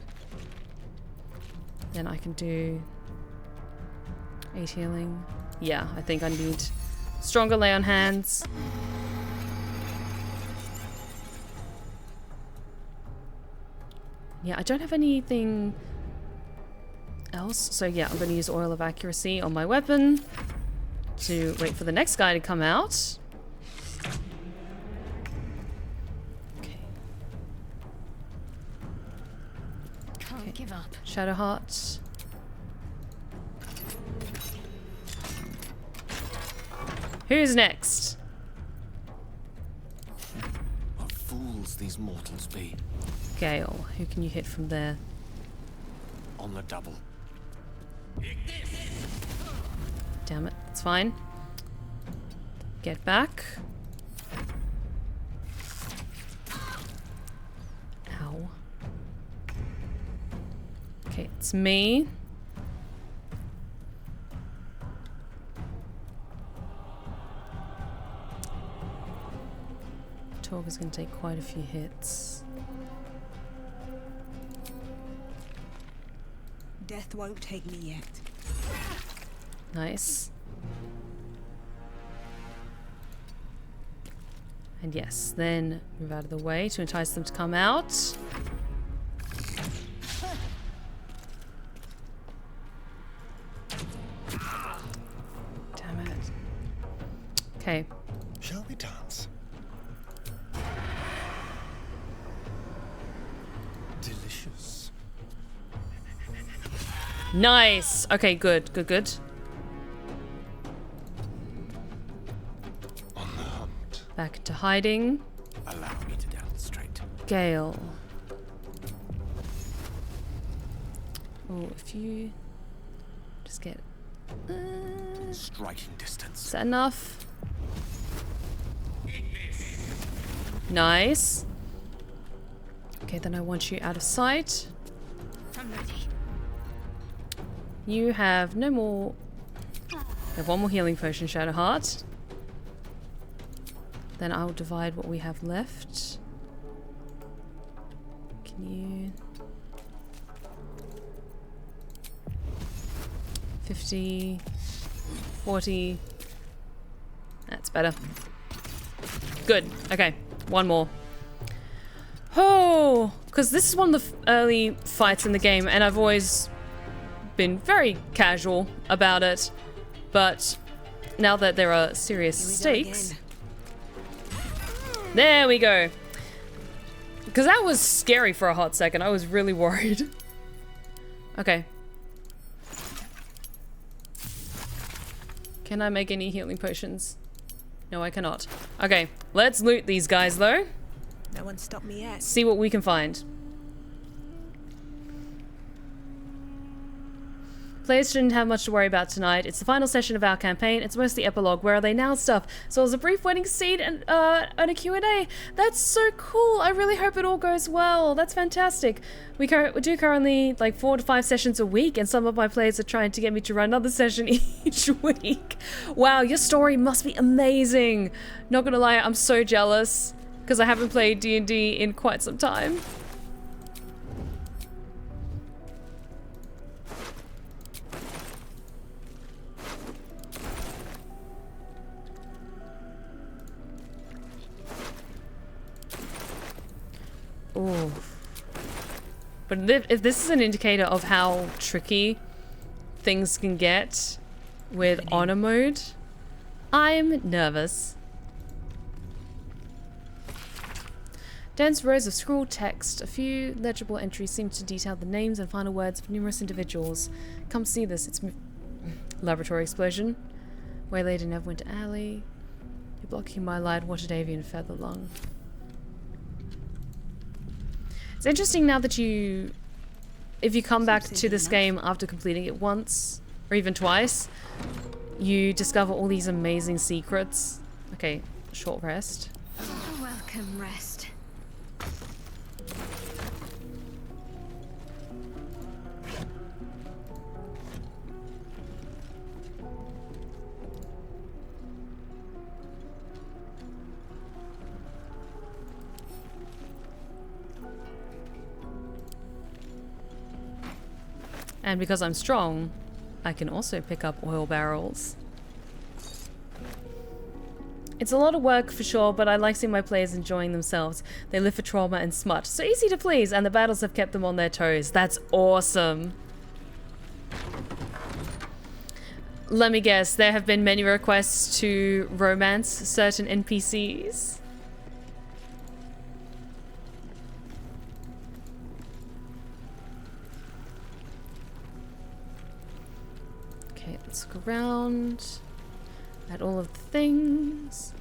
Then I can do 8 healing. Yeah, I think I need stronger lay on hands. Yeah, I don't have anything else. So yeah, I'm going to use Oil of Accuracy on my weapon to wait for the next guy to come out. Okay. Can't give up. Shadowheart. Who's next? What fools these mortals be. Gale. Who can you hit from there? On the double. Damn it. That's fine. Get back. Ow. Okay, it's me. Torg is going to take quite a few hits. Death won't take me yet. Nice. And yes, then move out of the way to entice them to come out. Damn it. Okay. Shall we dance? Delicious. Nice. Okay, good, good, good. On the hunt. Back to hiding. Allow me to demonstrate. Gale. Oh, if you just get Striking distance. Is that enough? Nice. Okay, then I want you out of sight. I'm ready. You have no more. You have one more healing potion, Shadowheart. Then I'll divide what we have left. Can you... 50, 40. That's better. Good. Okay. One more. Oh, because this is one of the early fights in the game, and I've always been very casual about it. But now that there are serious stakes... There we go. Because that was scary for a hot second. I was really worried. Okay. Can I make any healing potions? No, I cannot. Okay, let's loot these guys though. No one stopped me yet. See what we can find. Players shouldn't have much to worry about tonight. It's the final session of our campaign. It's mostly epilogue. Where are they now stuff. So it was a brief wedding scene and a Q&A. That's so cool. I really hope it all goes well. That's fantastic. We do currently like 4 to 5 sessions a week, and some of my players are trying to get me to run another session each week. Wow, your story must be amazing. Not gonna lie, I'm so jealous because I haven't played D&D in quite some time. Ooh. But if this is an indicator of how tricky things can get with honor mode, I'm nervous. Dense rows of scrawled text. A few legible entries seem to detail the names and final words of numerous individuals. Come see this. It's laboratory explosion. Waylaid in Neverwinter Alley. You're blocking my light. Watered avian feather lung. It's interesting now that if you come back to this game after completing it once, or even twice, you discover all these amazing secrets. Okay, short rest. A welcome rest. And because I'm strong, I can also pick up oil barrels. It's a lot of work for sure, but I like seeing my players enjoying themselves. They live for trauma and smut. So easy to please, and the battles have kept them on their toes. That's awesome. Let me guess, there have been many requests to romance certain NPCs. Okay, let's look around at all of the things.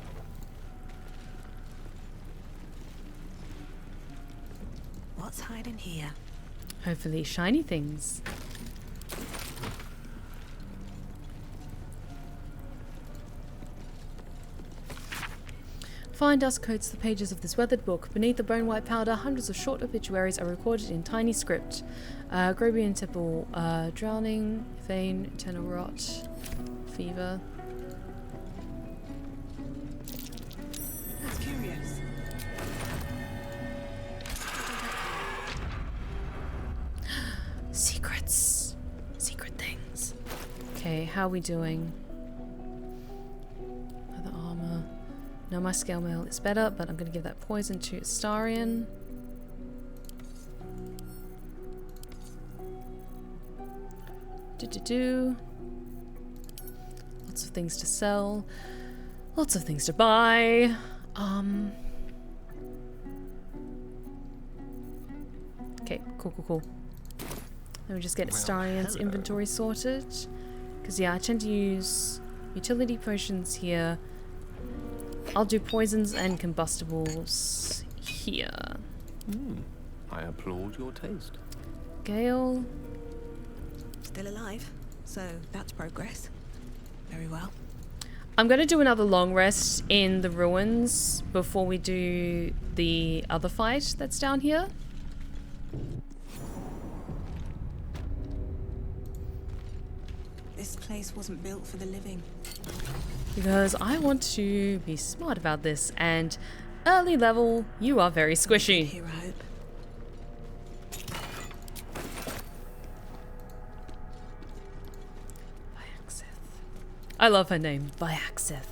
What's hiding here? Hopefully shiny things. Fine dust coats the pages of this weathered book. Beneath the bone-white powder, hundreds of short obituaries are recorded in tiny script. Grobian tipple, drowning, vein, internal rot, fever. That's curious. Secrets. Secret things. Okay, how are we doing? Other armor. No, my scale mail is better, but I'm going to give that poison to Astarion. Lots of things to sell. Lots of things to buy. Okay, cool. Let me just get Astarion's inventory sorted. Because, yeah, I tend to use utility potions here. I'll do poisons and combustibles here. I applaud your taste. Gale. Still alive, so that's progress. Very well. I'm going to do another long rest in the ruins before we do the other fight that's down here. This place wasn't built for the living. Because I want to be smart about this, and early level, you are very squishy. Here, I hope. I love her name, Vyaxith.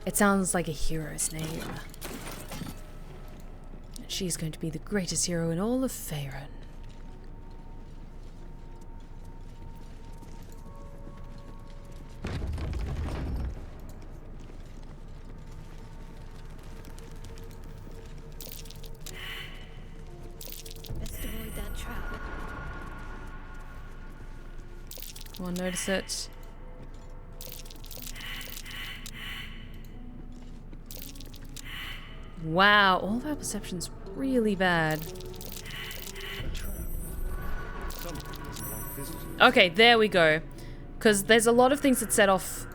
It sounds like a hero's name. She's going to be the greatest hero in all of Faerun. Best avoid that trap. Come on, notice it. Wow, all of our perception's really bad. Okay, there we go. Because there's a lot of things that set off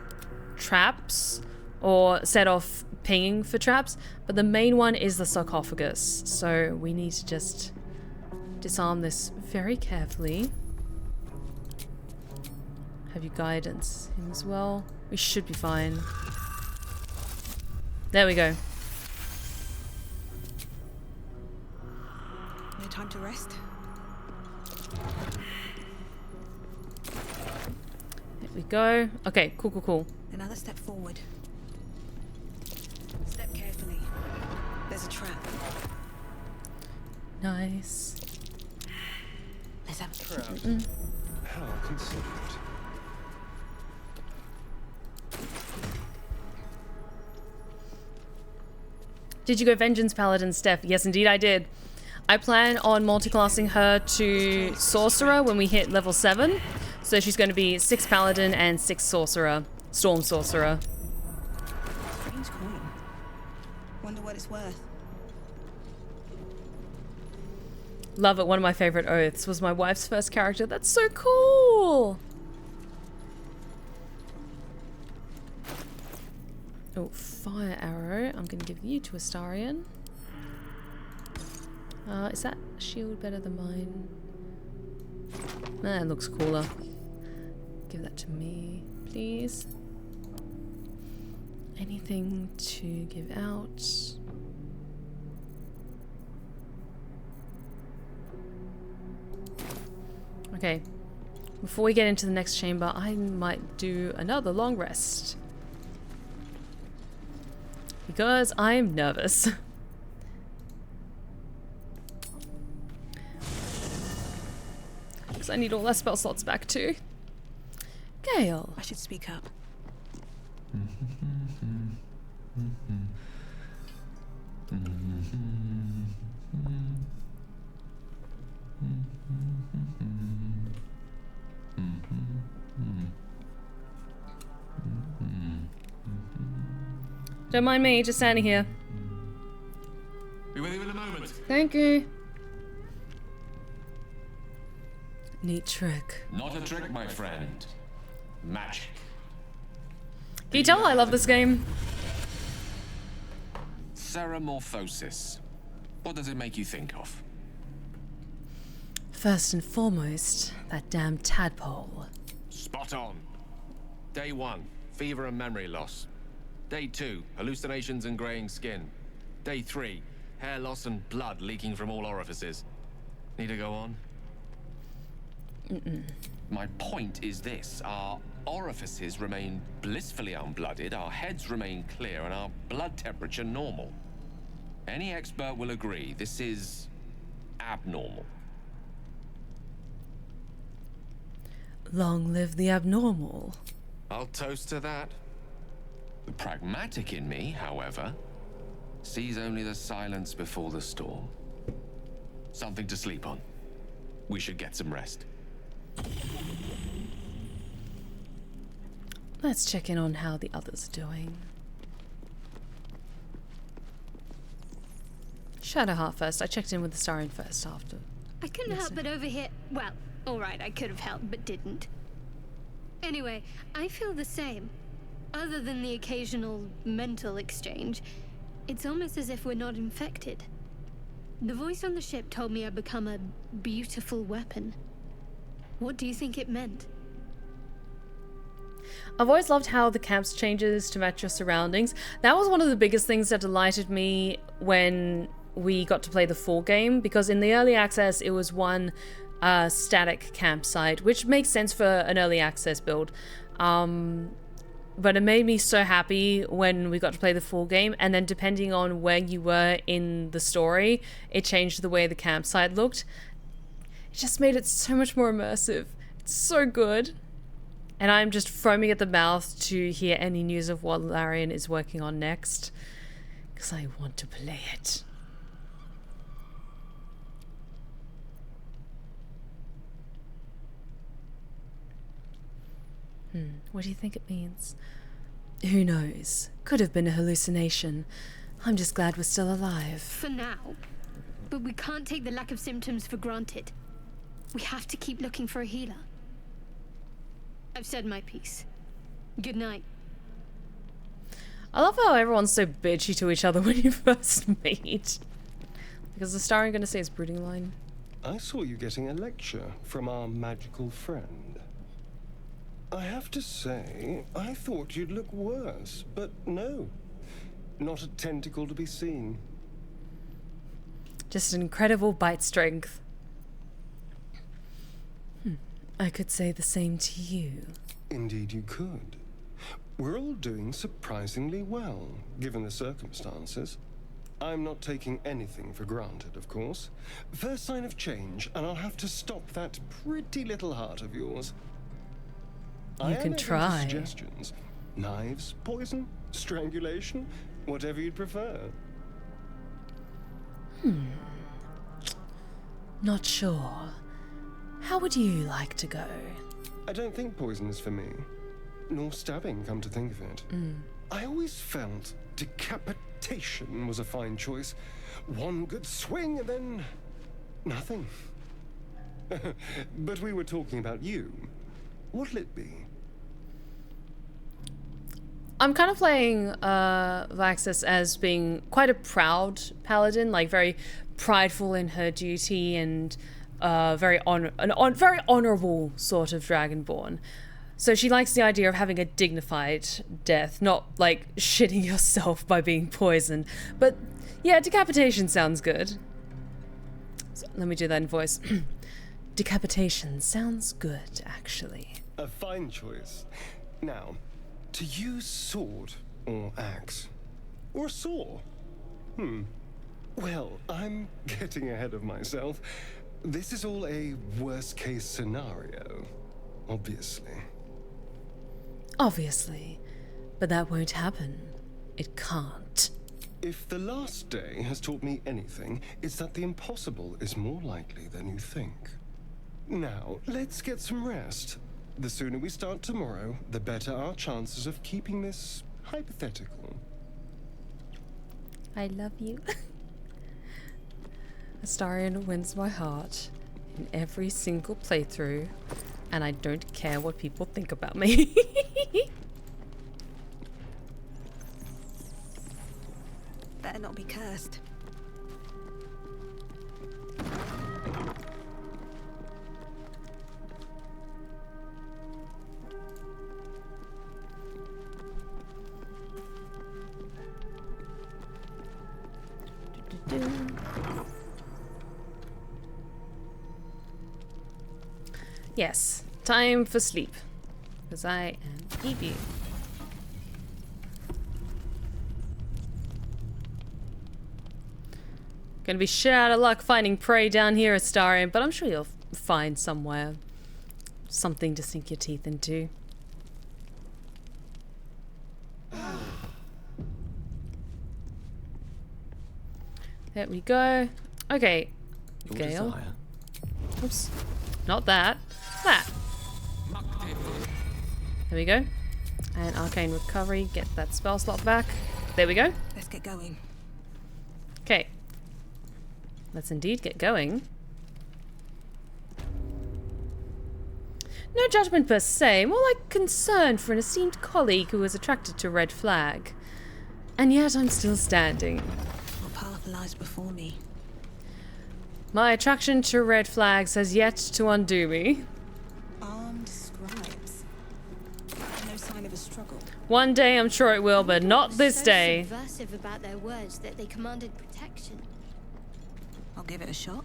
traps or set off pinging for traps, but the main one is the sarcophagus. So we need to just disarm this very carefully. Have you guidance him as well? We should be fine. There we go. No time to rest. There we go. Okay, cool. Another step forward. Step carefully. There's a trap. Nice. Let's have a Proud. How considerate. Did you go Vengeance Paladin, Steph? Yes, indeed I did. I plan on multiclassing her to Sorcerer when we hit level 7. So she's going to be 6 Paladin and 6 Sorcerer. Storm Sorcerer. strange coin. Wonder what it's worth. Love it. One of my favorite oaths was my wife's first character. That's so cool. Oh, fire arrow. I'm going to give you to Astarion. Is that shield better than mine? Nah, it looks cooler. Give that to me, please. Anything to give out? Okay. Before we get into the next chamber, I might do another long rest. Because I'm nervous. Because I need all our spell slots back too. Gale. I should speak up. Don't mind me, just standing here. Be with you in a moment. Thank you. Neat trick. Not a trick, my friend. Magic. Can you tell I love this game? Ceramorphosis. What does it make you think of? First and foremost, that damn tadpole. Spot on. Day 1, fever and memory loss. Day 2, hallucinations and graying skin. Day 3, hair loss and blood leaking from all orifices. Need to go on? My point is this. Our orifices remain blissfully unblooded, our heads remain clear, and our blood temperature normal. Any expert will agree this is abnormal. Long live the abnormal. I'll toast to that. The pragmatic in me, however, sees only the silence before the storm. Something to sleep on. We should get some rest. Let's check in on how the others are doing. Shadowheart first. I checked in with the Starion first after. I couldn't help but overhear. Well, alright, I could have helped, but didn't. Anyway, I feel the same. Other than the occasional mental exchange, it's almost as if we're not infected. The voice on the ship told me I'd become a beautiful weapon. What do you think it meant? I've always loved how the camps changes to match your surroundings. That was one of the biggest things that delighted me when we got to play the full game, because in the early access it was one static campsite, which makes sense for an early access build. But it made me so happy when we got to play the full game, and then depending on where you were in the story, it changed the way the campsite looked. It just made it so much more immersive. It's so good. And I'm just foaming at the mouth to hear any news of what Larian is working on next, because I want to play it. What do you think it means? Who knows? Could have been a hallucination. I'm just glad we're still alive. For now. But we can't take the lack of symptoms for granted. We have to keep looking for a healer. I've said my piece. Good night. I love how everyone's so bitchy to each other when you first meet. Because the Astarion gonna say his brooding line. I saw you getting a lecture from our magical friend. I have to say, I thought you'd look worse, but no. Not a tentacle to be seen. Just an incredible bite strength. I could say the same to you. Indeed you could. We're all doing surprisingly well, given the circumstances. I'm not taking anything for granted, of course. First sign of change, and I'll have to stop that pretty little heart of yours. You can try. Suggestions. Knives, poison, strangulation, whatever you'd prefer. Not sure. How would you like to go? I don't think poison is for me. Nor stabbing, come to think of it. I always felt decapitation was a fine choice. One good swing and then nothing. But we were talking about you. What'll it be? I'm kind of playing Vaxis as being quite a proud paladin, like very prideful in her duty and very honourable sort of dragonborn. So she likes the idea of having a dignified death, not like shitting yourself by being poisoned. But yeah, decapitation sounds good. So, let me do that in voice. Decapitation sounds good, actually. A fine choice. Now, to use sword or axe or saw? Well, I'm getting ahead of myself. This is all a worst-case scenario, obviously. Obviously. But that won't happen. It can't. If the last day has taught me anything, it's that the impossible is more likely than you think. Now, let's get some rest. The sooner we start tomorrow, the better our chances of keeping this hypothetical. I love you. Astarion wins my heart in every single playthrough, and I don't care what people think about me. Better not be cursed. Yes, time for sleep, because I am Evie. Gonna be shit out of luck finding prey down here, Astarion, but I'm sure you'll find somewhere something to sink your teeth into. There we go. Okay, Gale. Oops, not that. That. There we go. And arcane recovery. Get that spell slot back. There we go. Let's get going. Okay. Let's indeed get going. No judgment per se, more like concern for an esteemed colleague who was attracted to a red flag. And yet I'm still standing. What path lies before me? My attraction to red flags has yet to undo me. Armed scribes. No sign of a struggle. One day I'm sure it will, but not this day. Subversive about their words that they commanded protection. I'll give it a shot.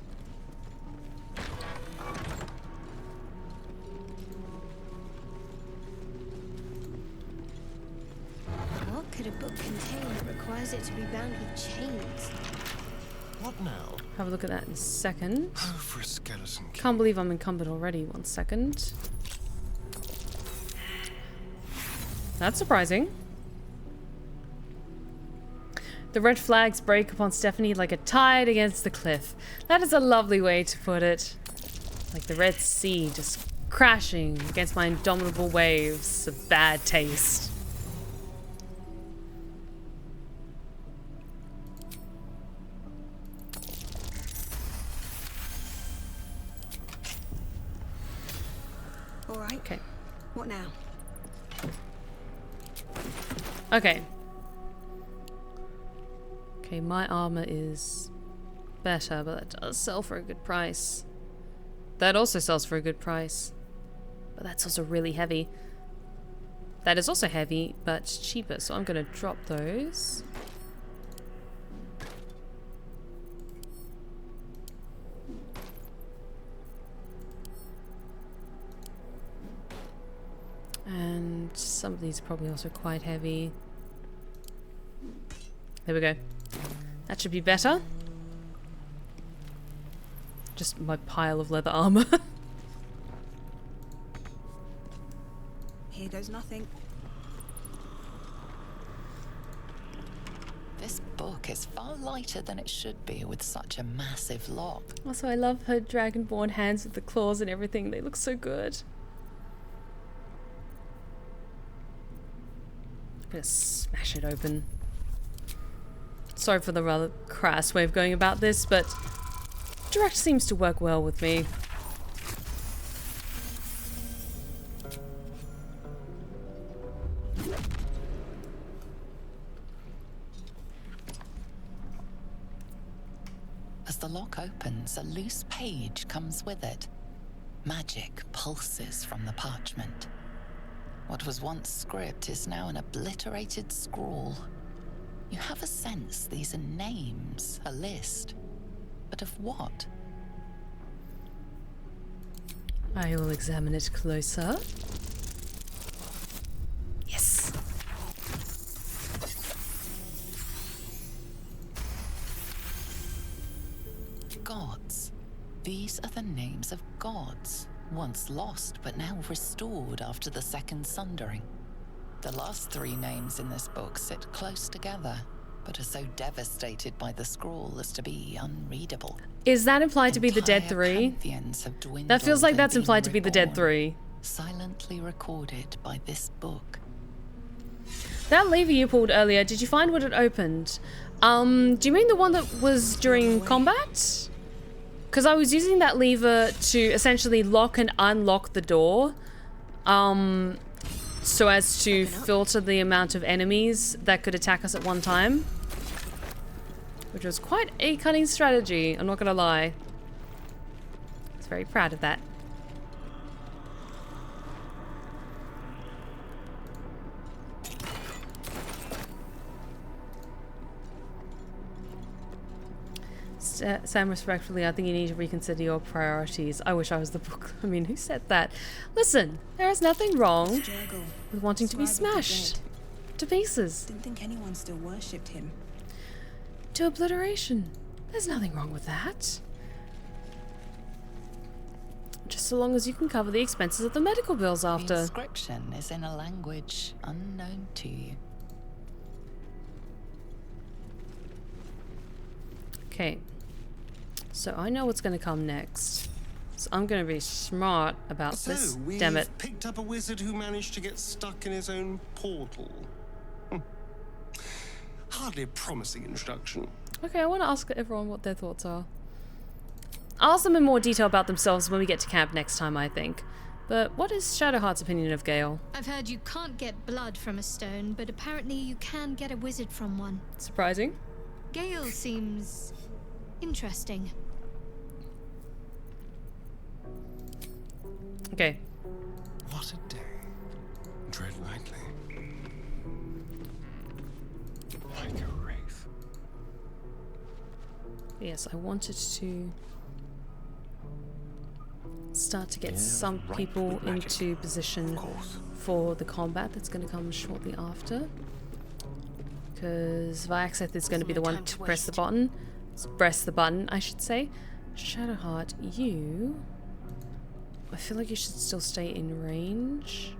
What could a book contain that requires it to be bound with chains? What now? Have a look at that in a second. Oh, for a skeleton key. Can't believe I'm encumbered already. 1 second. That's surprising. The red flags break upon Stephanie like a tide against the cliff. That is a lovely way to put it. Like the Red Sea just crashing against my indomitable waves of bad taste. All right. Okay. What now? Okay. Okay, my armor is better, but that does sell for a good price. That also sells for a good price. But that's also really heavy. That is also heavy, but cheaper, so I'm gonna drop those. And some of these are probably also quite heavy. There we go. That should be better. Just my pile of leather armor. Here goes nothing. This book is far lighter than it should be with such a massive lock. Also, I love her dragonborn hands with the claws and everything. They look so good. I'm gonna smash it open. Sorry for the rather crass way of going about this, but direct seems to work well with me. As the lock opens, a loose page comes with it. Magic pulses from the parchment. What was once script is now an obliterated scrawl. You have a sense these are names, a list. But of what? I will examine it closer. Yes. Gods. These are the names of gods, once lost but now restored after the Second Sundering. The last three names in this book sit close together, but are so devastated by the scroll as to be unreadable. Is that implied to be the Dead Three? That feels like that's implied to be the Dead Three. Silently recorded by this book. That lever you pulled earlier, did you find what it opened? Do you mean the one that was during combat? Because I was using that lever to essentially lock and unlock the door. So as to filter the amount of enemies that could attack us at one time. Which was quite a cunning strategy, I'm not gonna lie. I was very proud of that. Sam, respectfully, I think you need to reconsider your priorities. I wish I was the book. I mean, who said that? Listen, there is nothing wrong with wanting to be smashed to pieces. Didn't think anyone still worshipped him. To obliteration. There's nothing wrong with that. Just so long as you can cover the expenses of the medical bills after. The inscription is in a language unknown to you. Okay. So I know what's going to come next. So I'm going to be smart about this. Damn it. Picked up a wizard who managed to get stuck in his own portal. Hardly a promising introduction. Okay, I want to ask everyone what their thoughts are. I'll ask them in more detail about themselves when we get to camp next time, I think. But what is Shadowheart's opinion of Gale? I've heard you can't get blood from a stone, but apparently you can get a wizard from one. Surprising. Gale seems interesting. Okay. What a day. Tread lightly. Like a wraith. Yes, I wanted to start to get some people into position for the combat that's going to come shortly after. Because Vyaxeth is going to be the one to press the button. Press the button, I should say. Shadowheart, you... I feel like you should still stay in range.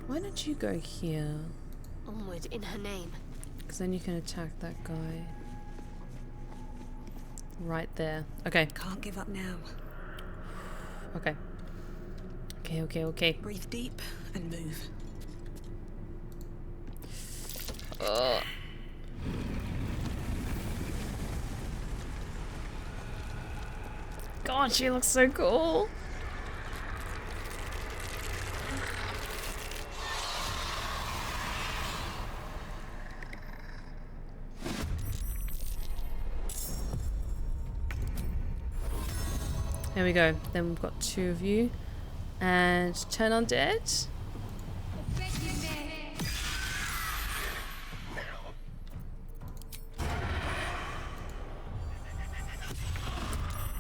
Why don't you go here? Onward in her name. Because then you can attack that guy. Right there. Okay. Can't give up now. Okay. Okay. Breathe deep and move. God, she looks so cool. There we go. Then we've got two of you. And turn undead.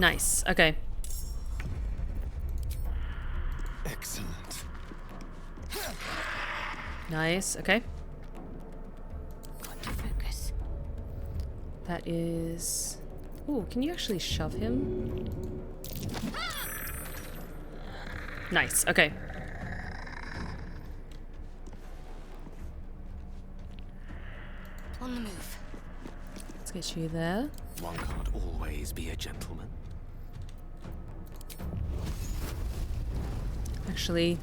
Nice. Okay. Excellent. Nice. Okay. That is... Ooh, can you actually shove him? Nice, okay. On the move. Let's get you there. One can't always be a gentleman. Actually,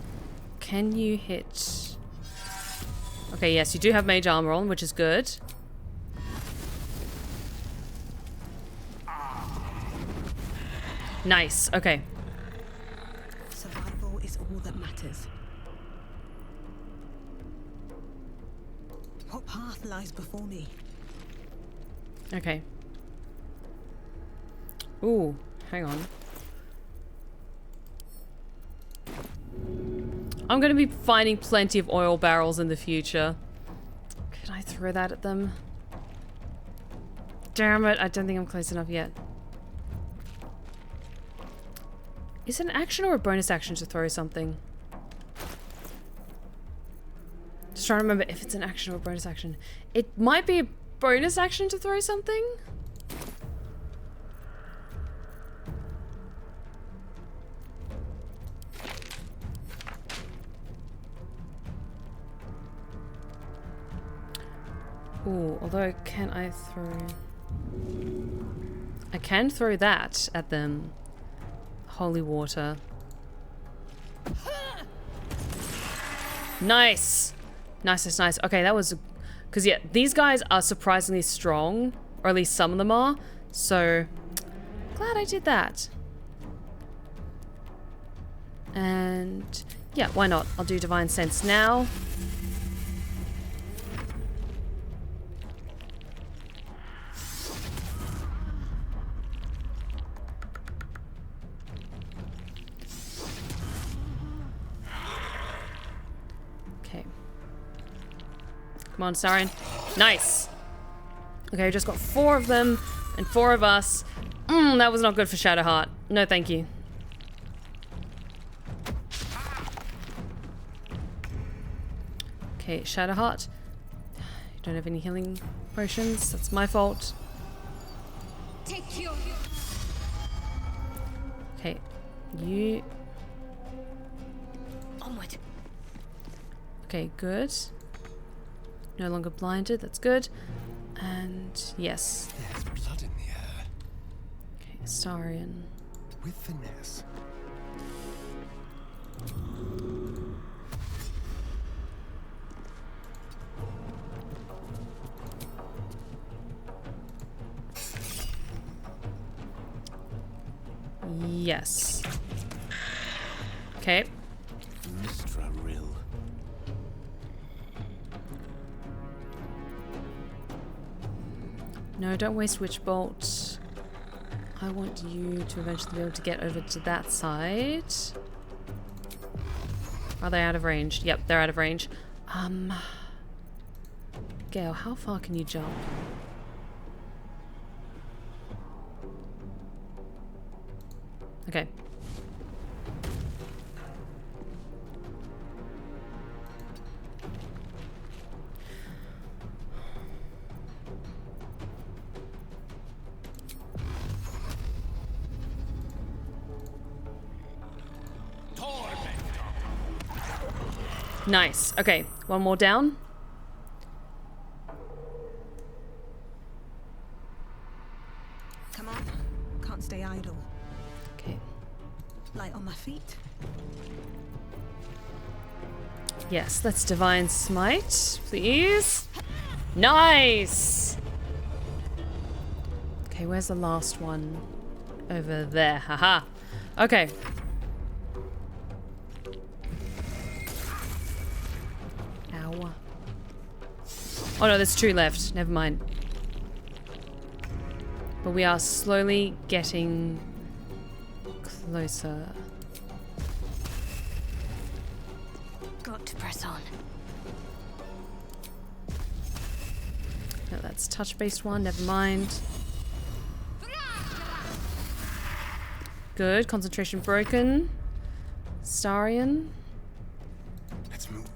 can you hit... Okay, yes, you do have mage armor on, which is good. Nice, okay. Survival is all that matters. What path lies before me? Okay. Ooh, hang on. I'm gonna be finding plenty of oil barrels in the future. Could I throw that at them? Damn it, I don't think I'm close enough yet. Is it an action or a bonus action to throw something? Just trying to remember if it's an action or a bonus action. It might be a bonus action to throw something? Ooh, although can I throw... I can throw that at them. Holy water. Nice! Nice, nice, nice. Okay, that was... Because, yeah, these guys are surprisingly strong. Or at least some of them are. So, glad I did that. And... yeah, why not? I'll do Divine Sense now. Come on, Astarion. Nice. Okay, we just got 4 of them and 4 of us. That was not good for Shadowheart. No, thank you. Okay, Shadowheart. You don't have any healing potions. That's my fault. Take your... Okay, you... Onward. Okay, good. No longer blinded, that's good. And yes. There's blood in the air. Okay, Astarion. With finesse. Yes. Okay. Mistra Rill. No, don't waste Witch Bolt. I want you to eventually be able to get over to that side. Are they out of range? Yep, they're out of range. Gale, how far can you jump? Okay. Nice. Okay, one more down. Come on. Can't stay idle. Okay. Light on my feet. Yes, let's Divine Smite, please. Nice! Okay, where's the last one? Over there. Haha. Okay. Ow. Oh no, there's 2 left. Never mind. But we are slowly getting closer. Got to press on. No, that's touch-based one. Never mind. Good. Concentration broken. Astarion. Let's move.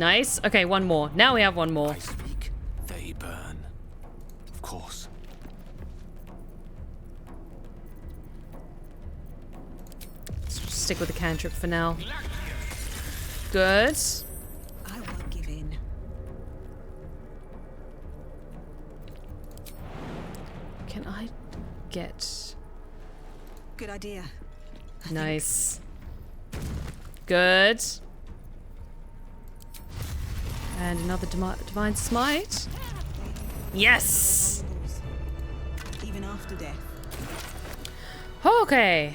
Nice. Okay, one more. Now we have one more. I speak, they burn. Of course. Let's just stick with the cantrip for now. Good. I won't give in. Can I get... Good idea. Nice. Good. And another divine smite. Yes! Even after death. Okay.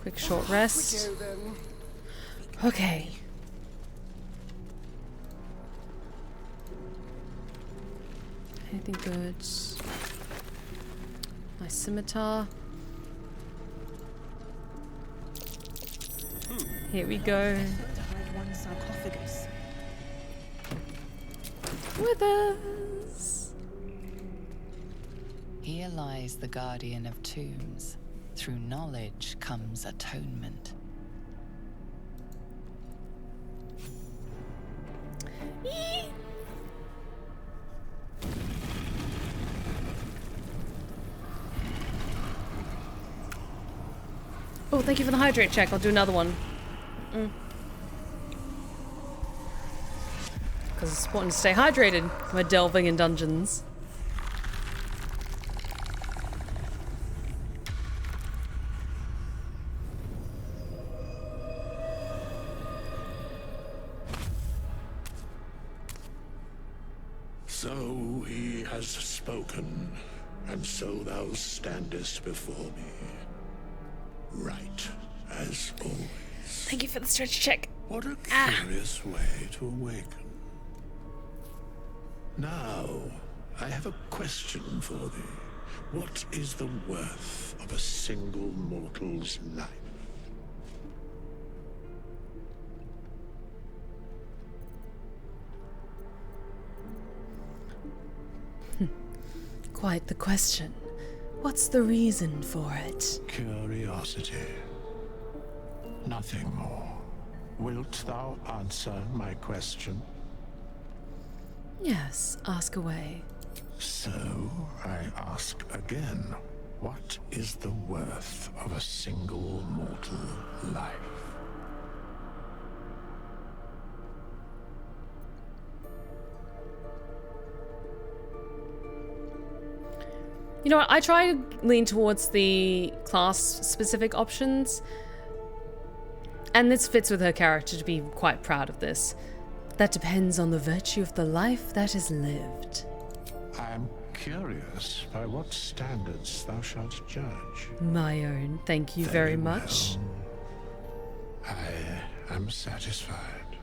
Quick short rest. Okay. Anything good? Nice scimitar. Here we go. One sarcophagus. Withers. Here lies the guardian of tombs. Through knowledge comes atonement. Oh, thank you for the hydrate check. I'll do another one. Because it's important to stay hydrated when we're delving in dungeons. So he has spoken, and so thou standest before me. Right, as always. Thank you for the stretch check. What a curious way to awaken. Now, I have a question for thee. What is the worth of a single mortal's life? Quite the question. What's the reason for it? Curiosity. Nothing more. Wilt thou answer my question? Yes, ask away. So, I ask again. What is the worth of a single mortal life? You know what, I try to lean towards the class-specific options. And this fits with her character to be quite proud of this. That depends on the virtue of the life that is lived. I am curious by what standards thou shalt judge. My own, thank you very much. Well. I am satisfied.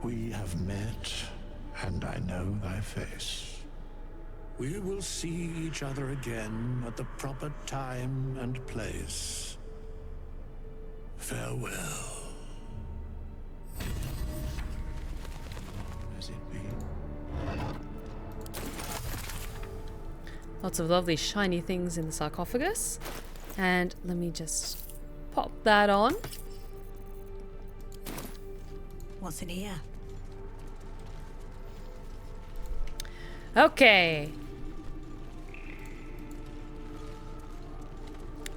We have met, and I know thy face. We will see each other again at the proper time and place. Farewell. As it be. Lots of lovely shiny things in the sarcophagus. And let me just pop that on. What's in here? Okay.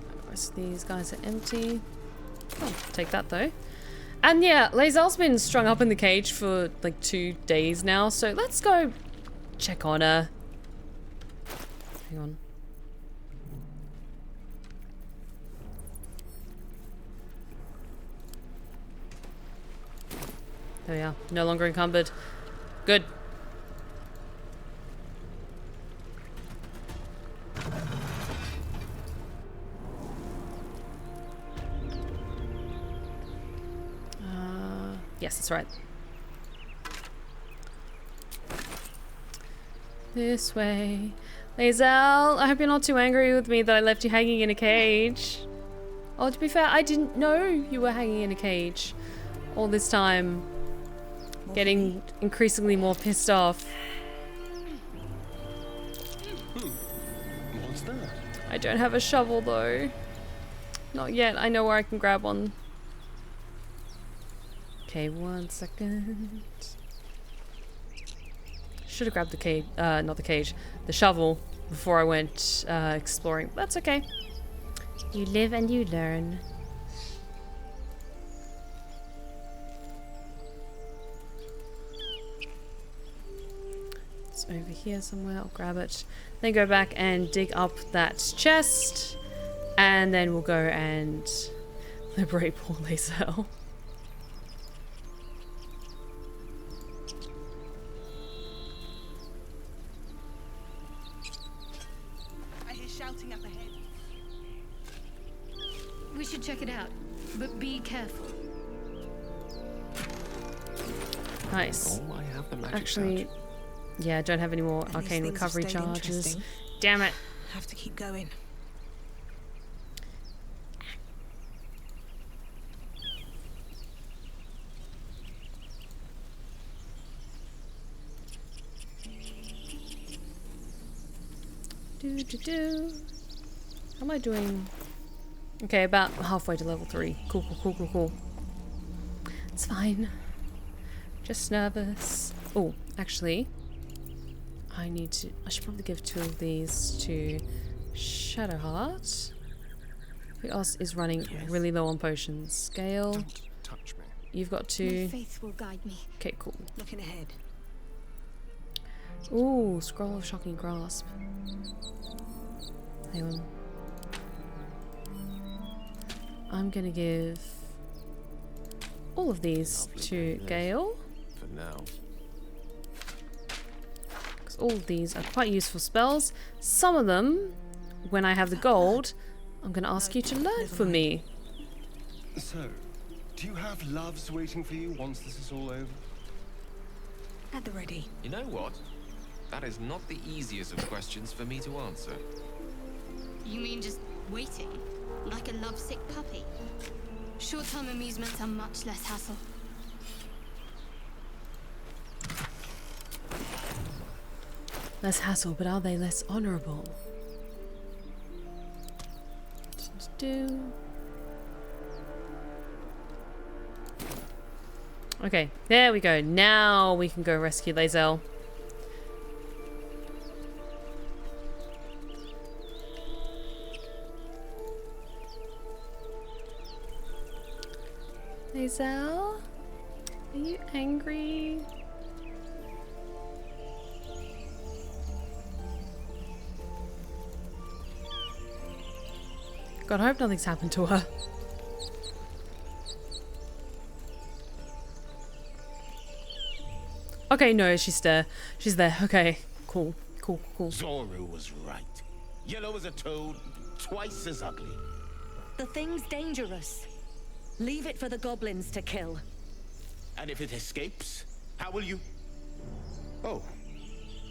The rest of these guys are empty. Oh, take that though. And yeah, Lae'zel's been strung up in the cage for like 2 days now, so let's go check on her. Hang on. There we are. No longer encumbered. Good. Yes, that's right. This way. Lae'zel, I hope you're not too angry with me that I left you hanging in a cage. Oh, to be fair, I didn't know you were hanging in a cage all this time. Getting increasingly more pissed off. What's that? I don't have a shovel though. Not yet. I know where I can grab one. Okay, 1 second. Should have grabbed the cage, not the cage, the shovel before I went exploring. That's okay. You live and you learn. It's over here somewhere. I'll grab it. Then go back and dig up that chest. And then we'll go and liberate poor Lae'zel. I hear shouting up ahead. We should check it out, but be careful. Nice. Oh, I have the magic Actually, touch. yeah, I don't have any more At least arcane things have recovery stayed charges. interesting. Damn it. Have to keep going. How am I doing? Okay, about halfway to level 3. Cool, cool, cool, cool, cool. It's fine. Just nervous. Oh, actually, I should probably give 2 of these to Shadowheart. Who else is running really low on potions? Gale. Don't touch me. You've got My 2. faith will guide me. Okay, cool. Looking ahead. Ooh, Scroll of Shocking Grasp. Hang on. I'm gonna give all of these to Gale. For now. Because all of these are quite useful spells. Some of them, when I have the gold, I'm gonna ask you to learn for me. So, do you have loves waiting for you once this is all over? At the ready. You know what? That is not the easiest of questions for me to answer. You mean just waiting? Like a lovesick puppy? Short-term amusements are much less hassle. Less hassle, but are they less honourable? Okay, there we go. Now we can go rescue Lae'zel. Lae'zel? Are you angry? God, I hope nothing's happened to her. Okay, no, she's there. She's there. Okay, cool, cool, cool. Zoru was right. Yellow as a toad, twice as ugly. The thing's dangerous. Leave it for the goblins to kill. And if it escapes, how will you... Oh,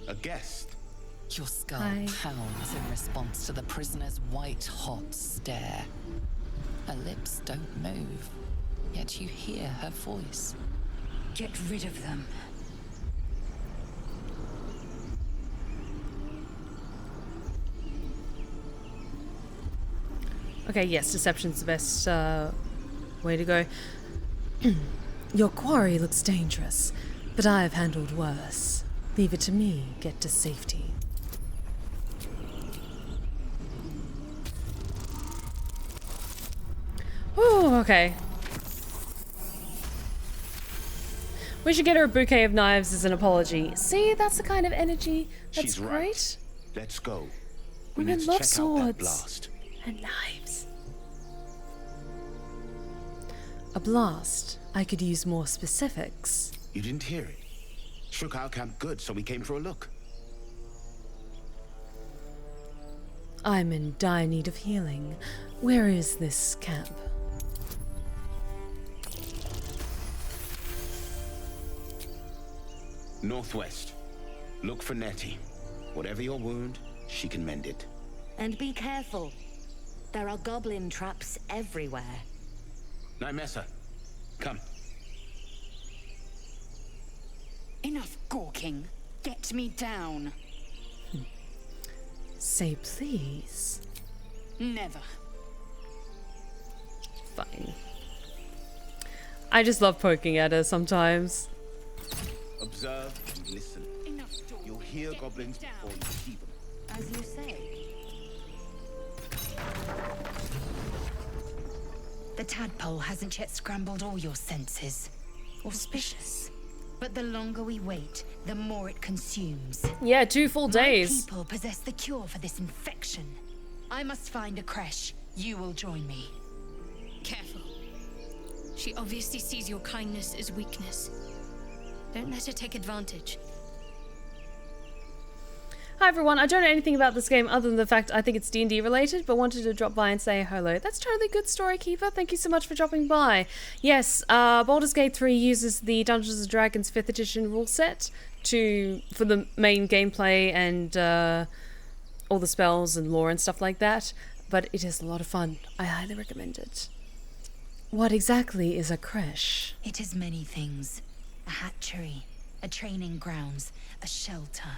a guest. Your skull Hi. pounds in response to the prisoner's white-hot stare. Her lips don't move, yet you hear her voice. Get rid of them. Okay, yes, deception's the best way to go. Your quarry looks dangerous, but I have handled worse. Leave it to me, get to safety. Oh, okay. We should get her a bouquet of knives as an apology. See, that's the kind of energy that's She's great. right. Let's go. We Women need to love check out that swords blast. and knives. A blast. I could use more specifics. You didn't hear it? Shook our camp good, so we came for a look. I'm in dire need of healing. Where is this camp? Northwest. Look for Nettie. Whatever your wound, she can mend it. And be careful. There are goblin traps everywhere. Nymessa, come. Enough gawking. Get me down. Say please. Never. Fine. I just love poking at her sometimes. Observe and listen. You'll hear goblins before you see them. As you say. The tadpole hasn't yet scrambled all your senses. Auspicious. But the longer we wait, the more it consumes. Yeah, 2 full days. My people possess the cure for this infection. I must find a creche. You will join me. Careful. She obviously sees your kindness as weakness. Don't let her take advantage. Hi everyone, I don't know anything about this game other than the fact I think it's D&D related, but wanted to drop by and say hello. That's totally good, Story Keeper. Thank you so much for dropping by. Yes, Baldur's Gate 3 uses the Dungeons & Dragons 5th edition rule set for the main gameplay and all the spells and lore and stuff like that, but it is a lot of fun. I highly recommend it. What exactly is a creche? It is many things. A hatchery, a training grounds, a shelter.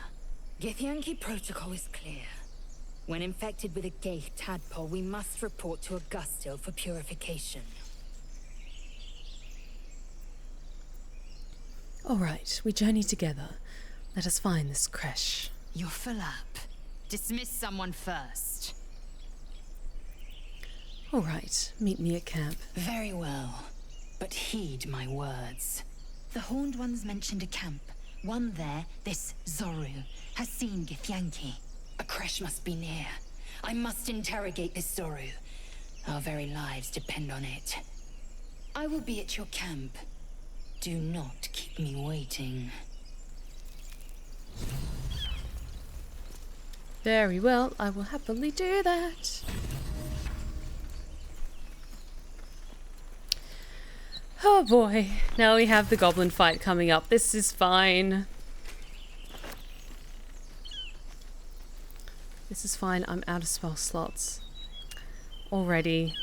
Githyanki protocol is clear. When infected with a Gaith tadpole, we must report to Augustil for purification. Alright, we journey together. Let us find this creche. You're full up. Dismiss someone first. Alright, meet me at camp. Very well, but heed my words. The Horned Ones mentioned a camp. One there, this Zoru, has seen Githyanki. A creche must be near. I must interrogate this Zoru. Our very lives depend on it. I will be at your camp. Do not keep me waiting. Very well, I will happily do that. Oh boy, now we have the goblin fight coming up. This is fine. This is fine, I'm out of spell slots already.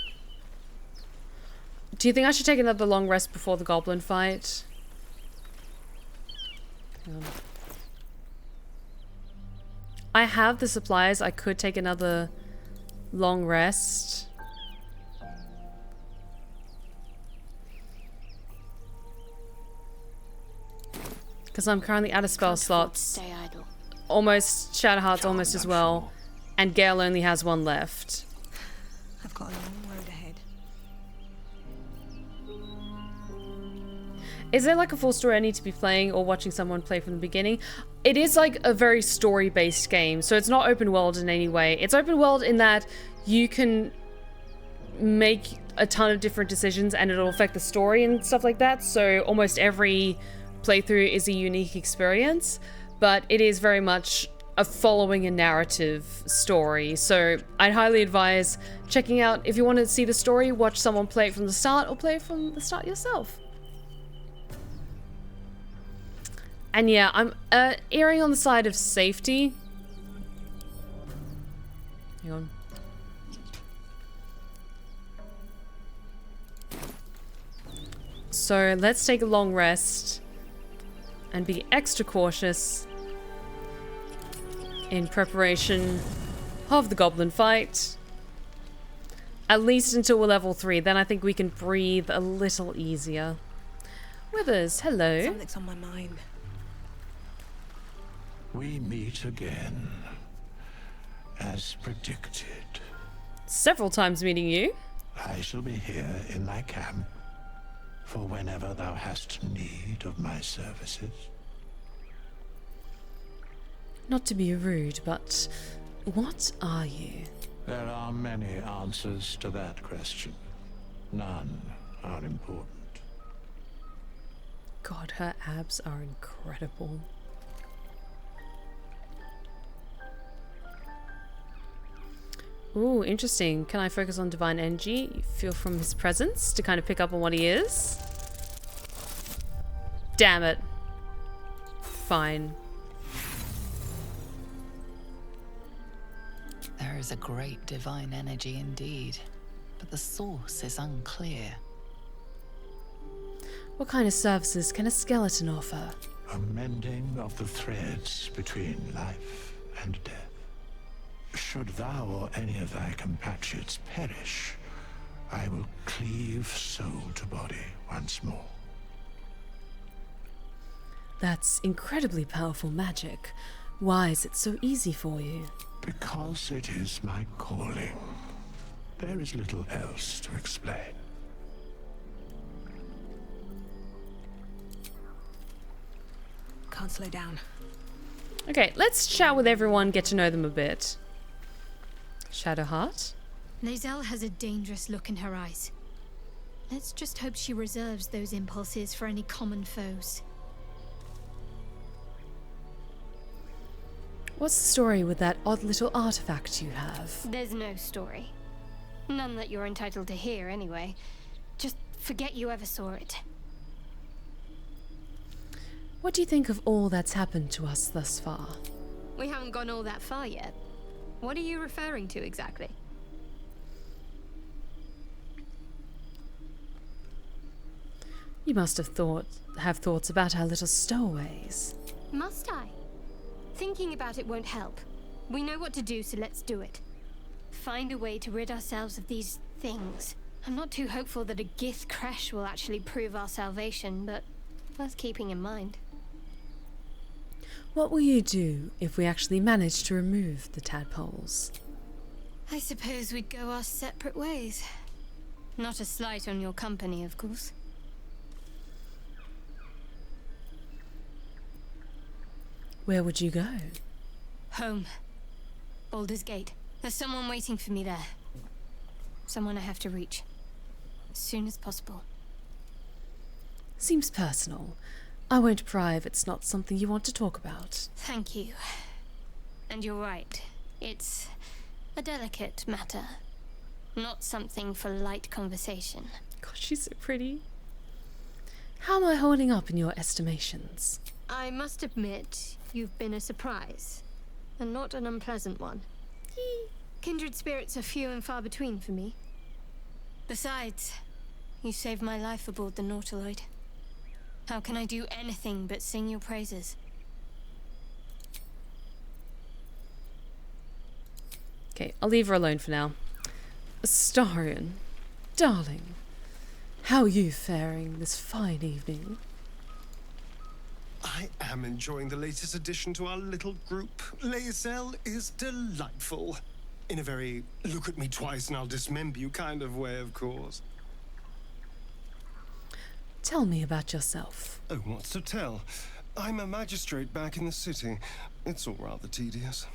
Do you think I should take another long rest before the goblin fight? Hang on. I have the supplies, I could take another long rest. Because I'm currently out of spell slots. Stay idle. Almost, Shadowheart's almost as well. And Gale only has 1 left. I've got a long road ahead. Is there like a full story I need to be playing or watching someone play from the beginning? It is like a very story-based game, so it's not open world in any way. It's open world in that you can make a ton of different decisions and it'll affect the story and stuff like that, so almost every playthrough is a unique experience, but it is very much following a narrative story. So I'd highly advise checking out, if you want to see the story, watch someone play it from the start or play it from the start yourself. And yeah, I'm erring on the side of safety. Hang on. So let's take a long rest and be extra cautious in preparation of the goblin fight. At least until we're level 3, then I think we can breathe a little easier. Withers, hello. Something's on my mind. We meet again, as predicted. Several times meeting you. I shall be here in thy camp, for whenever thou hast need of my services. Not to be rude, but what are you? There are many answers to that question. None are important. God, her abs are incredible. Ooh, interesting. Can I focus on divine energy? Feel from his presence to kind of pick up on what he is? Damn it. Fine. There is a great divine energy indeed, but the source is unclear. What kind of services can a skeleton offer? A mending of the threads between life and death. Should thou or any of thy compatriots perish, I will cleave soul to body once more. That's incredibly powerful magic. Why is it so easy for you? Because it is my calling. There is little else to explain. Can't slow down. Okay, let's chat with everyone, get to know them a bit. Shadowheart? Lae'zel has a dangerous look in her eyes. Let's just hope she reserves those impulses for any common foes. What's the story with that odd little artifact you have? There's no story. None that you're entitled to hear, anyway. Just forget you ever saw it. What do you think of all that's happened to us thus far? We haven't gone all that far yet. What are you referring to exactly? You must have thoughts about our little stowaways. Must I? Thinking about it won't help. We know what to do, so let's do it. Find a way to rid ourselves of these things. I'm not too hopeful that a Gith crash will actually prove our salvation, but worth keeping in mind. What will you do if we actually manage to remove the tadpoles? I suppose we'd go our separate ways. Not a slight on your company, of course. Where would you go? Home. Baldur's Gate. There's someone waiting for me there. Someone I have to reach. As soon as possible. Seems personal. I won't pry if it's not something you want to talk about. Thank you. And you're right. It's a delicate matter. Not something for light conversation. Gosh, she's so pretty. How am I holding up in your estimations? I must admit, you've been a surprise. And not an unpleasant one. Kindred spirits are few and far between for me. Besides, you saved my life aboard the Nautiloid. How can I do anything but sing your praises? Okay, I'll leave her alone for now. Astarion, darling, how are you faring this fine evening? I am enjoying the latest addition to our little group. Lae'zel is delightful. In a very look at me twice and I'll dismember you kind of way, of course. Tell me about yourself. Oh, what's to tell? I'm a magistrate back in the city. It's all rather tedious.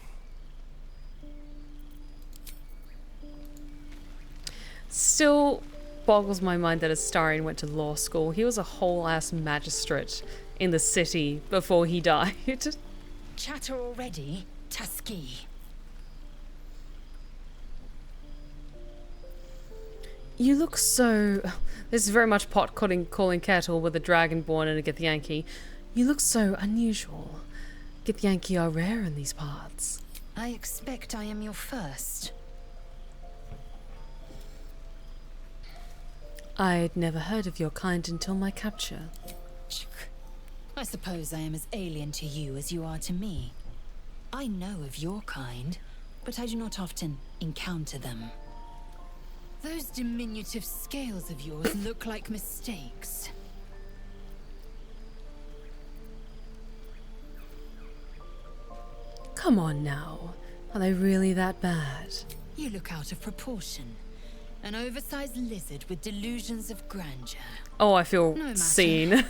Still boggles my mind that Astarion went to law school. He was a whole-ass magistrate in the city before he died. Chatter already, Tusky. You look so... This is very much pot calling kettle with a dragonborn and a Githyanki. You look so unusual. Githyanki are rare in these parts. I expect I am your first. I'd never heard of your kind until my capture. I suppose I am as alien to you as you are to me. I know of your kind, but I do not often encounter them. Those diminutive scales of yours look like mistakes. Come on now. Are they really that bad? You look out of proportion. An oversized lizard with delusions of grandeur. Oh, I feel No matter. seen.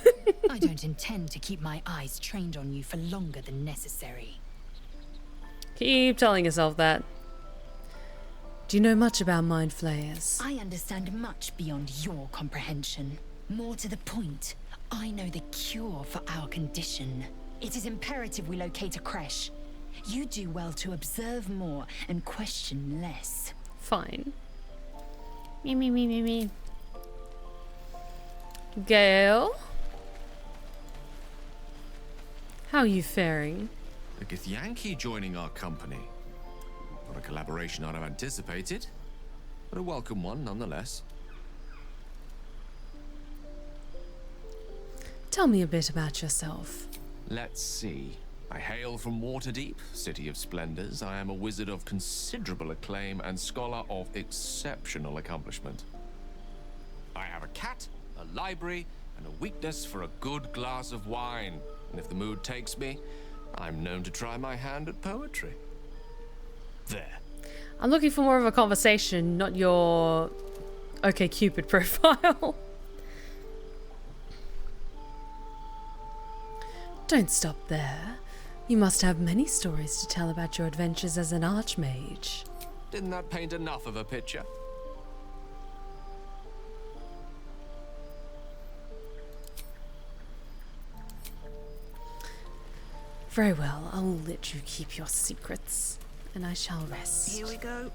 I don't intend to keep my eyes trained on you for longer than necessary. Keep telling yourself that. Do you know much about mind flayers? I understand much beyond your comprehension. More to the point, I know the cure for our condition. It is imperative we locate a creche. You do well to observe more and question less. Fine. Me. Gale? How are you faring? A Githyanki joining our company. Not a collaboration I'd have anticipated, but a welcome one nonetheless. Tell me a bit about yourself. Let's see. I hail from Waterdeep, City of Splendors. I am a wizard of considerable acclaim and scholar of exceptional accomplishment. cat, a library, and a weakness for a good glass of wine. And if the mood takes me, I'm known to try my hand at poetry. There. I'm looking for more of a conversation, not your OkCupid profile. Don't stop there. You must have many stories to tell about your adventures as an archmage. Didn't that paint enough of a picture? Very well, I will let you keep your secrets, and I shall rest. Here we go.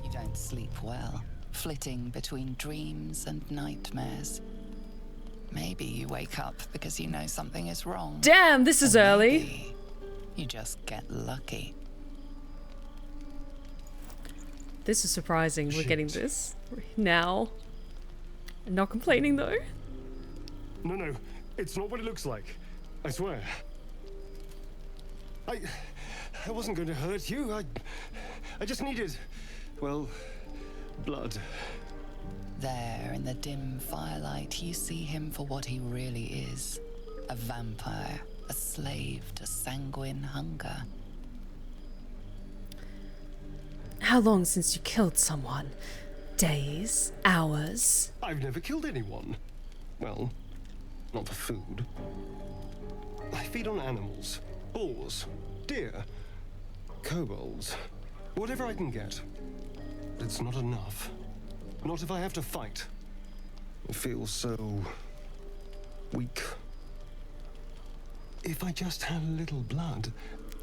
You don't sleep well, flitting between dreams and nightmares. Maybe you wake up because you know something is wrong. Damn, this is early. Maybe you just get lucky. This is surprising. We're getting this now. I'm not complaining though. No, it's not what it looks like. I swear. I wasn't going to hurt you. I just needed, well, blood. There, in the dim firelight, you see him for what he really is. A vampire, a slave to sanguine hunger. How long since you killed someone? Days? Hours? I've never killed anyone. Well, not for food. I feed on animals. Boars. Deer. Kobolds. Whatever I can get. But it's not enough. Not if I have to fight. I feel so weak. If I just had a little blood,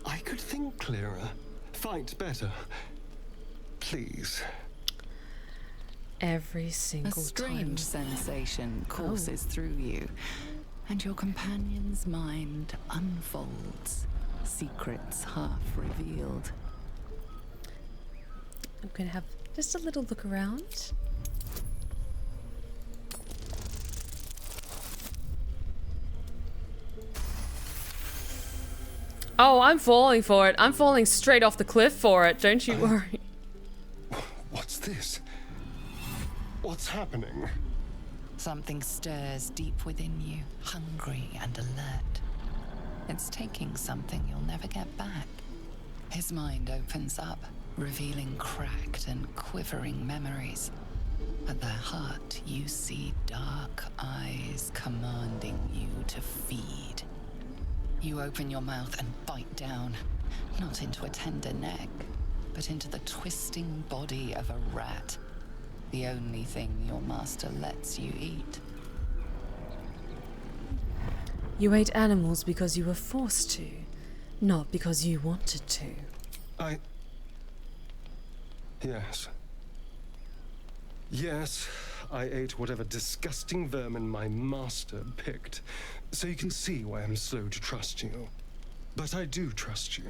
I could think clearer, fight better. Please. Every single time. A strange sensation courses through you, and your companion's mind unfolds, secrets half revealed. I'm gonna have just a little look around. Oh, I'm falling for it. I'm falling straight off the cliff for it. Don't you worry. What's this? What's happening? Something stirs deep within you, hungry and alert. It's taking something you'll never get back. His mind opens up, revealing cracked and quivering memories. At their heart, you see dark eyes commanding you to feed. You open your mouth and bite down, not into a tender neck, but into the twisting body of a rat. The only thing your master lets you eat. You ate animals because you were forced to, not because you wanted to. Yes, I ate whatever disgusting vermin my master picked, so you can see why I'm slow to trust you. But I do trust you.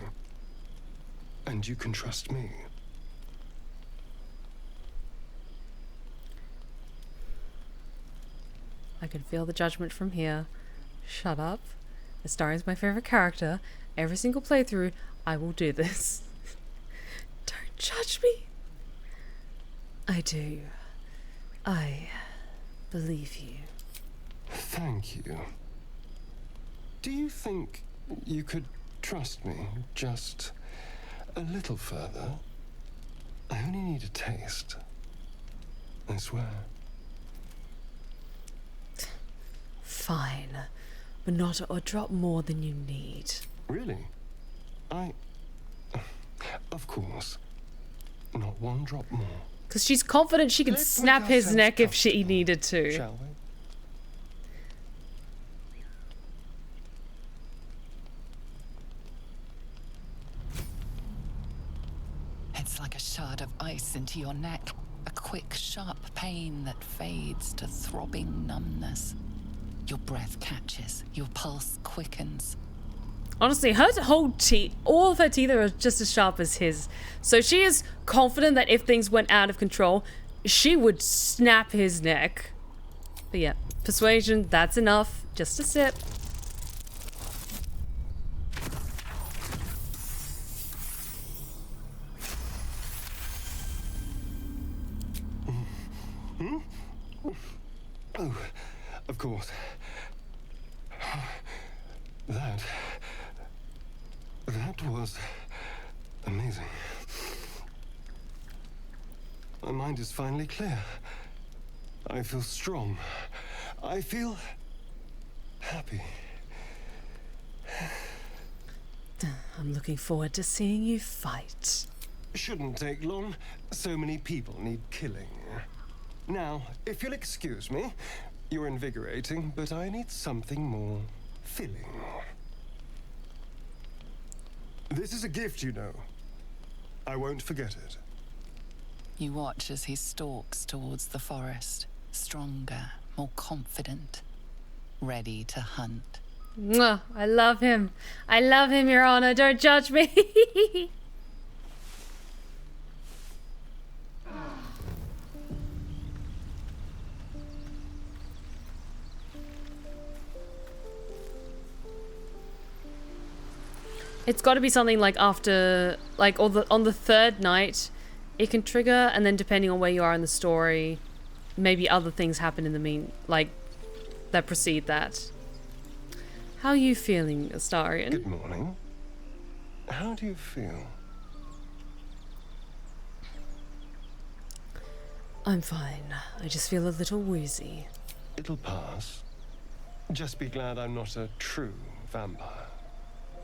And you can trust me. I can feel the judgment from here. Shut up. Astarion's my favorite character. Every single playthrough, I will do this. Don't judge me. I do. I believe you. Thank you. Do you think you could trust me just a little further? I only need a taste. I swear. Fine, but not a drop more than you need. Really? Of course. Not one drop more. Because she's confident she can snap his neck if she needed to. Shall we? It's like a shard of ice into your neck. A quick, sharp pain that fades to throbbing numbness. Your breath catches, your pulse quickens. Honestly, her whole teeth, all of her teeth are just as sharp as his. So she is confident that if things went out of control, she would snap his neck. But yeah, persuasion, that's enough. Just a sip. Hmm? Oh, of course. That was amazing. My mind is finally clear. I feel strong. I feel happy. I'm looking forward to seeing you fight. Shouldn't take long. So many people need killing. Now, if you'll excuse me, you're invigorating, but I need something more filling. This is a gift, you know. I won't forget it. You watch as he stalks towards the forest, stronger, more confident, ready to hunt. Mwah, I love him. I love him, Your Honor. Don't judge me. It's got to be something like after, like, or on the third night, it can trigger, and then depending on where you are in the story, maybe other things happen in the that precede that. How are you feeling, Astarion? Good morning. How do you feel? I'm fine. I just feel a little woozy. It'll pass. Just be glad I'm not a true vampire.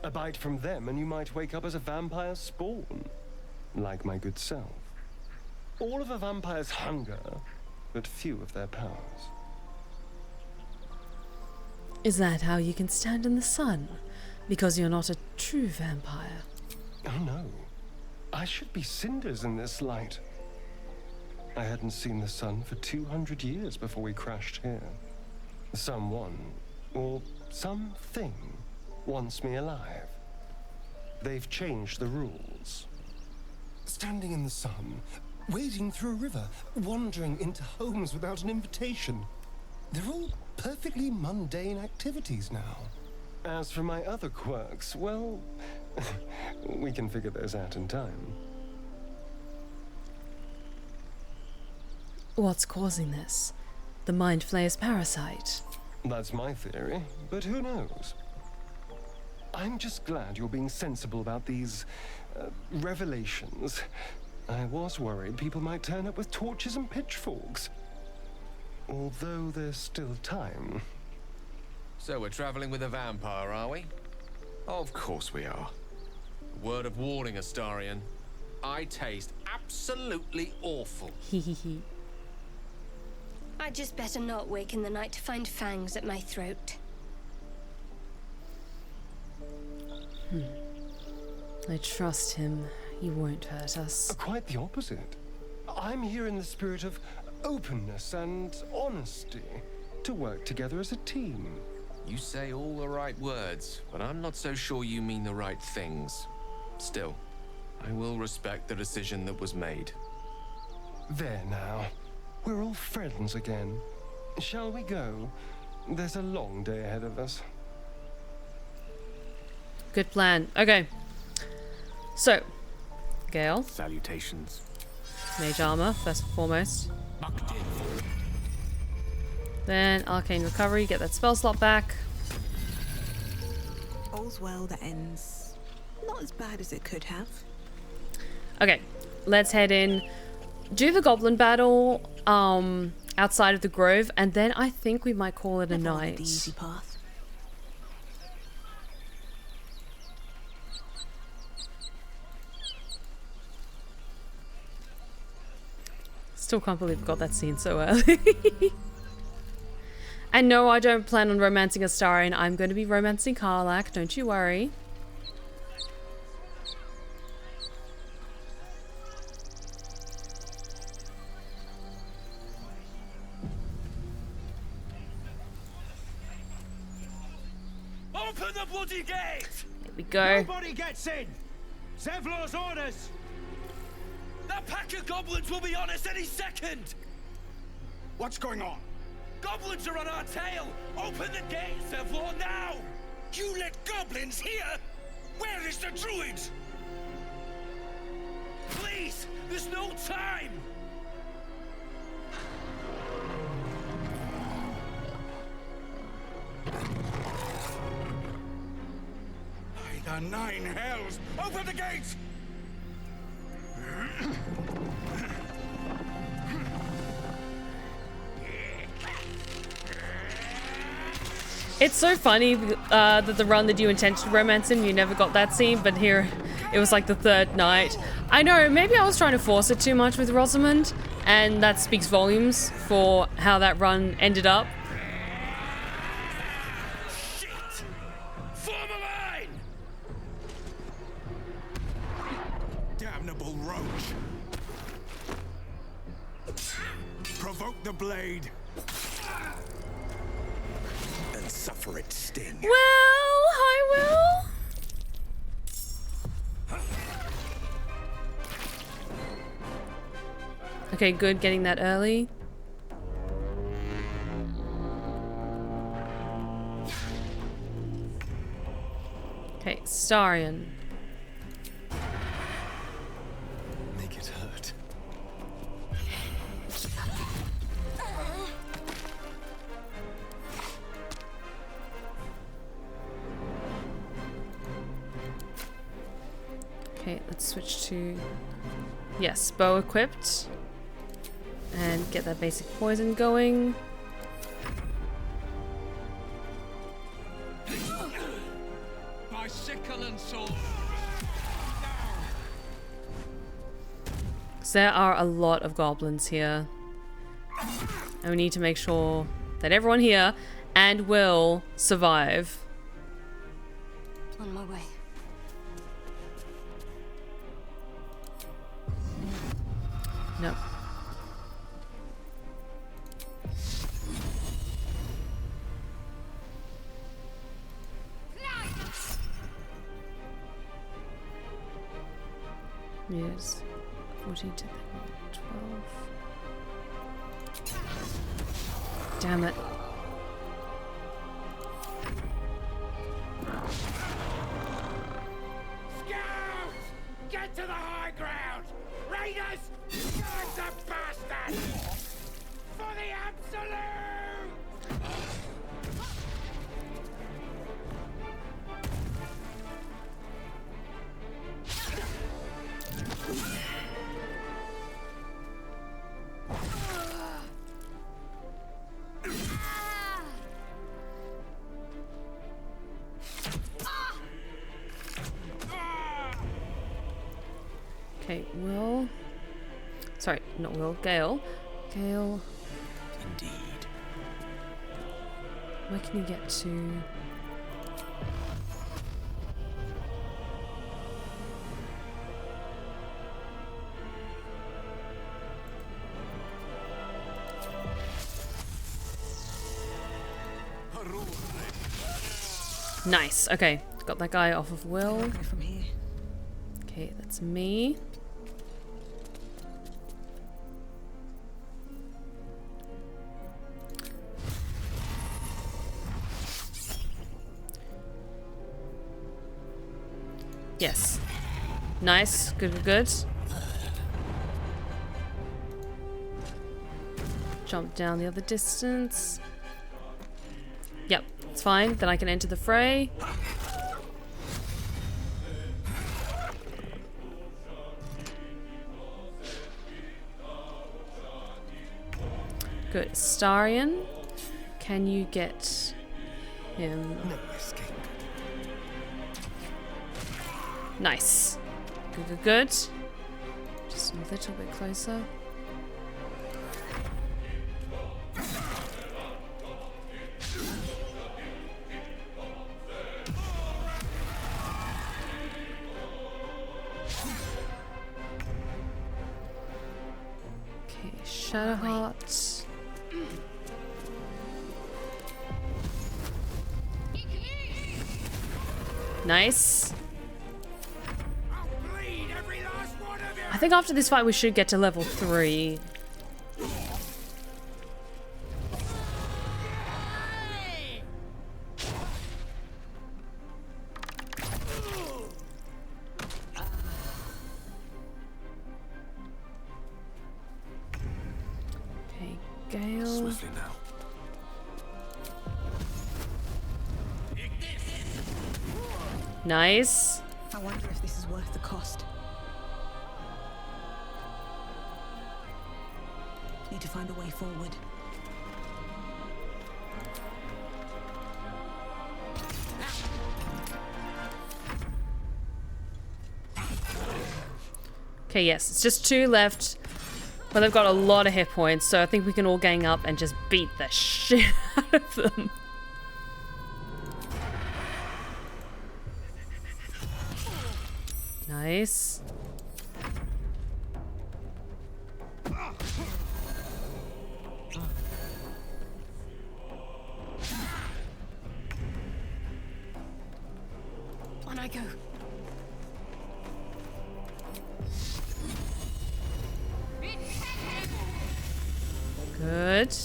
A bite from them and you might wake up as a vampire spawn. Like my good self. All of a vampire's hunger, but few of their powers. Is that how you can stand in the sun? Because you're not a true vampire? Oh no. I should be cinders in this light. I hadn't seen the sun for 200 years before we crashed here. Someone, or something, wants me alive. They've changed the rules. Standing in the sun, wading through a river, wandering into homes without an invitation. They're all perfectly mundane activities now. As for my other quirks, well, we can figure those out in time. What's causing this? The Mind Flayer's parasite? That's my theory, but who knows? I'm just glad you're being sensible about these revelations. I was worried people might turn up with torches and pitchforks. Although there's still time. So we're traveling with a vampire, are we? Of course we are. Word of warning, Astarion. I taste absolutely awful. Hehehe. I'd just better not wake in the night to find fangs at my throat. I trust him. He won't hurt us. Quite the opposite. I'm here in the spirit of openness and honesty to work together as a team. You say all the right words, but I'm not so sure you mean the right things. Still, I will respect the decision that was made. There now. We're all friends again. Shall we go? There's a long day ahead of us. Good plan. Okay. So, Gale. Salutations. Mage armor, first and foremost. Then Arcane Recovery, get that spell slot back. All's well that ends not as bad as it could have. Okay, let's head in. Do the goblin battle outside of the grove, and then I think we might call it a night. The easy path. Still can't believe we got that scene so early. And no, I don't plan on romancing Astarion. I'm going to be romancing Karlach, don't you worry. Open the bloody gate! Here we go. Nobody gets in! Zevlor's orders! That pack of goblins will be on us any second! What's going on? Goblins are on our tail! Open the gate, Zevlor, now! You let goblins here? Where is the druid? Please! There's no time! nine hells! Open the gates! It's so funny that the run that you intended to romance him, you never got that scene, but here it was like the third night. I know, maybe I was trying to force it too much with Rosamund, and that speaks volumes for how that run ended up. Shit! Form a line! Damnable roach! Provoke the blade! And suffer its sting. Well, I will. Okay, good, getting that early. Okay, Astarion. Make it hurt. Okay, let's switch to... Yes, bow equipped. And get that basic poison going. My sickle and sword. So there are a lot of goblins here. And we need to make sure that everyone here and will survive. On my way. No. Yes. 14 to 12. Damn it. Scout! Get to the high ground! Raiders! Burn the bastard! For the absolute! Okay, Will. Sorry, not Will. Gale. Gale. Indeed. Where can you get to? Nice. Okay, got that guy off of Will. Go from here. Okay, that's me. Yes. Nice. Good, good, good. Jump down the other distance. Yep, it's fine. Then I can enter the fray. Good. Astarion, can you get him? No escape. Nice. Good, good, good. Just a little bit closer. Okay, Shadowheart. Nice. I think after this fight we should get to level 3. Okay, Gale. Swiftly now. Nice. I wonder if this is worth the cost. Need to find a way forward. Okay, yes, it's just 2 left. But they've got a lot of hit points, so I think we can all gang up and just beat the shit out of them. Nice. On I go. Good.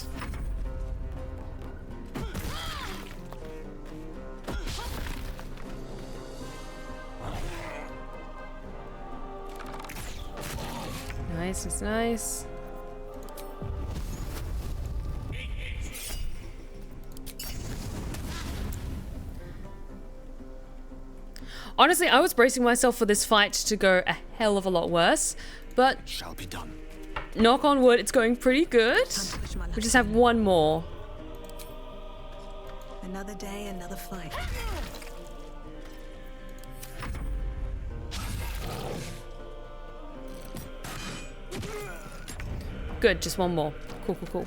Nice, it's nice. Honestly, I was bracing myself for this fight to go a hell of a lot worse, but shall be done. Knock on wood, it's going pretty good. We just have one more. Another day, another fight. Good, just one more. Cool, cool, cool.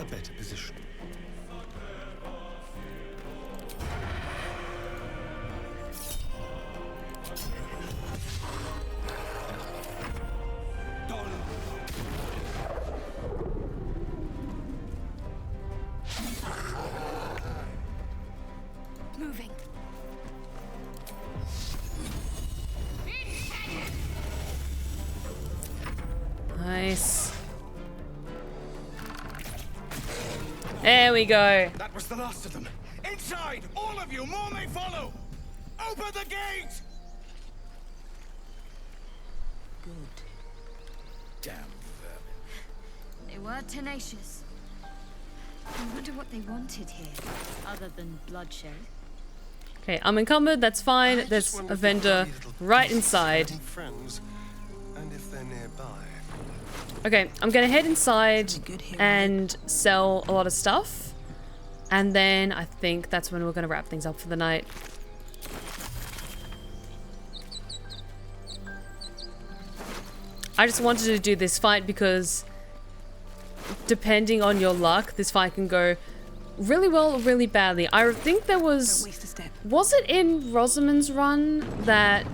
A better position. Moving. Nice. There we go. That was the last of them. Inside! All of you! More may follow! Open the gate! Good. Damn vermin. They were tenacious. I wonder what they wanted here, other than bloodshed. Okay, I'm encumbered, that's fine. There's a vendor right inside. Friends, and if they're nearby. Okay, I'm gonna head inside and sell a lot of stuff. And then I think that's when we're gonna wrap things up for the night. I just wanted to do this fight because depending on your luck, this fight can go really well or really badly. I think there was it in Rosamund's run that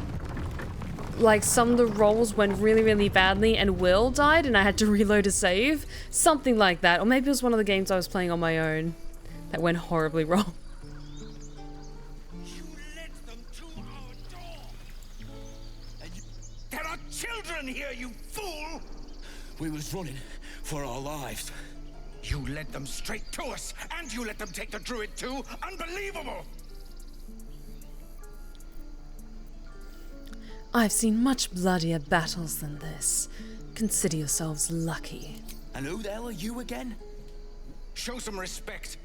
like some of the rolls went really, really badly and Will died and I had to reload a save? Something like that. Or maybe it was one of the games I was playing on my own that went horribly wrong. There are children here, you fool! We was running for our lives. You led them straight to us, and you let them take the druid too? Unbelievable! I've seen much bloodier battles than this. Consider yourselves lucky. And who the hell are you again? Show some respect.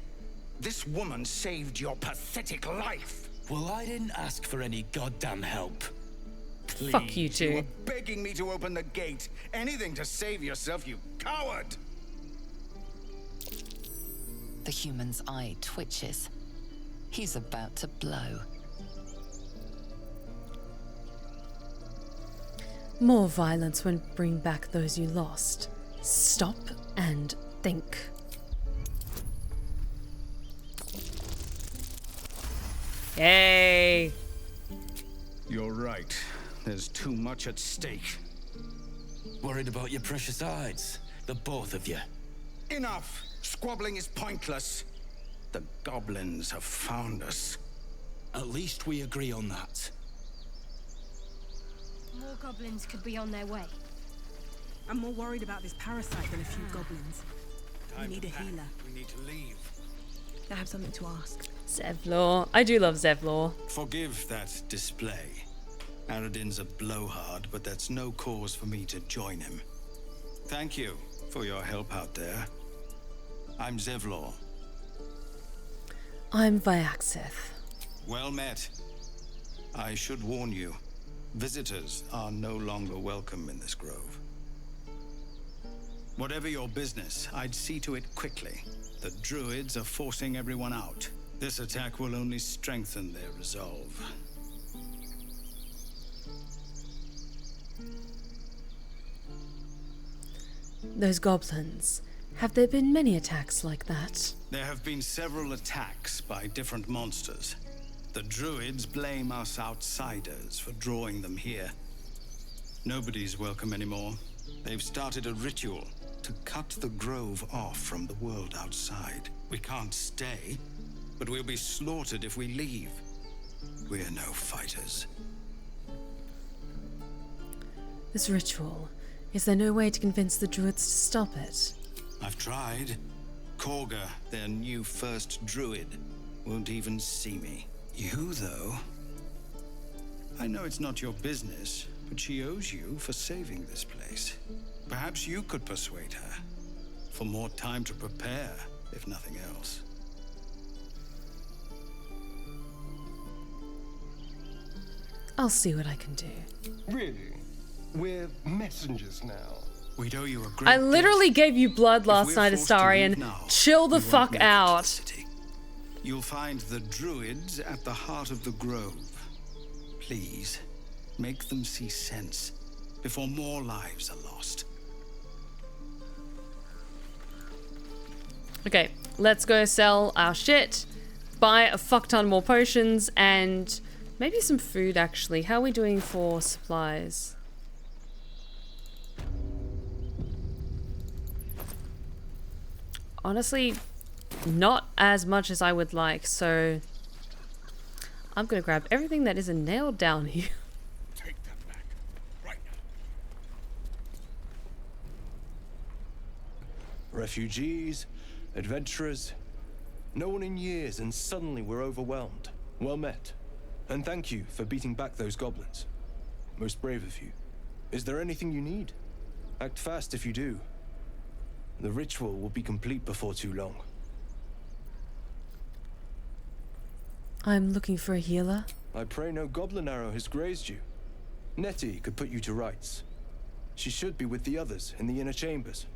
This woman saved your pathetic life. Well, I didn't ask for any goddamn help. Please, fuck you two. You were begging me to open the gate. Anything to save yourself, you coward! The human's eye twitches. He's about to blow. More violence won't bring back those you lost. Stop and think. Yay! You're right. There's too much at stake. Worried about your precious hides, the both of you. Enough! Squabbling is pointless. The goblins have found us. At least we agree on that. More goblins could be on their way. I'm more worried about this parasite than a few goblins. We need a healer. We need to leave. I have something to ask. Zevlor. I do love Zevlor. Forgive that display. Aradin's a blowhard, but that's no cause for me to join him. Thank you for your help out there. I'm Zevlor. I'm Vyaxith. Well met. I should warn you, visitors are no longer welcome in this grove. Whatever your business, I'd see to it quickly. The druids are forcing everyone out. This attack will only strengthen their resolve. Those goblins. Have there been many attacks like that? There have been several attacks by different monsters. The druids blame us outsiders for drawing them here. Nobody's welcome anymore. They've started a ritual to cut the grove off from the world outside. We can't stay, but we'll be slaughtered if we leave. We're no fighters. This ritual. Is there no way to convince the druids to stop it? I've tried. Korga, their new first druid, won't even see me. You, though? I know it's not your business, but she owes you for saving this place. Perhaps you could persuade her. For more time to prepare, if nothing else. I'll see what I can do. Really? We're messengers now. We'd owe you a great I literally gave you blood last If night, we're forced to Astarion. leave now, Chill the we won't fuck make it to the out. city. You'll find the druids at the heart of the grove. Please, make them see sense before more lives are lost. Okay, let's go sell our shit, buy a fuck ton more potions, and maybe some food actually. How are we doing for supplies? Honestly, not as much as I would like, so I'm gonna grab everything that isn't nailed down here. Take that back, right now. Refugees, adventurers, no one in years, and suddenly we're overwhelmed. Well met. And thank you for beating back those goblins. Most brave of you. Is there anything you need? Act fast if you do. The ritual will be complete before too long. I'm looking for a healer. I pray no goblin arrow has grazed you. Nettie could put you to rights. She should be with the others in the inner chambers,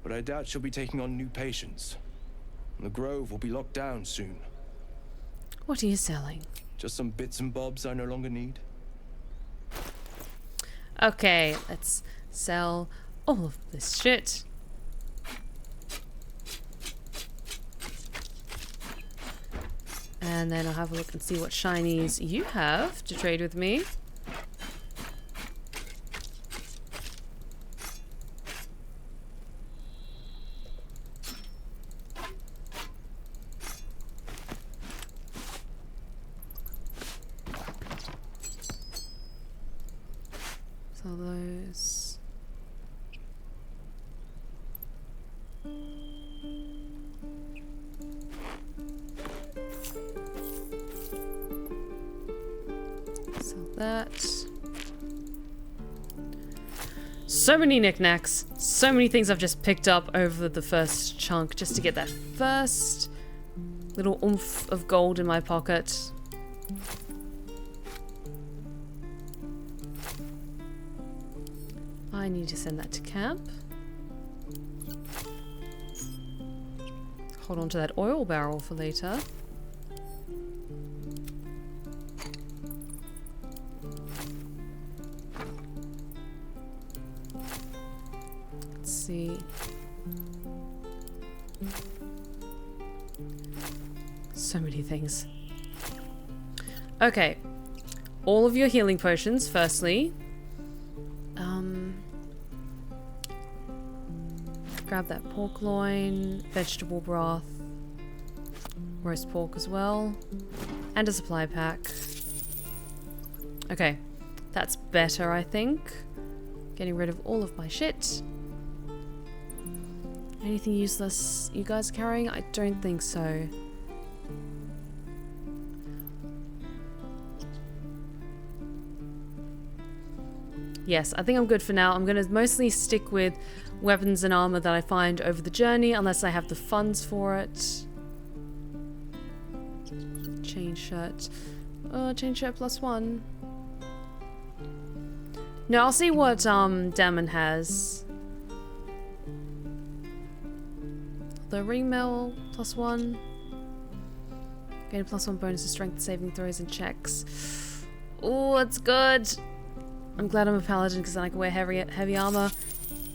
but I doubt she'll be taking on new patients. The grove will be locked down soon. What are you selling? Just some bits and bobs I no longer need. Okay, let's sell all of this shit. And then I'll have a look and see what shinies you have to trade with me. So those... that. So many knickknacks. So many things I've just picked up over the first chunk just to get that first little oomph of gold in my pocket. I need to send that to camp. Hold on to that oil barrel for later. See. So many things. Okay. All of your healing potions, firstly. Grab that pork loin, vegetable broth, roast pork as well, and a supply pack. Okay. That's better, I think. Getting rid of all of my shit. Anything useless you guys are carrying? I don't think so. Yes, I think I'm good for now. I'm going to mostly stick with weapons and armor that I find over the journey, unless I have the funds for it. chain shirt. Chain shirt +1. No, I'll see what Damon has. The ring mail +1. Gain a +1 bonus to strength saving throws and checks. Oh, that's good. I'm glad I'm a paladin because then I can wear heavy armor.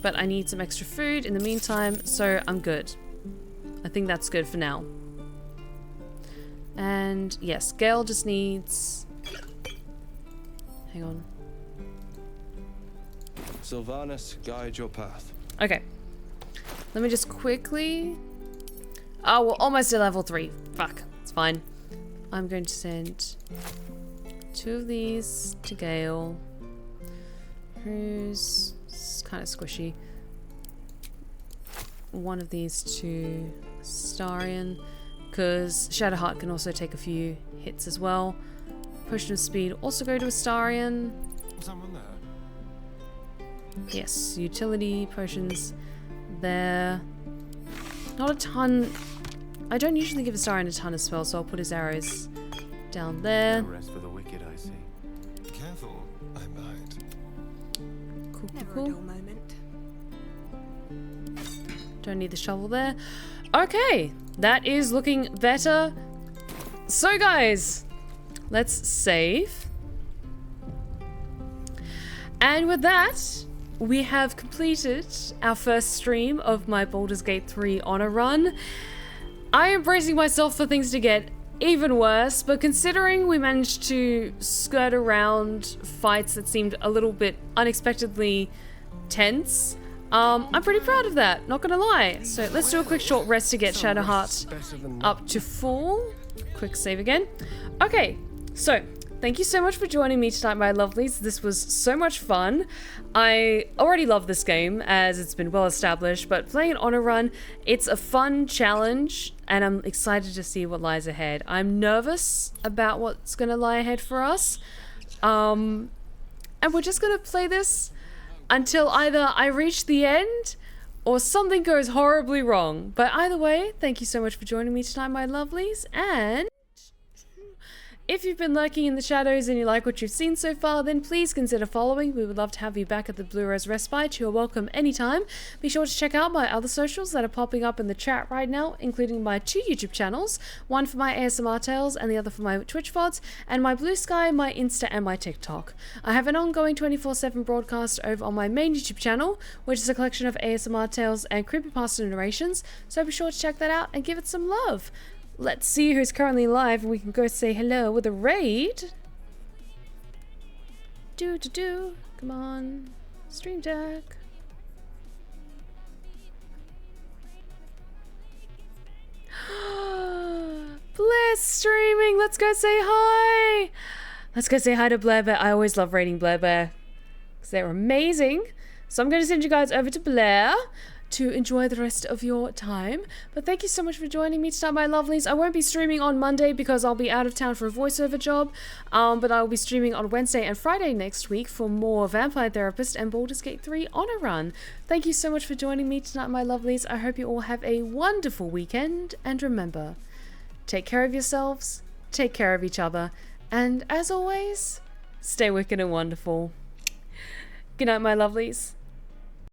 But I need some extra food in the meantime, so I'm good. I think that's good for now. And yes, Gale just needs... Hang on. Sylvanas, guide your path. Okay. Let me just quickly... Oh, we're almost at level 3. Fuck. It's fine. I'm going to send 2 of these to Gale. Who's kind of squishy. 1 of these to Astarion. Because Shadowheart can also take a few hits as well. Potion of Speed also go to Astarion. Was someone there? Yes, utility potions there. Not a ton. I don't usually give Astarion a ton of spells, so I'll put his arrows down there. No rest for the wicked, I see. Careful, I'm behind. Cool, Never cool, a cool. dull moment. Don't need the shovel there. Okay, that is looking better. So guys, let's save. And with that, we have completed our first stream of my Baldur's Gate 3 honor run. I am bracing myself for things to get even worse, but considering we managed to skirt around fights that seemed a little bit unexpectedly tense, I'm pretty proud of that, not gonna lie. So let's do a quick short rest to get Shadowheart up to full. Quick save again. Okay, so thank you so much for joining me tonight, my lovelies. This was so much fun. I already love this game, as it's been well established, but playing an honor run, it's a fun challenge, and I'm excited to see what lies ahead. I'm nervous about what's gonna lie ahead for us. And we're just gonna play this until either I reach the end or something goes horribly wrong. But either way, thank you so much for joining me tonight, my lovelies. And if you've been lurking in the shadows and you like what you've seen so far, then please consider following. We would love to have you back at the Blue Rose Respite. You're welcome anytime. Be sure to check out my other socials that are popping up in the chat right now, including my 2 YouTube channels, one for my ASMR tales and the other for my Twitch VODs, and my Blue Sky, my Insta, and my TikTok. I have an ongoing 24/7 broadcast over on my main YouTube channel, which is a collection of ASMR tales and creepypasta narrations, so be sure to check that out and give it some love. Let's see who's currently live and we can go say hello with a raid. Come on. Stream deck. Blair's streaming. Let's go say hi. Let's go say hi to Blair Bear. I always love raiding Blair Bear because they're amazing. So I'm going to send you guys over to Blair to enjoy the rest of your time. But thank you so much for joining me tonight, my lovelies. I won't be streaming on Monday because I'll be out of town for a voiceover job, but I'll be streaming on Wednesday and Friday next week for more Vampire Therapist and Baldur's Gate 3 honor run. Thank you so much for joining me tonight, my lovelies. I hope you all have a wonderful weekend, and remember, take care of yourselves, take care of each other, and as always, stay wicked and wonderful. Good night, my lovelies.